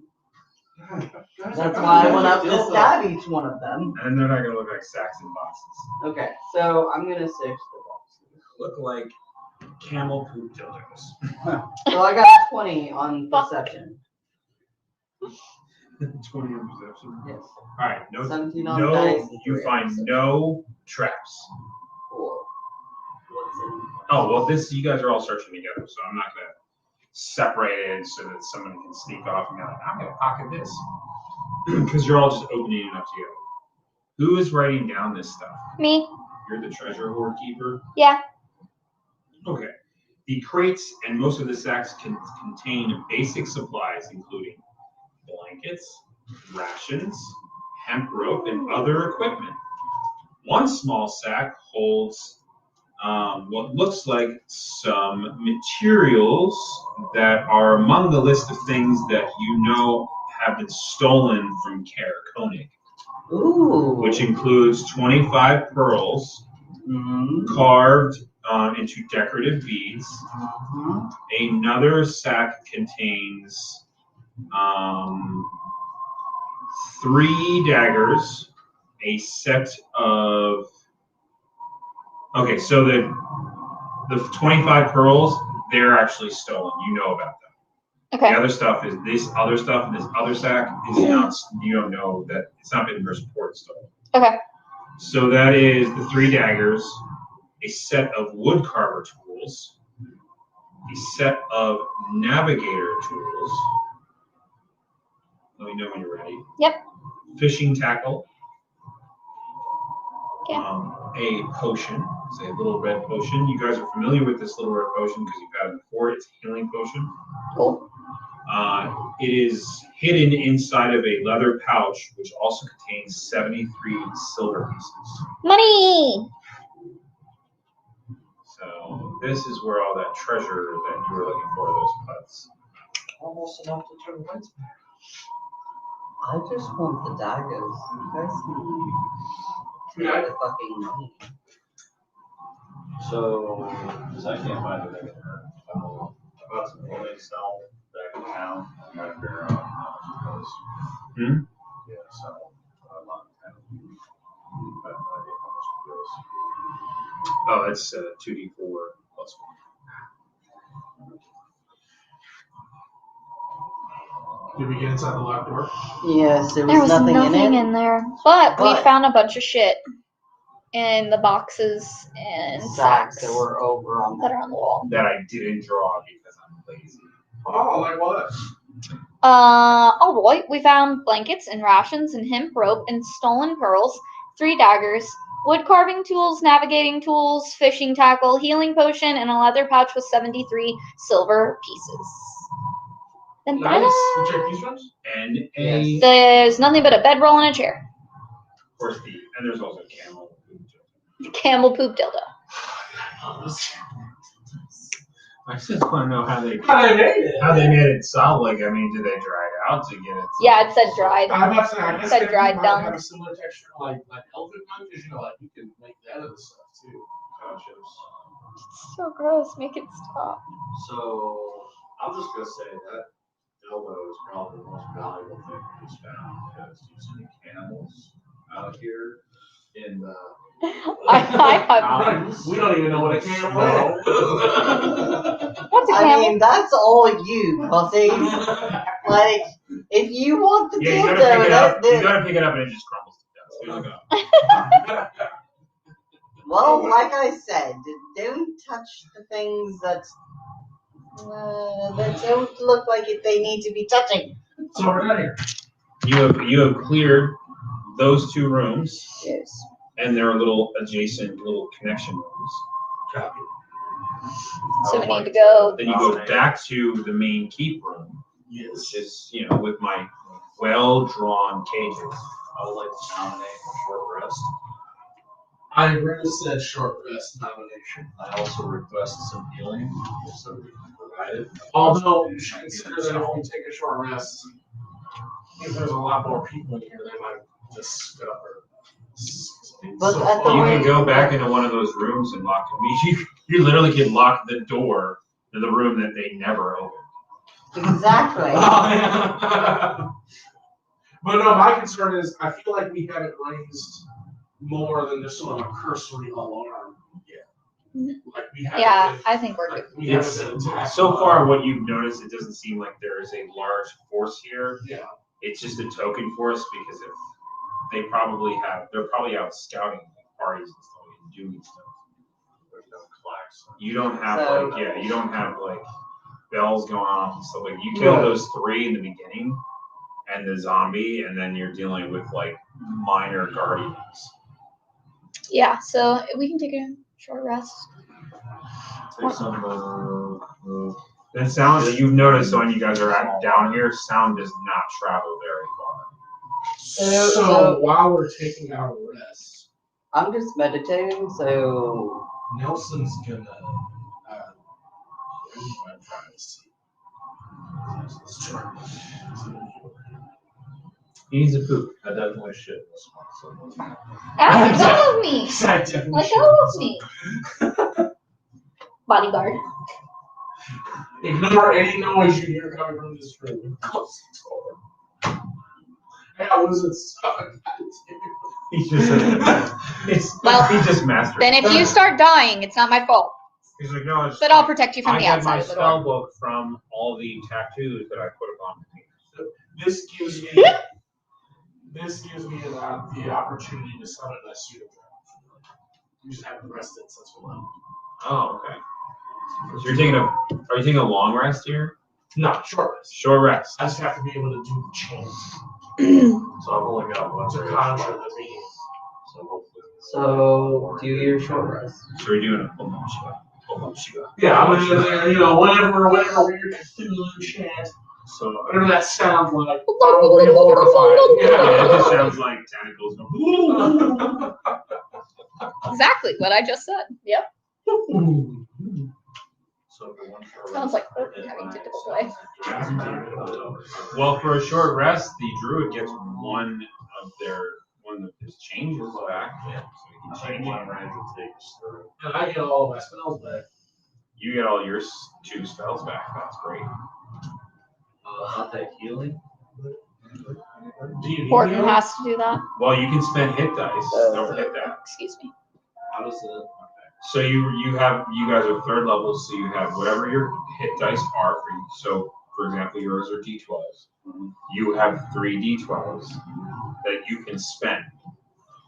That's why I went up to stab each one of them. And they're not going to look like sacks and boxes. Okay, so I'm gonna search the boxes. Look like camel poop dildos. So I got 20 on perception. 20 in perception. Yes. Alright, no, 17 on dice. no, and you 3 on find perception. no traps. Cool. What's in? Oh, well, you guys are all searching together, so I'm not going to separate it so that someone can sneak off and be like, I'm going to pocket this. Because you're all just opening it up together. Who is writing down this stuff? Me? You're the treasure hoard keeper? Yeah. Okay. The crates and most of the sacks can contain basic supplies, including blankets, rations, hemp rope, and other equipment. One small sack holds what looks like some materials that are among the list of things that you know have been stolen from Koenig, Ooh. which includes 25 pearls carved into decorative beads. Another sack contains 3 daggers, a set of. Okay, so the 25 pearls, they're actually stolen. You know about them. Okay. The other stuff is this other stuff in this other sack is not. You don't know that it's not been reported stolen. Okay. So that is the 3 daggers, a set of wood carver tools, a set of navigator tools. Let me know when you're ready. Yep. Fishing tackle. Okay. A potion. It's a little red potion. You guys are familiar with this little red potion because you've had it before. It's a healing potion. Cool. It is hidden inside of a leather pouch, which also contains 73 silver pieces. Money! So this is where all that treasure that you were looking for, those putts. Almost enough to turn the lights back. I just want the daggers. You guys can take the fucking money. So, because I can't find it anywhere. About to only sell back in town. I'm trying to figure out how much it goes. Yeah, so I'm on town. I have no idea how much it goes. Oh, that's 2d4 plus 1. Did we get inside the locked door? Yes, there There was was nothing in it. in there. But we But- found a bunch of shit in the boxes and Sacks sacks that were over on that that. are on the wall. That I didn't draw because I'm lazy. Oh, like what? Oh boy, we found blankets and rations and hemp rope and stolen pearls, 3 daggers, wood carving tools, navigating tools, fishing tackle, healing potion, and a leather pouch with 73 silver pieces. Then Nice. You check these ones? And Yes. there's nothing but a bedroll and a chair. Of course, and there's also camel. Camel poop dildo. I just want to know how they How they made it? how they made it solid. Like, I mean, did they dry it out to get it? Yeah, it said dried. I'm about to say, I guess Said that dried might dung. have a similar texture like elfin dung, because you know, like you can make that other stuff too. Cow chips. It's so gross. Make it stop. So, I'm just going to say that dildo is probably the most valuable thing we just found because you see camels out here in the I have. mountains. We don't even know what a camel No. What's a I camel? mean, that's all you, Pussy. Like, if you want the Yeah, you gotta dildo, pick it up. You then gotta pick it up and it just crumbles to death. So you don't go. well, like I said, don't touch the things that don't look like they need to be touching. So we're done here. You have cleared those 2 rooms, Yes. and there are little adjacent little connection rooms. Copy. So we need to go. Then you go back to the main keep room, Yes. which is, you know, with my well-drawn cages. I would like to nominate a short rest. I agree with said short rest nomination. I also request some healing, so we can provide it. Although, you should consider that if we take a short rest, if there's a lot more people in here, they might just spit up our. But at the You way- can go back into one of those rooms and lock it. I mean, you literally can lock the door to the room that they never opened. Exactly. But no, my concern is I feel like we haven't raised more than just sort of a cursory alarm yet. Like we haven't. Yeah, been, I think we're good. like, we haven't been attacked. So far, what you've noticed, it doesn't seem like there is a large force here. Yeah. It's just a token force because if they're probably out scouting parties and stuff and doing stuff. There's no clacks. You don't have So- you don't have like bells going off and stuff like you kill Right. those 3 in the beginning and the zombie, and then you're dealing with like minor guardians. Yeah, so we can take a short rest. Take some Then sound you've noticed when you guys are down here, sound does not travel very far. So while we're taking our rest, I'm just meditating, so Nelson's gonna. I'm trying to see. Let's try. He needs a poop. I definitely shit this one. So. Let go of me! I definitely Let should. go of me! Bodyguard. Ignore any noise you hear coming from this room. Hey, I wasn't stuck. He's just Well, he just mastered. Then if you start dying, it's not my fault. He's like, no, But I'll protect you from I the get outside my of the spell door. book from all the tattoos that I put upon me. This gives me the opportunity to summon a pseudo dragon. You just haven't rested since we left. Oh, okay. So are you taking a long rest here? No, short rest. Short rest. I just have to be able to do the chant. So I've only got one. To conjure the being. So hopefully. So do your short rest. So we're doing a Shiva. Yeah, I'm gonna, whatever weird Cthulhu chant, So whatever that sounds like, probably horrifying. yeah, it just sounds like tentacles going. Exactly what I just said. Yep. So for one short Sounds rest, like Orton having to deploy. Well, for a short rest, the druid gets one of his changes back. Yeah. So you can change one range and take us through. And I get all of my spells back. You get all your 2 spells back. That's great. Not that healing. Do you need Orton healing? has to do that. Well, you can spend hit dice. Don't forget that. Excuse me. How does it? So you guys are 3rd level, so you have whatever your hit dice are for you. So for example, yours are D12s. You have 3 D12s that you can spend.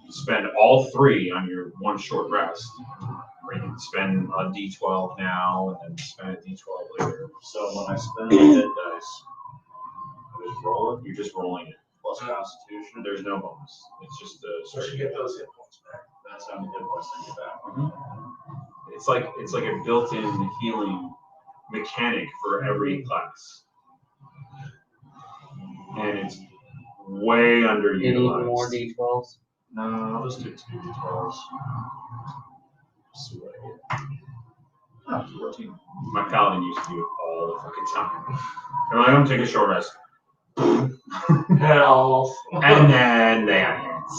You spend all 3 on your one short rest. Or you can spend a D12 now and then spend a D12 later. So when I spend the hit dice, I just roll it. You're just rolling it. Plus Constitution. There's no bonus. It's just So you get those hit points back. That's how many hit points I get back. It's like a built-in healing mechanic for every class. And it's way You underutilized. need more D12s. No, I'll just do 2 D12s. See what I get. 14. My paladin used to do it all the fucking time. And I'm gonna take a short rest. Hell. And then they have hands.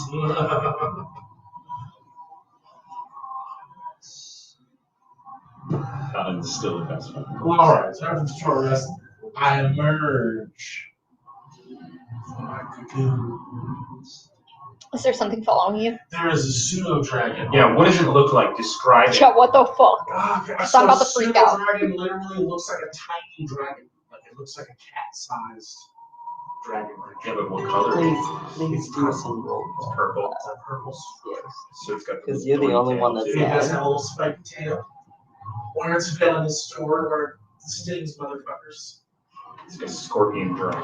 Paladin's still the best one. Well, alright, so after the short rest, I emerge from my cocoon. Is there something following you? There is a pseudo dragon. Yeah, what does it look like? Describe it. Yeah, what the fuck? So I'm about to freak out. Pseudo dragon literally looks like a tiny dragon. Like it looks like a cat-sized dragon. Yeah, but what color? Please do some roll. It's purple. It's a purple sword. So it's got the 'Cause you're the only one that's It has a little spiked tail. Where it's been on this sword where it stings motherfuckers. It's a scorpion dragon.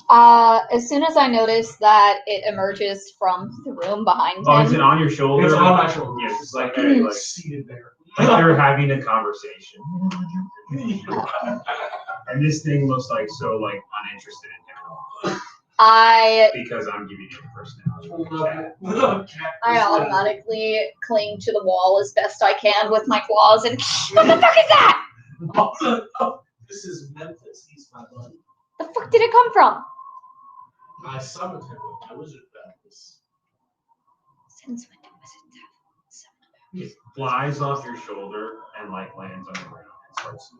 As soon as I notice that it emerges from the room behind Oh, is it him, on your shoulder? It's on my shoulder. Yes, it's like It's seated there. they're having a conversation. And this thing looks like so like uninterested in him I because I'm giving it a personality. automatically cling to the wall as best I can with my claws and what the fuck is that? This is Memphis. He's my buddy. The fuck did it come from? I summoned him with my wizard powers. Since when was it? It flies off your shoulder and like lands on the ground and starts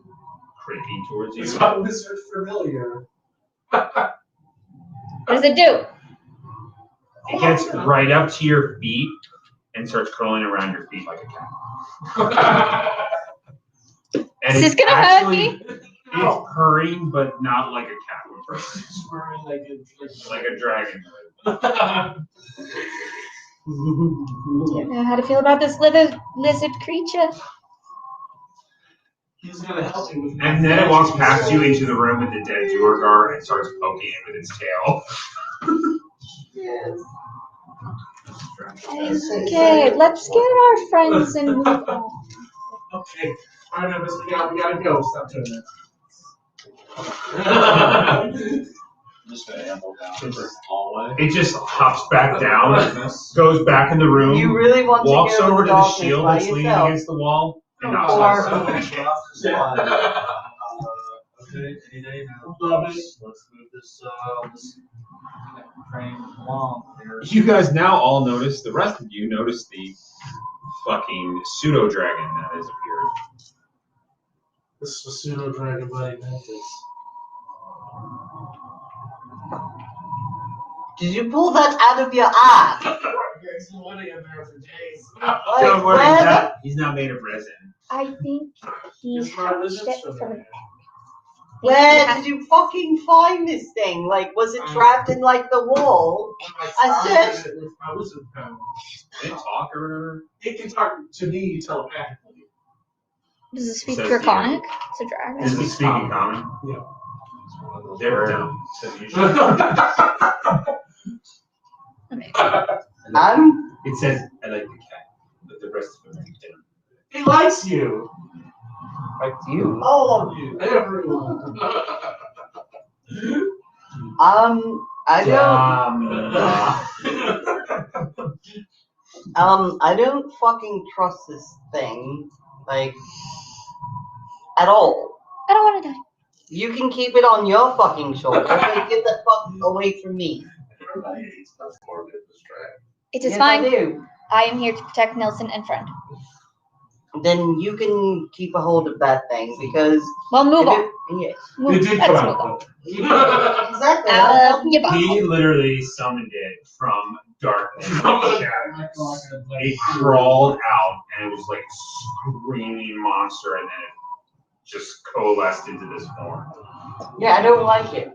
creeping towards you. It's my wizard familiar. What does it do? It gets right up to your feet and starts curling around your feet like a cat. And Is this it's gonna hurt actually- me? It's purring, but not like a cat would purr. He's wearing Like a dragon would. Don't know how to feel about this lizard creature. He's gonna help me with my And then it walks past you into the room with the dead Duergar and starts poking it with its tail. Yes. Okay, let's get our friends and move on. Okay. Alright, Memphis, we gotta go. Stop doing that. just gonna amble down the hallway. It just hops back down, goes back in the room, You really want walks to go over in to the darkness shield by that's leaning yourself? against the wall, and knocks Or- out Yeah. something. Okay, any day now. Let's move this train along here. You guys now all notice, the rest of you notice the fucking pseudo dragon that has appeared. This is the pseudo dragon buddy Mantis. Did you pull that out of your ass? He's been living in there for days. Don't worry, where he's not made of resin. I think he It's not hatched it from there. Where did you fucking find this thing? Like, was it trapped in like the wall? I said- with my wizard power. Did it talk or It can talk to me telepathically. Does it speak Says Draconic? It's a dragon. is it speaking common? Yeah. It's one of those They're birds dumb. that usually- Okay. It says, I like the cat, but the rest of them are dumb. He likes you. Like you. All of you. Everyone. I don't. I don't fucking trust this thing, like, at all. I don't want to die. You can keep it on your fucking shoulder, but get the fuck away from me. Everybody hates that morbid distract. It is Yes, fine. I do. I am here to protect Nelson and friend. Then you can keep a hold of that thing because Well, move if on. it- yeah. It Move. did Let's come move on. out. Exactly. Yeah, but He literally summoned it from darkness. It crawled out and it was like a screaming monster, and then it just coalesced into this form. Yeah, I don't like it.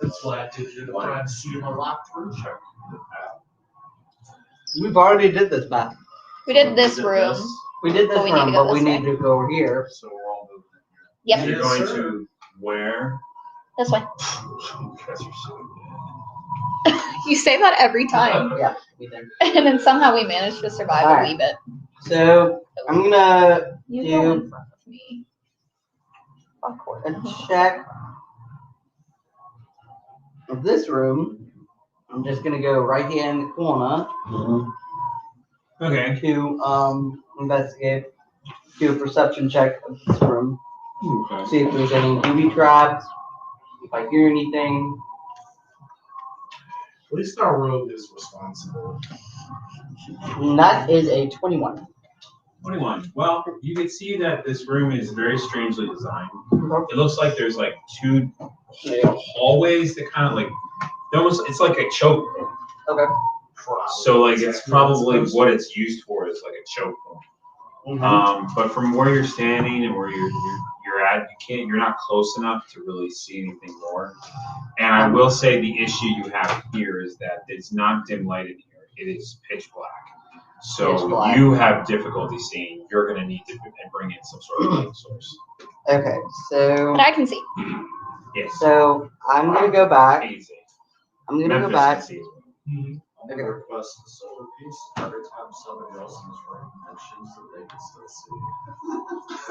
That's why I did you to try and see him a lot through. Check the path. We've already did this map. we did this Did room. this, We did this But we need to room, go but we this need way. to go over here. So we're all moving Yep, You're Yes, going sir. to where? this way. You guys are so You say that every time, Yeah, we did. and then somehow we managed to survive Alright. a wee bit. So I'm gonna You do go in front of me. Awkward. a check of this room. I'm just gonna go right here in the corner Okay. to investigate, do a perception check of this room. Okay. See if there's any booby traps, if I hear anything. At least our rogue is responsible. And that is a 21. 21. Well, you can see that this room is very strangely designed. It looks like there's like two hallways that kind of like, it's like a choke room. Okay. So like it's probably what it's used for is like a choke room. But from where you're standing and where you're at, you're not close enough to really see anything more. And I will say the issue you have here is that it's not dim lighted here. It is pitch black. So Pitch black. you have difficulty seeing. You're going to need to bring in some sort of light source. Okay, so But I can see. Yes. I'm gonna go back. Easy. I'm gonna go Memphis back. can see as well. I'm gonna request the solar piece every time somebody else in this room mentions that they can still see.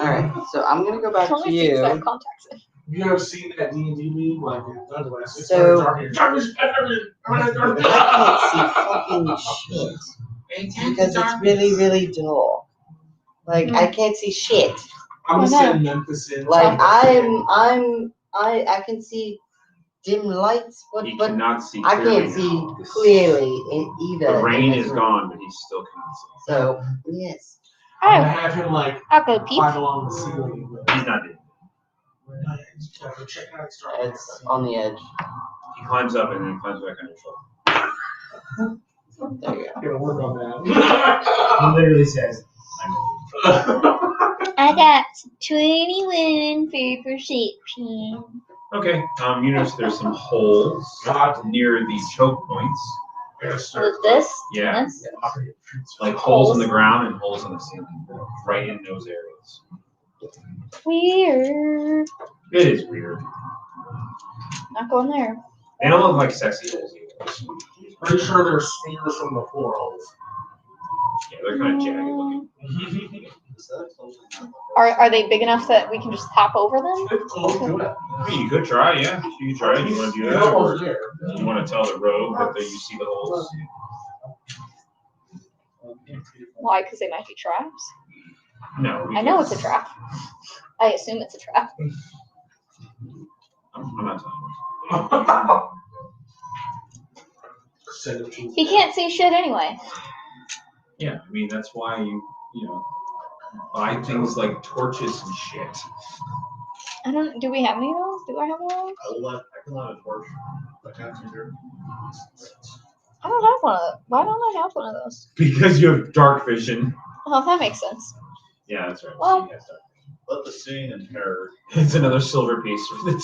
All right, so I'm gonna go back It's to only six that you. contacts it. You ever seen that D&D meme? Like, it So- started darkness. I can't see fucking shit because it's really, really dark. Like I can't see shit. I'm Oh, gonna no. send Memphis in. Like I can see dim lights, He but cannot see I clearly can't see now. clearly in either. The rain in this is room. gone, but he still cannot see. So yes, I'm gonna Oh, have him like I'll go peep. climb along the ceiling. He's not dead. Check out it's on the edge. He climbs up and then climbs back on your shoulder. There you go. I'm gonna work on that. He literally says, I got 21 for perception. okay. You notice there's some holes near the choke points. With this? Yeah. This? Like holes in the ground and holes in the ceiling. Right in those areas. Weird. It is weird. Not going there. They don't look like sexy holes either. Pretty sure there's spears from the floor holes. Yeah, they're kind of jagged looking. Are they big enough that we can just hop over them? It's close to it. I mean, you could try, yeah. You could try. You want to do It's that, or almost there. do you want to tell the rogue that you see the holes? Why? Because they might be traps. No. I know it's a trap. I assume it's a trap. I'm not telling Send it to He can't see shit anyway. you. Yeah, I mean, that's why you buy things like torches and shit. Do we have any of those? Do I have one of those? I can light a torch. I can't see her. I don't have one of those. Why don't I have one of those? Because you have dark vision. Oh, that makes sense. Yeah, that's right. Well- Let the seeing and terror. It's another silver piece from the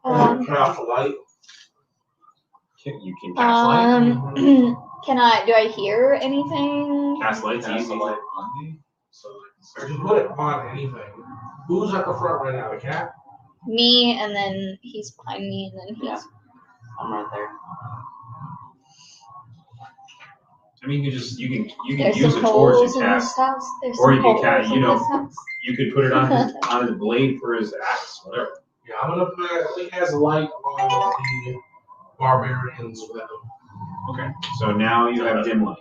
table. Craft a light. You can cast light. Do I hear anything? Cast light's Cast easy. a light on me, so they Or can just put it on anything. Who's at the front right now? The cat? Me, and then he's behind me, and then he's. Yeah. I'm right there. I mean, you can There's use a some torch holes and in cast. this house. There's Or some you can holes cast, in this house. You could put it on his blade for his axe, whatever. Yeah, I'm gonna put it has a light on the barbarian's weapon. Okay. So now you have dim light.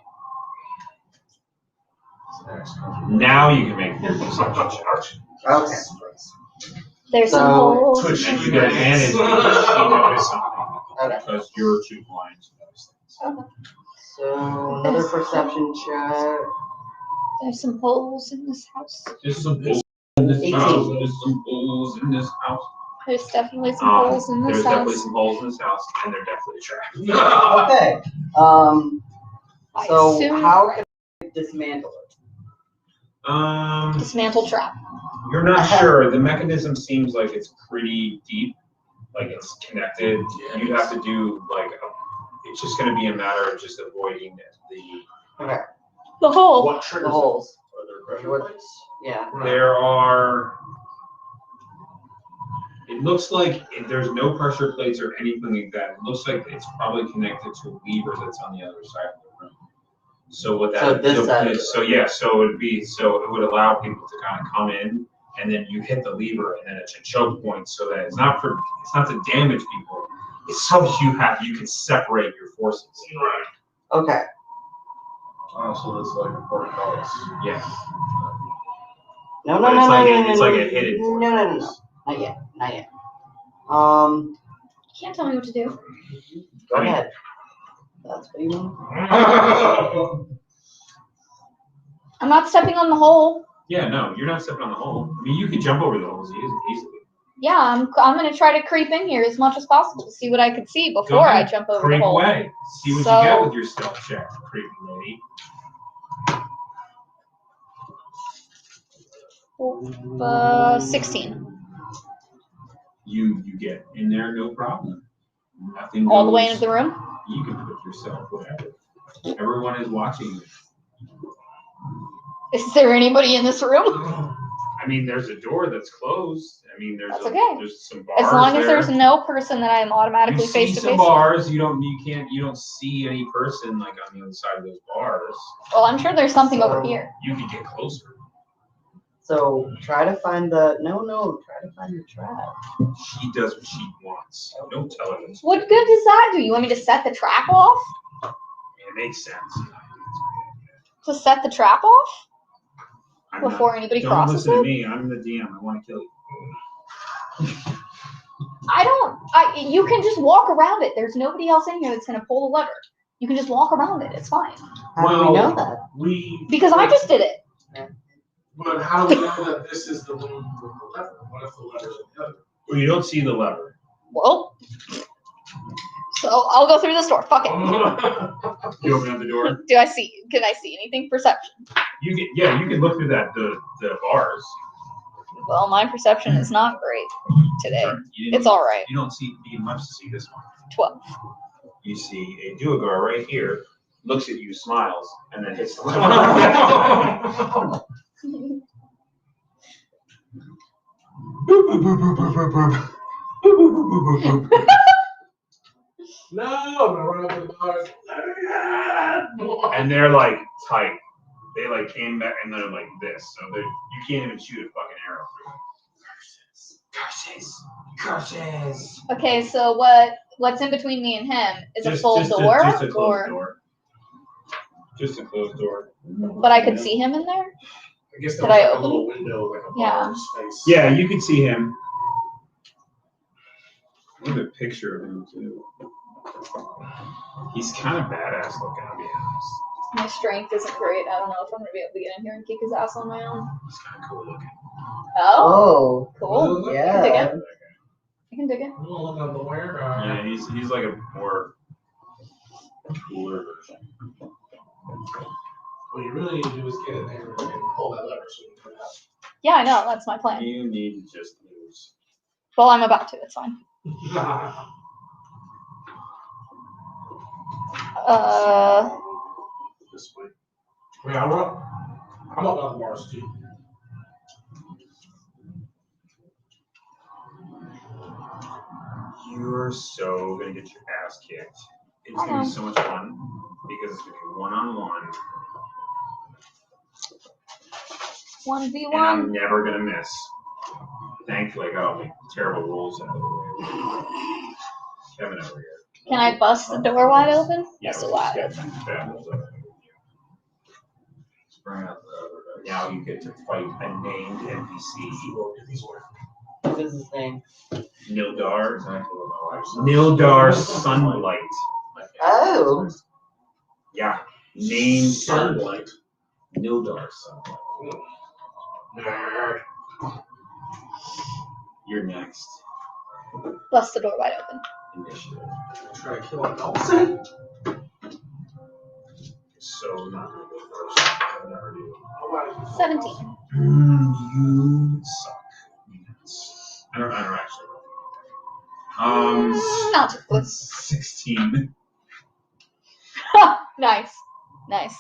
Now you can make your perception check. Okay. There's some So, holes. Twitch. And you get advantage because he noticed something. Okay. Because you're too blind to notice things. So another perception check. There's some holes in this house. There's some holes in this 18. house. There's some holes in this house. There's definitely some holes in this There's definitely house. some holes in this house, and they're definitely trapped. Okay. I So assume how can I dismantle it? dismantle trap. You're not sure. The mechanism seems like it's pretty deep, like it's connected. You'd have to do it's just going to be a matter of just avoiding the. Okay. The hole. What triggers The holes. Are there pressure What- plates? Yeah. There are. It looks like there's no pressure plates or anything like that. It looks like it's probably connected to a lever that's on the other side of the room. So what that So this side of it. So it would allow people to kind of come in, and then you hit the lever, and then it's a choke point, so that it's not to damage people. It's so you can separate your forces. Right. Okay. Oh, so it's like a portcullis. Yeah. No, But no, it's no, like no, a- no, it's no, like no, a hidden no, no, no, no. Not yet. Not yet. You can't tell me what to do. Go I mean- ahead. That's what you mean? I'm not stepping on the hole. Yeah, no, you're not stepping on the hole. I mean, you can jump over the holes easily. Yeah, I'm gonna try to creep in here as much as possible to see what I can see Go before I ahead, jump over creep the hole. away. See what you So- get with your stealth check, creepy lady. 16. You get in there, no problem. Nothing All the way goes- into the room. You can put yourself whatever. Everyone is watching you. Is there anybody in this room? I mean, there's a door that's closed. I mean, there's That's okay. there's some bars As long as there. there's no person that I'm You automatically see face to some face. bars. You don't see any person like on the other side of those bars. Well, I'm sure there's something over So- here. You can get closer. So try to find the try to find the trap. She does what she wants. Don't tell her this. What good does that do? You want me to set the trap off? It makes sense. To set the trap off I'm not- before anybody Don't crosses listen to it? me. I'm the DM. I want to kill you. You can just walk around it. There's nobody else in here that's gonna pull the lever. You can just walk around it. It's fine. How do we Well- know that? Because I just did it. But how do we know that this is the room with the lever? What if the lever's in the other? Well, you don't see the lever. Well, so I'll go through this door. Fuck it. You open up the door. Can I see anything? Perception. You can look through the bars. Well, my perception is not great today. You didn't- It's all right. You don't need much to see this one. 12. You see a Duergar right here, looks at you, smiles, and then hits the lever. No, I'm gonna run up to the dogs. And they're like tight. They like came back and they're like this, so you can't even shoot a fucking arrow through them. Curses. Okay, so what's in between me and him is a full Just door, a closed or door. Just a closed door. but I could see him in there. I guess Could there was I like a open little window, like a Yeah. bar space. Yeah, you can see him. I have a picture of him too. He's kind of badass looking, I'll be honest. My strength isn't great. I don't know if I'm gonna be able to get in here and kick his ass on my own. He's kind of cool looking. Oh, Oh, cool. yeah. I can dig it. I'm gonna look at the where. Yeah, he's like a more cooler version. What you really need to do is get in there and pull that lever so you can put it Yeah, I know. That's my plan. You need to just lose. Well, I'm about to. It's fine. out. This way. Yeah, I'm up on the bars too. You're so gonna get your ass kicked. It's gonna be so much fun because it's gonna be one-on-one. And 1v1. I'm never gonna miss. Thankfully, I got all the terrible rules out of the way. Kevin over here. Can I bust the door wide open? Yeah, Bust we it just wide got open. some battles over here. Bring out the other guy. Now you get to fight a named NPC. What is his name? Nildar. Exactly what my wife said. Nildar Sunlight. Oh. Yeah. Named Sunlight. Nildar Sunlight. Nerd. You're next. Bust the door wide open. Initiative. Try to kill an Nelson. So not gonna go first. I never do. 17. You suck. I don't actually. Not too close. 16. Nice. Nice.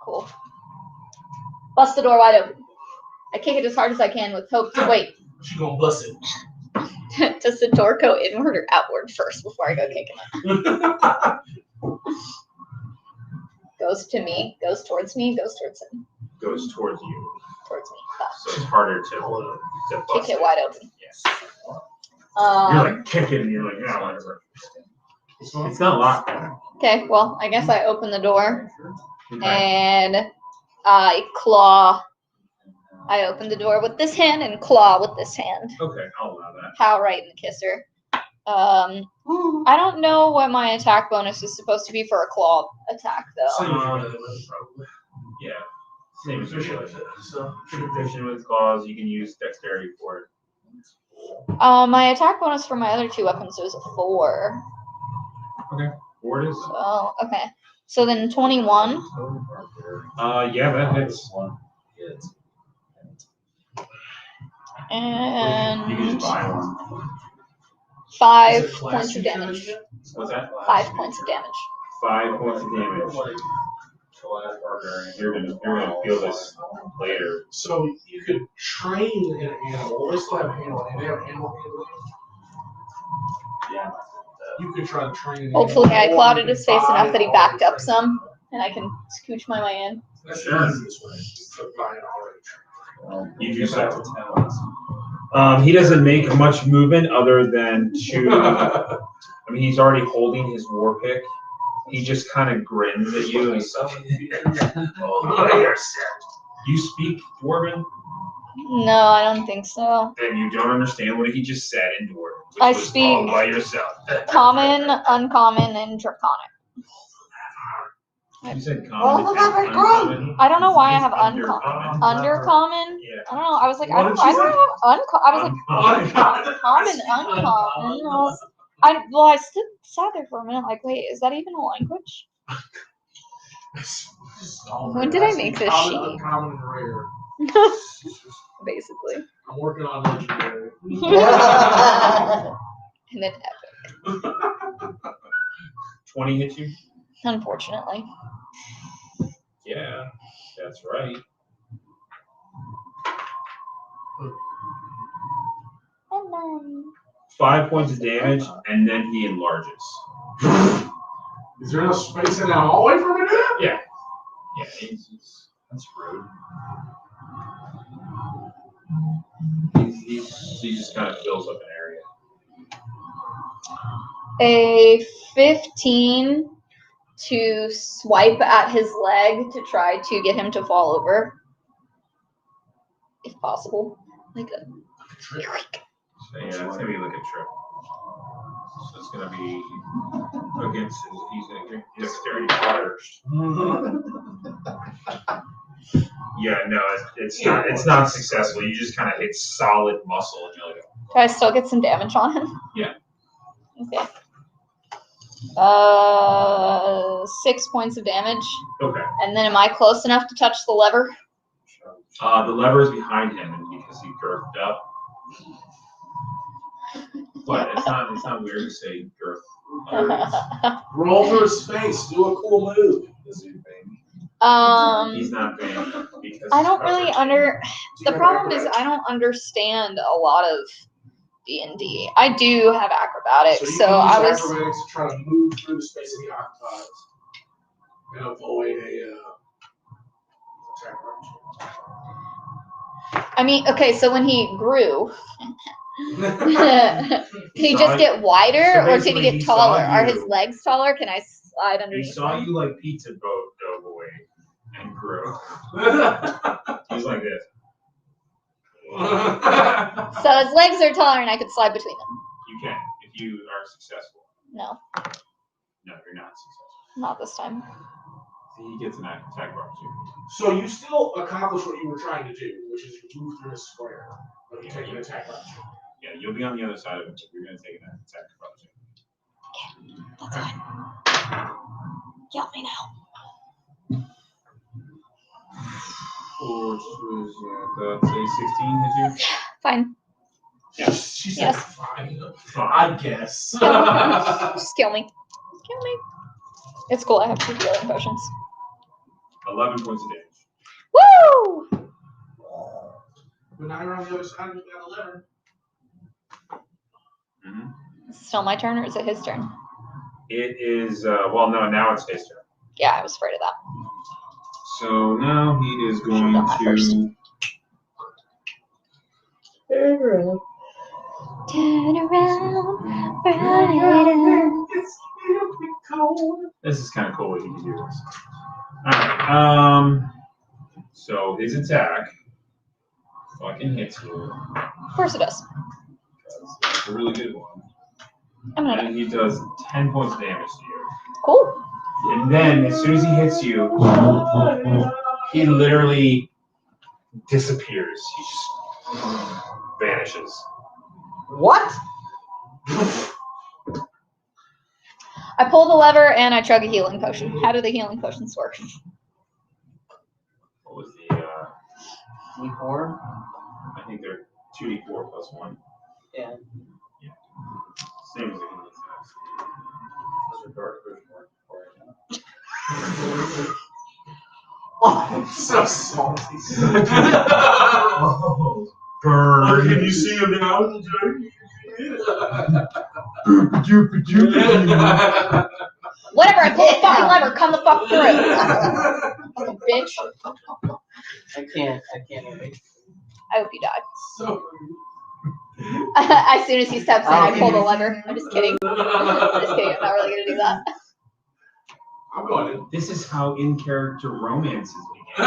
Cool. Bust the door wide open. I kick it as hard as I can with hope to wait. She gonna bust it. Does the door go inward or outward first before I go kicking it? Goes to me, goes towards me, goes towards him. Goes towards you. Towards me. So it's harder to bust Kick it wide open. Yes. You're Um, like kicking and you're like, yeah, whatever. It's not locked. okay, well, I guess I open the door Okay. and I claw. I open the door with this hand and claw with this hand. Okay, I'll allow that. Pow right in the kisser. I don't know what my attack bonus is supposed to be for a claw attack though. Yeah. Same as usual. So, Proficient with claws, you can use dexterity for it. My attack bonus for my other two weapons was a 4. Or it is. Oh, okay. So then 21 Yeah, that hits. You can and just buy one. 5 points of damage. What's that? 5 points of damage. 5 points of damage. You're gonna feel this later. So you could train an animal. They still have animal. They have animal handling. Yeah. You could try to train. An Hopefully I animal. clouded his face enough that he backed up some and I can scooch my way in. That's Sure. the easiest way. So buy it already. You do so. He doesn't make much movement other than to. I mean, he's already holding his war pick. He just kind of grins at you and he's You speak Dwarven? No, I don't think so. Then you don't understand what he just said in Dwarven. Which I was speak- all by yourself. Common, uncommon, and draconic. You said Well, common. that's and great. uncommon. I don't know why I have It's uncommon. Undercommon? Yeah. I don't know. I was like, What I don't did know. she I don't have uncommon. I was like, Uncommon. common, uncommon. I sat there for a minute like, wait, is that even a language? When did I make this Common, sheet? uncommon, and rare. Basically. I'm working on legendary. And then epic, 20 hit you? unfortunately. Yeah, that's right. And then 5 points of damage, and then he enlarges. Is there enough space in that hallway for me to do that? Yeah. Yeah, that's rude. He just kind of fills up an area. A 15 to swipe at his leg to try to get him to fall over, if possible. Like a Trick. So yeah, it's gonna be like a trip. So it's gonna be against he's gonna get dexterity first. Yeah, no, it's not successful. You just kind of hit solid muscle and you're like, Do I still get some damage on him? Yeah. Okay. 6 points of damage. okay. And then am I close enough to touch the lever? The lever is behind him and because he girthed up. But it's not weird to say girth. Roll for his face. Do a cool move. Is he bang? He's not banned because I don't really Do the you problem have is I don't understand a lot of D&D. I do have acrobatics, you so can use I was acrobatics to try to move through the space that he occupies and avoid a attack range. I mean, okay, so when he grew, did he He just saw get wider so or did he basically get he saw taller? Are his you. legs taller? Can I slide He underneath saw him? you like pizza boat dove away and grew. He's like this. So his legs are taller and I could slide between them. You can if you are successful. No, No, you're not successful. not this time. He gets an attack of opportunity. So you still accomplished what you were trying to do, which is you move through a square, but you take an attack opportunity. Yeah, you'll be on the other side of it, but you're gonna take an attack of opportunity. That's fine. Yell me now. Which was say 16 did you? Fine. Yes. She said, Yes. fine. I guess. Just kill me. Just kill me. It's cool. I have 2 healing potions. 11 points of damage. Woo! But now you're on the other side of that 11. Mm-hmm. Is it still my turn or is it his turn? It is well no, now it's his turn. Yeah, I was afraid of that. So now he is going done that first. to Turn around, brighter. This is kind of cool. He can do this. All right. So his attack fucking hits you. Of course it does. It's a really good one. I'm gonna. And he does 10 points of damage to you. Cool. And then as soon as he hits you, he literally disappears. He just vanishes. What? I pull the lever and I chug a healing potion. How do the healing potions work? What was the D4? I think they're 2d4 plus 1. Yeah. Same as the healing attacks. Those are dark vision work for you. Oh, so salty. Burn. Oh, can you see him now? Whatever, I pull the fucking lever, come the fuck through. Fucking bitch. I can't wait. I hope you die. So As soon as he steps in, I pull the lever. I'm just kidding. I'm just kidding. I'm not really gonna do that. I'm going in. This is how in-character romances begin.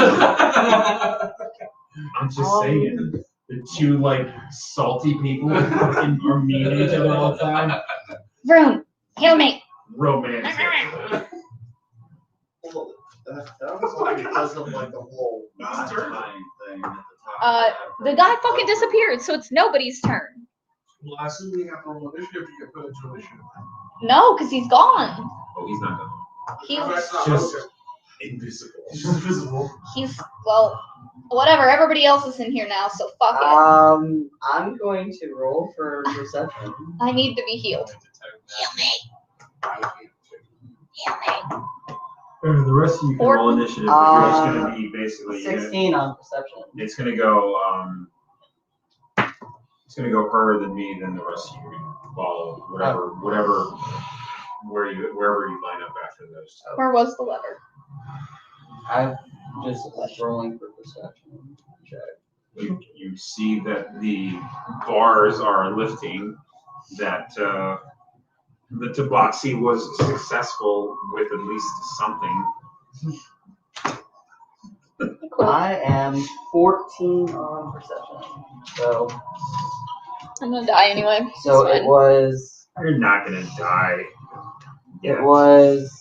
I'm just saying. The two, like, salty people who fucking are mean to each other all the time. Vroom, heal me. Romantic. Well, that was like because of like the whole time thing at the top. The guy fucking disappeared, so it's nobody's turn. Well, I assume we have to roll initiative to get put into initiative. No, because he's gone. Oh, he's not done. He's That's not just- broken. Invisible. It's just visible. well, whatever. Everybody else is in here now, so fuck it. I'm going to roll for perception. I need to be healed. Heal me. Heal me. The rest of you can roll initiative, but you're just going to be basically... 16 on perception. It's going to go, it's going to go her, then me, then the rest of you can follow whatever wherever you line up after those. Where was the letter? I'm just rolling for perception. Check. You see that the bars are lifting, that the tabaxi was successful with at least something. Cool. I am 14 on perception. So I'm gonna die anyway. so It's it fine. was. You're not gonna die. It was.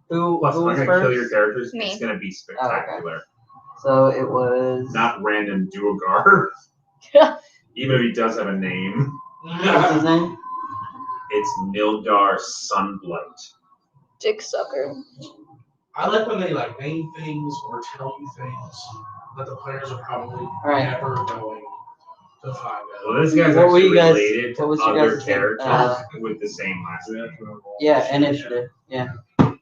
Who Plus, if I'm was gonna first? kill your characters, Me. it's gonna be spectacular. So it was. Not random Duergar. Even if he does have a name, What's his name? it's Nildar Sunblight. Dick sucker. I like when they like name things or tell you things that the players are probably Right. never going to find out. Well, this guy's What were actually you guys- related what was to your other guys' name? characters with the same last name. Yeah, initiative. Yeah. I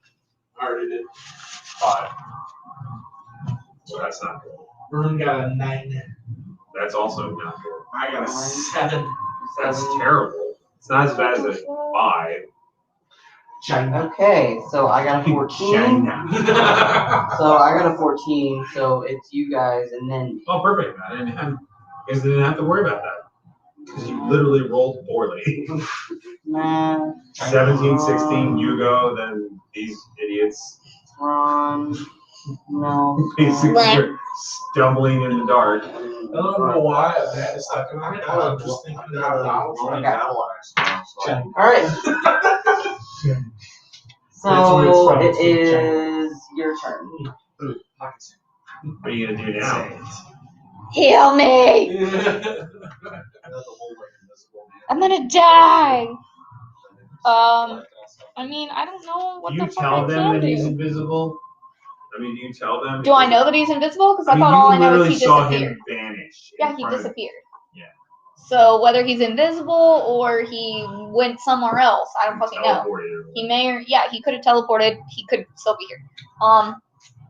already did. 5. So that's not good. Vern got a 9. That's also not good. I got a 7. That's terrible. It's not as bad as a 5. China. Okay, so I got a 14. China. So I got a 14. So it's you guys, and then Oh, perfect. I didn't have, because they didn't have to worry about that. Because you literally rolled poorly. nah, 17, 16, you go, then these idiots Ron. No. basically are stumbling in the dark. I don't know why that is stuck in my head. I'm just thinking out loud. Rolling battle axe now, so China. All right. That's where it's So from. it is your turn. What are you going to do now? Heal me! I'm gonna die. I mean, I don't know what Do the you fuck tell I them can that he's do. invisible? I mean, do you tell them? Do I know that he's invisible? Because I thought you all I know is literally he saw disappeared. him vanish. in Yeah, he front of- disappeared. Yeah. So whether he's invisible or he went somewhere else, I don't fucking know. Teleported or He may or he could have teleported. He could still be here.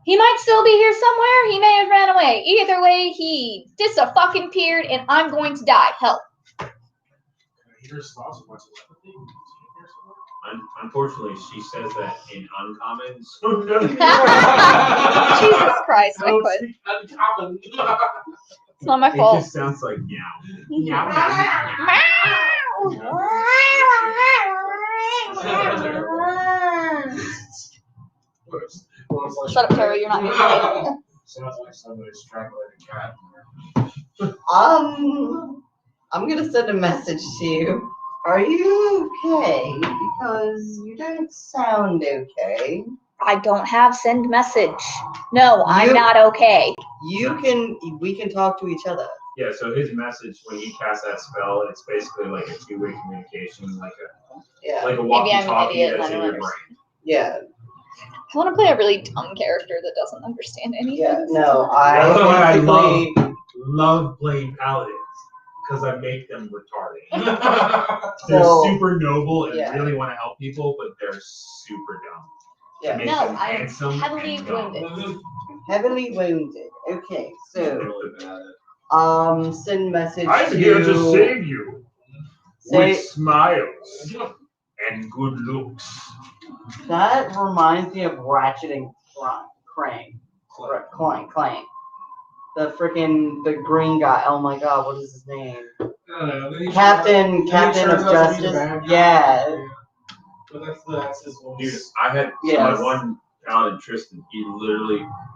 He might still be here somewhere. He may have ran away. Either way, he dis-a-fucking-peared, and I'm going to die. Help. Here's lots of what's left. Unfortunately, she says that in uncommon. Jesus Christ, I quit. Uncommon. It's not my It fault. just sounds like meow. Shut up, Terry. You're not imitating. sounds like somebody strangled a cat. I'm gonna send a message to you. Are you okay? Because you don't sound okay. I don't have send message. No, I'm You- not okay. We can talk to each other. Yeah, so his message when he casts that spell, it's basically like a two-way communication, like Yeah. a Maybe I'm an walkie-talkie idiot and that's I in don't your brain. Yeah. I want to play a really dumb character that doesn't understand anything. Yeah. No, That's why I basically- love playing paladins, because I make them retarded. So- They're super noble and yeah. really want to help people, but they're super dumb. Yeah. Make No, them I am handsome heavily and dumb. wounded. Heavily wounded. Okay, so Really bad at send message I'm to here to save you say with smiles and good looks. that reminds me of Ratchet and Clank. The freaking green guy. Oh my god, what is his name? Captain of Justice. Yeah. But that's his voice. Dude, I had Yes. my one paladin, Tristan.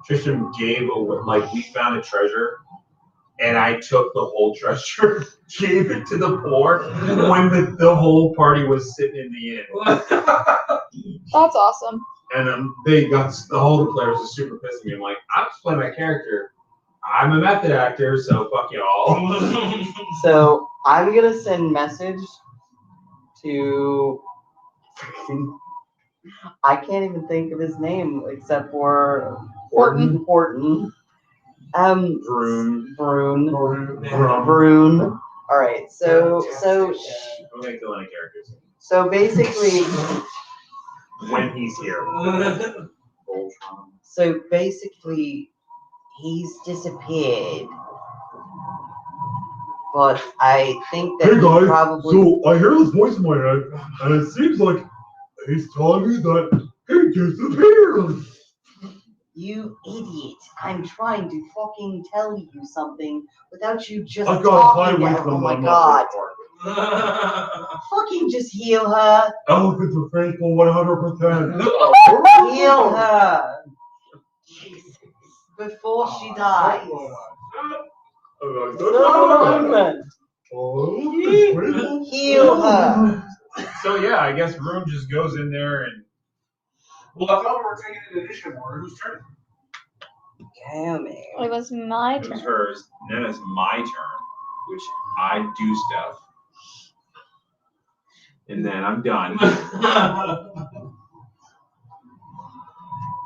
Tristan gave we found a treasure, and I took the whole treasure, gave it to the poor when the whole party was sitting in the inn. That's awesome. And they got the players were super pissed at me. I'm like, I'm just playing my character. I'm a method actor, so fuck y'all. So I'm gonna send message to. I can't even think of his name except for Horton. Horton. Vroom. Brune. All right. So Don't make the line of characters. so basically, When he's here. so basically, he's disappeared. But I think that he probably. I hear this voice in my head, and it seems like He's telling me that he disappeared. You idiot! I'm trying to fucking tell you something without you just I got high talking. way Oh from my my god! mother. Fucking just heal her. Elephants are faithful 100%. Heal her before she dies. Heal her. So yeah, I guess Rune just goes in there and Well, I thought we were taking an initiative order. Who's turn? Damn it. It was my it was turn. hers. Then it's my turn, which I do stuff, and then I'm done.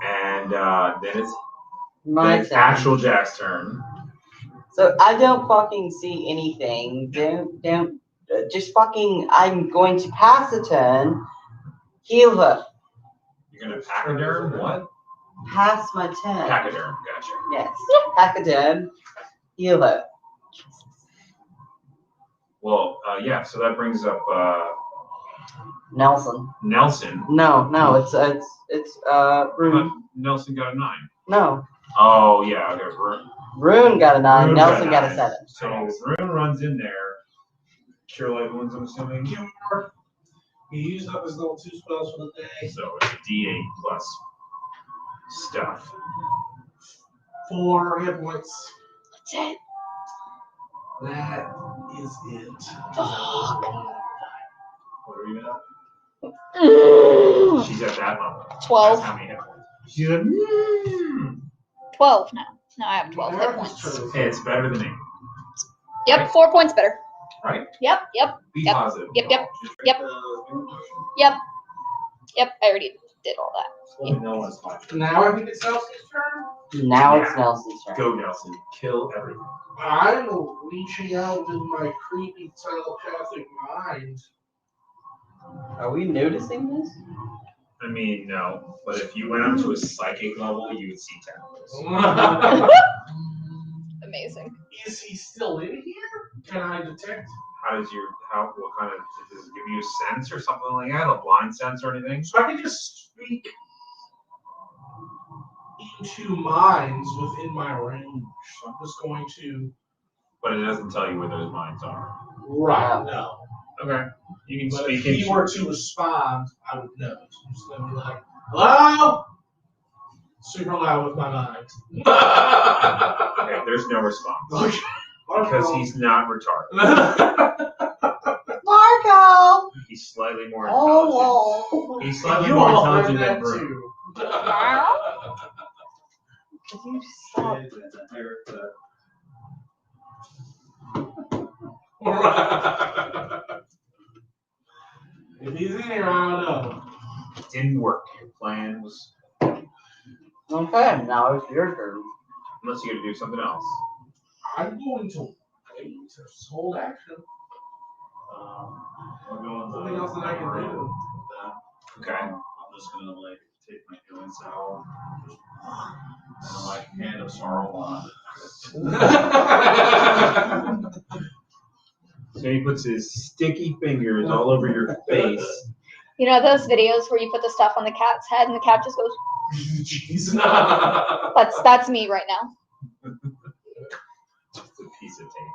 And then it's My turn. actual Jack's turn. So I don't fucking see anything. Just fucking. I'm going to pass a turn. Heal her. You're gonna pachyderm what? Pass my turn. Pachyderm, gotcha. Yes. Pachyderm. Heal her. Well, yeah. So that brings up Nelson. Nelson. No, it's Rune. Nelson got a 9. No. Oh yeah, I got Rune. Rune got a 9. Rune Nelson got a 9. 7. So Rune runs in there. Cure light wounds, I'm assuming. He used up his little 2 spells for the day. So it's a D8 plus stuff. 4 hit points. That's it. That is it. What are you at? She's at that level. 12. That's how many hit points. She's a 12 now. Now I have 12 hit points. Hey, it's better than me. Yep, 4 points better. Right? Yep. Be Yep. positive. Yep. Just Yep. make the Yep, I already did all that. Let me know when it's my turn. Now I think it's Nelson's turn. Now it's Nelson's turn. Go, Nelson. Kill everything. I'm reaching out with my creepy telepathic mind. Are we noticing this? I mean, no. But if you went up to a psychic level, you would see tentacles. Amazing. Is he still in here? Can I detect? What kind of, does it give you a sense or something like that? A blind sense or anything? So I can just speak into minds within my range. So I'm just going to. But it doesn't tell you where those minds are. Right. No. Okay. You can But speak if he into were to respond, I would know. So I'm just going to be like, hello? Super loud with my mind. Okay, there's no response. Okay. Because he's not retarded. Marco! He's slightly more intelligent. Oh, He's slightly You more all heard intelligent that than Rune. too. could you stop? If he's in here, I don't know. It didn't work. Your plan was, Okay, now it's your turn. unless you're going to do something else. I'm going to wait to hold action. I'll go on Something else that I can do. Okay. I'm just gonna like take my healing salve and like hand of sorrow on. So he puts his sticky fingers all over your face. You know those videos where you put the stuff on the cat's head and the cat just goes, Jeez. that's me right now. Just a piece of tape.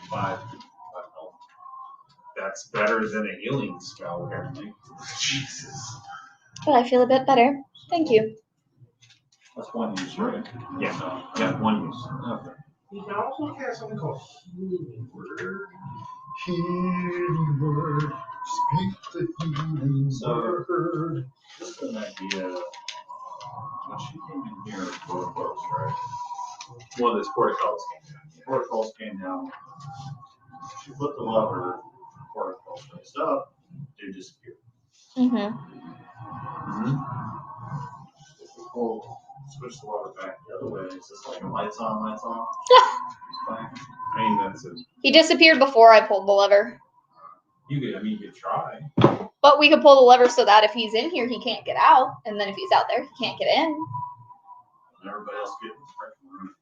5 health. That's better than a healing spell, apparently. Jesus. But I feel a bit better. Thank you. That's 1 use, right? Yeah. Yeah, 1 use. Okay. You can also cast something called Healing Word. Healing word. Speak the healing word. Just an idea. When she came in here, protocols, right? One of those protocols came down. Protocols came down. She flipped the lever. Protocols raised up. They disappeared. Mm-hmm. If we pull, switch the lever back the other way, it's just like a lights on, lights off. It's fine. I mean, that's a, He disappeared before I pulled the lever. you could try. But we could pull the lever so that if he's in here, he can't get out. And then if he's out there, he can't get in. And everybody else getting the freaking room.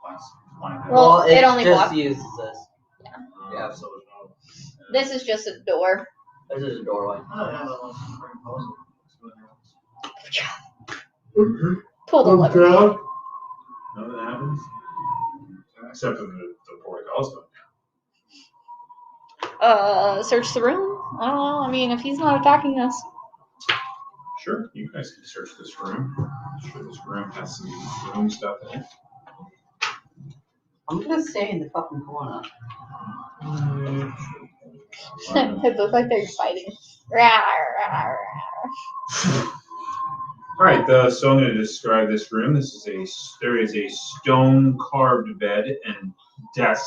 Class. Find out. Well, it only just blocks- uses this. Yeah. So there's no. This is just a door. This is a doorway. Pull the lever. Nothing happens. Except for the portcullis. Search the room? I don't know. I mean, if he's not attacking us. Sure, you guys can search this room. I'm sure this room has some room stuff in it. I'm gonna stay in the fucking corner. It looks like they're fighting. All right, so I'm going to describe this room. There is a stone carved bed and desk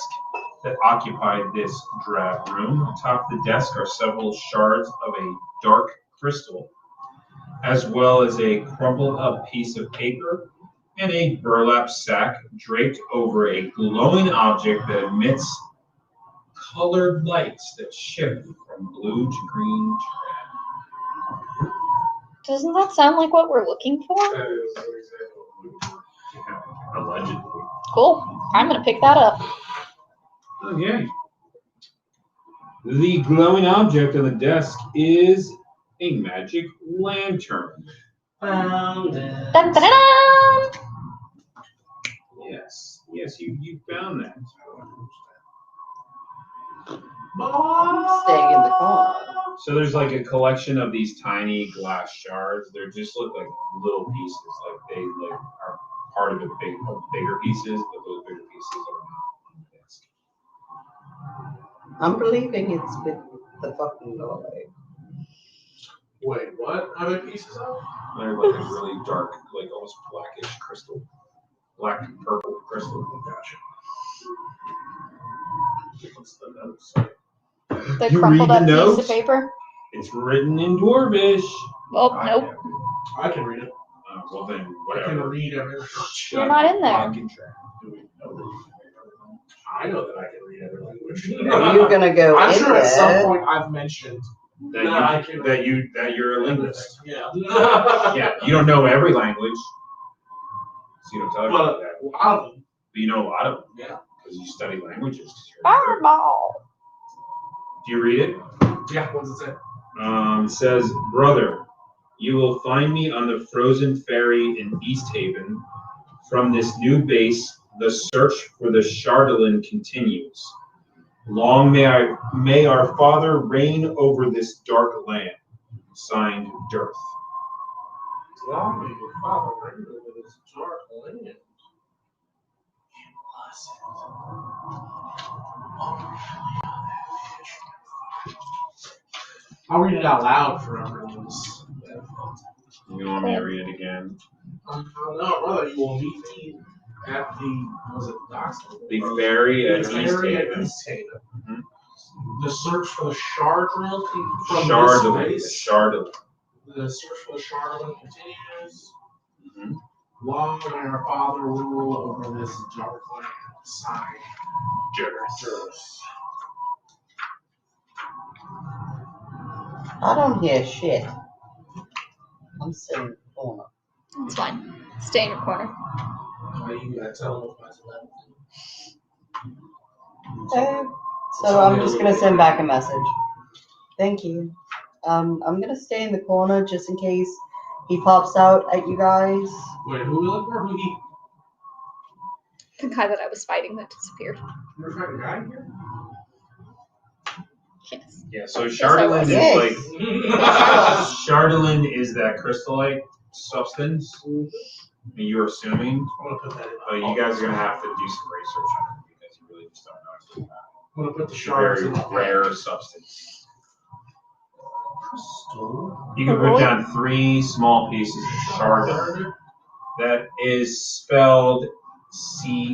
that occupied this drab room. Atop the desk are several shards of a dark crystal, as well as a crumpled up piece of paper and a burlap sack draped over a glowing object that emits colored lights that shift from blue to green to red. Doesn't that sound like what we're looking for? That is an example of yeah, allegedly. Cool. I'm gonna pick that up. Okay. The glowing object on the desk is a magic lantern. Found it. Dun, dun, dun, dun. Yes, you found that. I'm staying in the corner. So there's like a collection of these tiny glass shards. They just look like little pieces, like they are part of bigger pieces, but those bigger pieces are not on the desk. I'm believing it's with the fucking doorway. Wait, what? How many pieces of? They're like a really dark, like almost blackish crystal, black and purple crystal. Gotcha. What's the notes? The You crumpled read up the piece notes? of paper. It's written in Dwarvish. Oh, nope. I can read it. Well then, I can whatever. read everything. You're not in there. Fucking track. Do we know that I know that I can read every language. Are you gonna go I'm in sure at some there? point I've mentioned That you're a linguist. Yeah. Yeah, you don't know every language, so you don't tell everybody But that. a lot of them. But you know a lot of them. Yeah. Because you study languages. Fireball. Do you read it? Yeah, what does it say? It says, "Brother, you will find me on the frozen ferry in East Haven. From this new base, the search for the Chardolin continues. Long may our Father reign over this dark land." Signed, Dearth. Long may your father reign over this dark land. I'll read it out loud for everyone's benefit. You want me to read it again? No, brother, you will meet me at the, was it docks? The ferry at The East ferry at Haven. East Haven. Mhm. The search for the Chardolin from Chardolin. this space. Chardolin. The search for the Chardolin continues. Mhm. Long may our Father rule over this dark land. Signed, Dearth. I don't hear shit. I'm sitting in the corner. It's fine. Stay in your corner. You gotta tell them if So I'm just gonna send back a message. Thank you. I'm gonna stay in the corner just in case he pops out at you guys. Wait, who we look for? Who he? The guy that I was fighting that disappeared. You're fighting a guy here? Yes. Yeah, so I Chardolin was. is Yes. like Chardolin is that crystal-like substance. You're assuming, I'm gonna put that in. but you guys are gonna have to do some research on it because you really just don't know anything about it. I'm gonna put the It's a shards very in the rare substance. crystal. You can put down 3 small pieces of Chardolin. That is spelled Chardalyn.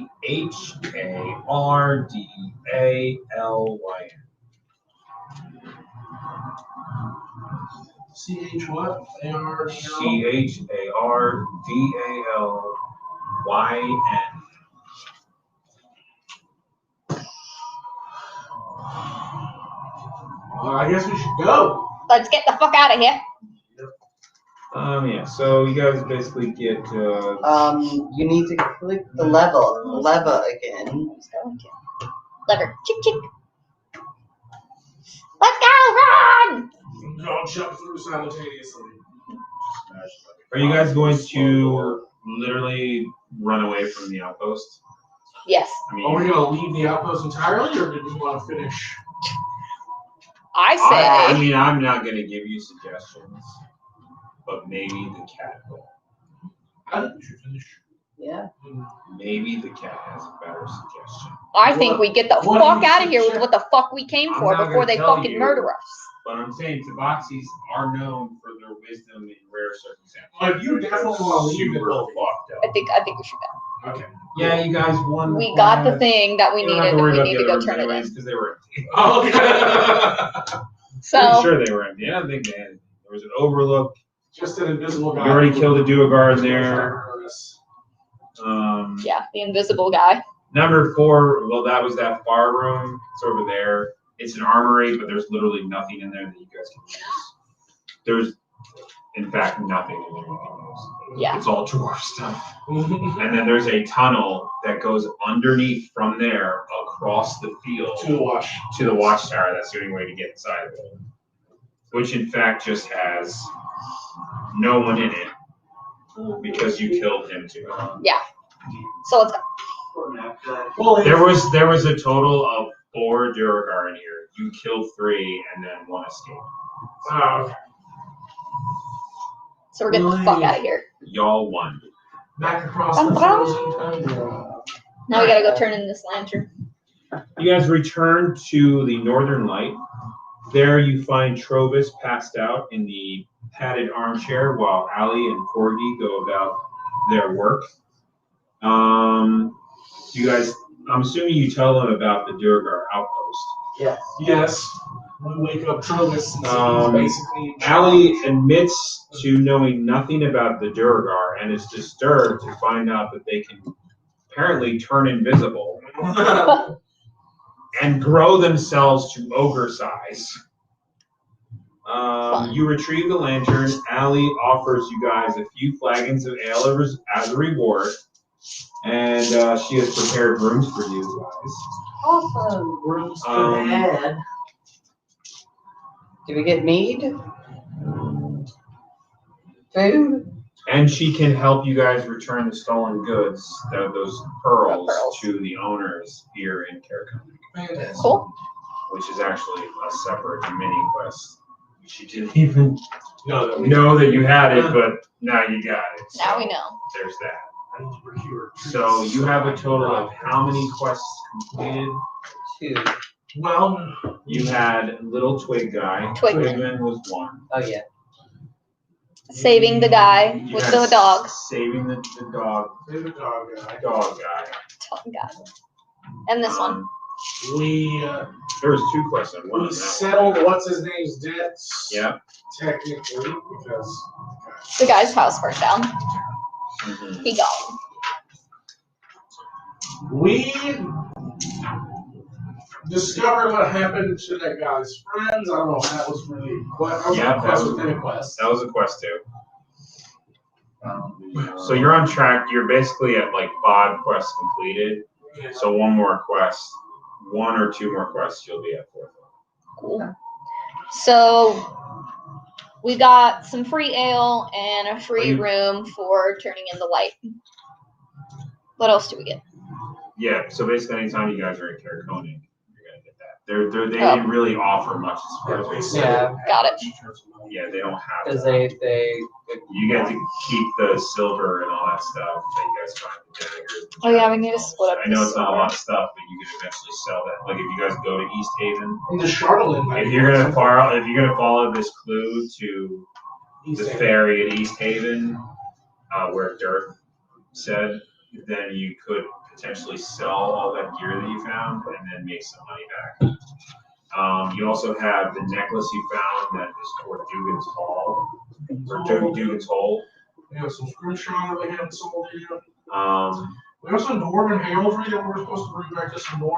CH what? AR. Chardalyn. I guess we should go. Let's get the fuck out of here. Yeah, so you guys basically get, You need to click the lever again. Lever. Chick chick. Let's go, run! Go jump through simultaneously. Are you guys going to literally run away from the outpost? Yes. I mean, Are we gonna leave the outpost entirely, or did we want to finish? I say. I mean, I'm not going to give you suggestions, but maybe the cat will. I think we should finish. Yeah. Maybe the cat has a better suggestion. I think we get the What do fuck you out of here with suggest? what the fuck we came I'm for not before gonna they tell fucking you. murder us. But I'm saying Tabaxis are known for their wisdom in rare circumstances. But you definitely want to leave the Super building. fucked I up. think we should go. Okay. Yeah, you guys won. We got the thing that we You don't needed, have to and worry we about need the to go other turn it anyways in. because they were empty. Okay. So Pretty sure they were empty. I don't think they had. There was an overlook. Just an invisible guy. You already killed a Duergar in there. yeah, the invisible guy. Number 4. Well, that was that far room. It's over there. It's an armory, but there's literally nothing in there that you guys can use. There's, in fact, nothing in there you can use. Yeah. It's all dwarf stuff. And then there's a tunnel that goes underneath from there across the field To the wash. to the watchtower. That's the only way to get inside of it. Which, in fact, just has no one in it because you killed him too. Yeah. So let's go. Well, There was a total of 4 Duergar in here. You killed 3 and then 1 escaped. wow. So we're getting the fuck out of here. Y'all won. Back across the frozen tundra. Now we gotta go turn in this lantern. You guys return to the Northern Light. There you find Trovis passed out in the padded armchair while Allie and Corgi go about their work. You guys, I'm assuming you tell them about the Duergar outpost. Yes. Yes. We wake up Trovis and see he's basically. Allie admits to knowing nothing about the Duergar and is disturbed to find out that they can apparently turn invisible and grow themselves to ogre size. You retrieve the lantern. Allie offers you guys a few flagons of ale as a reward, and she has prepared rooms for you guys. Awesome. Rooms Um, ahead. Do we get mead? Food? And she can help you guys return the stolen goods, those pearls, to the owners here in Caraconic, Fantastic. Cool. which is actually a separate mini quest. She didn't even No, know that you had it, but now you got it. So Now we know. There's that. I need to procure. So you have a total of how many quests completed? 2. Well, You had Little Twig Guy. Twigman. Twigman was 1. Oh, yeah. Saving the guy You with had the dog. Saving the dog. there's a dog guy. Dog guy. And this one. We There was 2 quests in one. we of that settled one. what's his name's debts. Yeah. Technically, because The guy's house burnt down. Mhm. He gone. we discovered what happened to that guy's friends. I don't know if that was really Yeah, a quest within a quest. That was a quest too. So you're on track. You're basically at like 5 quests completed. Yeah. So 1 more quest, 1 or 2 more quests, you'll be at 4. Cool. So we got some free ale and a free room for turning in the light. What else do we get? Yeah. So basically, anytime you guys are in Caraconic, you're gonna get that. They Oh. didn't really offer much as far as they said. Yeah. Got it. Yeah, they don't have. Because that. they You get to keep the silver and all that stuff that you guys find the daggers. Oh, yeah, we need to split up I know the it's not a silver. lot of stuff, but you can eventually sell that. Like if you guys go to East Haven, And the Charlotte. if you're gonna follow this clue to the ferry at East Haven, where Dirk said, then you could potentially sell all that gear that you found and then make some money back. You also have the necklace you found that is for Dugan's Hall, or Dugan's Hole. We have some scrimshaw that we haven't sold yet. We have some dwarven heraldry that we're supposed to bring back to some more.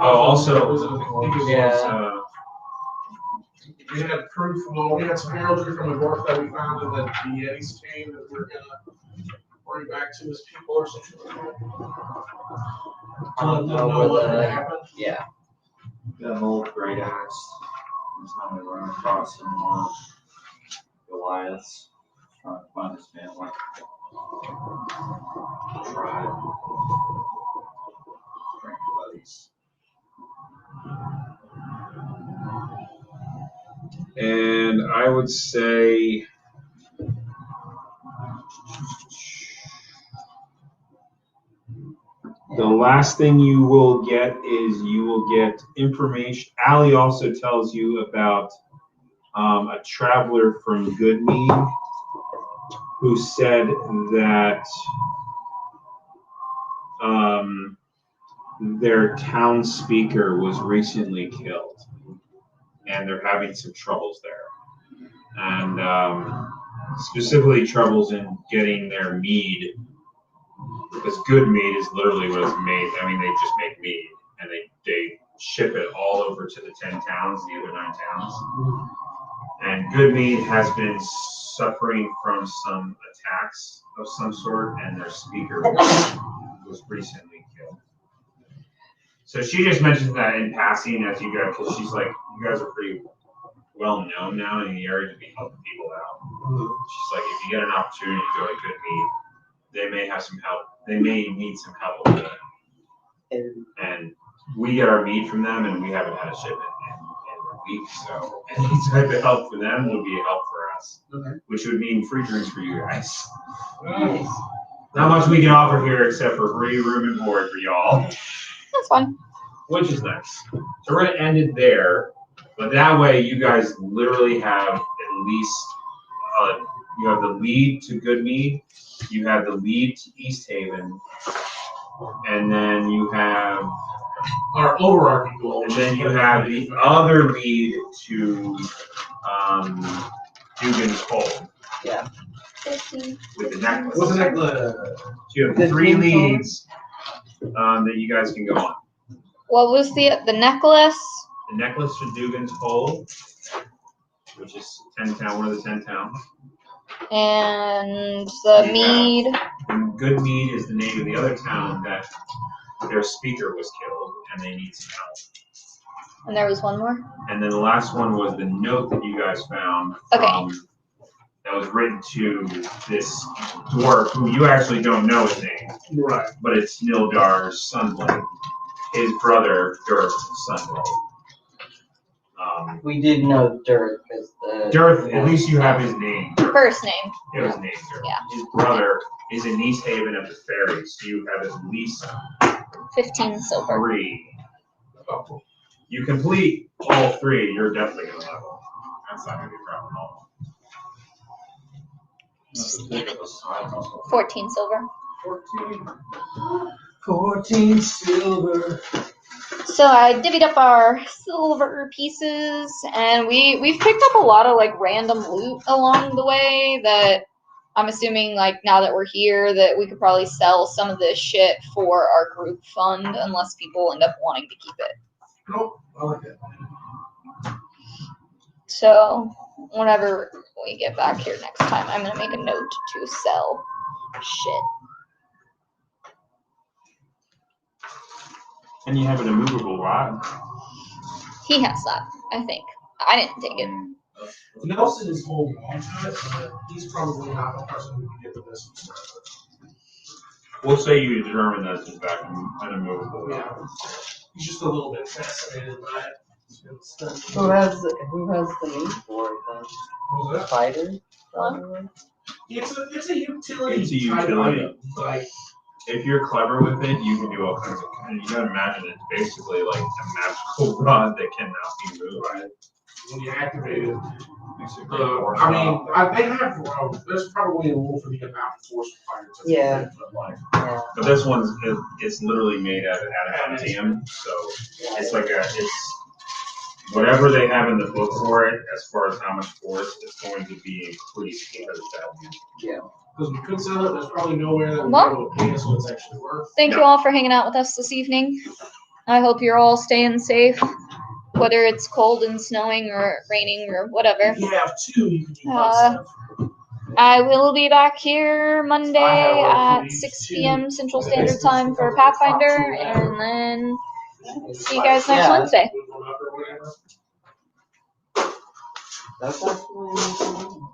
Yeah. We had proof. Well, we had some heraldry from the dwarf that we found in the Yetis cave that we're gonna bring back to his people or something like that. To let them know what happened. Yeah. That old great axe. That's not my out some more Goliaths. Trying to find his family. Try drink buddies. And I would say the last thing you will get is you will get information. Allie also tells you about a traveler from Goodmead who said that their town speaker was recently killed, and they're having some troubles there. And specifically troubles in getting their mead, because good mead is literally what is made. I mean, they just make mead, and they ship it all over to the 10 towns, the other 9 towns. And good mead has been suffering from some attacks of some sort, and their speaker was recently killed. So she just mentions that in passing as you go, because she's like, you guys are pretty well known now in the area to be helping people out. She's like, if you get an opportunity to go to good mead, they may have some help. They may need some help with it. And we get our mead from them, and we haven't had a shipment in a week, so any type of help for them would be a help for us, which would mean free drinks for you guys. Nice. Not much we can offer here except for free room and board for y'all, That's fun. which is nice. So we're gonna end it there, but that way you guys literally have at least you have the lead to Goodmead, you have the lead to East Haven, and then you have Our overarching goal. and then you have the other lead to Dugan's Hole Yeah. 50. with the necklace. What's the necklace? So you have 3 leads that you guys can go on. What was the necklace? The necklace to Dugan's Hole, which is 10 town, one of the 10 towns. And the mead. And Good Mead is the name of the other town that their speaker was killed, and they need some help. And there was one more? And then the last one was the note that you guys found that was written to this dwarf who you actually don't know his name. Right. But it's Nildar's Sunblade. His brother, Dirth's Sunblade. We did know Dirk because the Dirth, at least you have his name. Dirth. First name. It was named Dirth. Yeah. His brother is in East Haven at the ferry, so you have at least 15 silver. 3. You complete all 3, you're definitely going to level. That's not going to be a problem at all. 14 silver. 14 silver. So I divvied up our silver pieces, and we've picked up a lot of like random loot along the way that I'm assuming like now that we're here that we could probably sell some of this shit for our group fund unless people end up wanting to keep it. Nope. I like it. So whenever we get back here next time, I'm gonna make a note to sell shit. And you have an immovable rod. He has that, I think. I didn't take it. Nelson is holding on to it, but he's probably not the person who can get the business. We'll say you determine that it's in fact an immovable Yeah. rod. He's just a little bit fascinated by it. who has the need for it then? What was that? Fighter? Probably. It's a utility. It's a type utility. item. Like, If you're clever with it, you can do all kinds of. You gotta imagine it's basically like a magical rod that cannot be moved. right, when you activate it. Makes it a great force I mean, rod. they have. There's probably a rule for the amount of force required. To Yeah. it, but like, Yeah. But this one's it's literally made out of adamantium, so it's like it's whatever they have in the book for it as far as how much force it's going to be increased because of that. Yeah. because we could sell it, there's probably nowhere that we Well- be able to pay us what it's actually worth. Thank you all for hanging out with us this evening. I hope you're all staying safe, whether it's cold and snowing or raining or whatever. If you have 2, you can do Uh, both stuff. I will be back here Monday I have work at for these 6 two. p.m. Central Standard Time for Pathfinder, and then see you guys next Yeah. Wednesday. Move them up or whatever. That's actually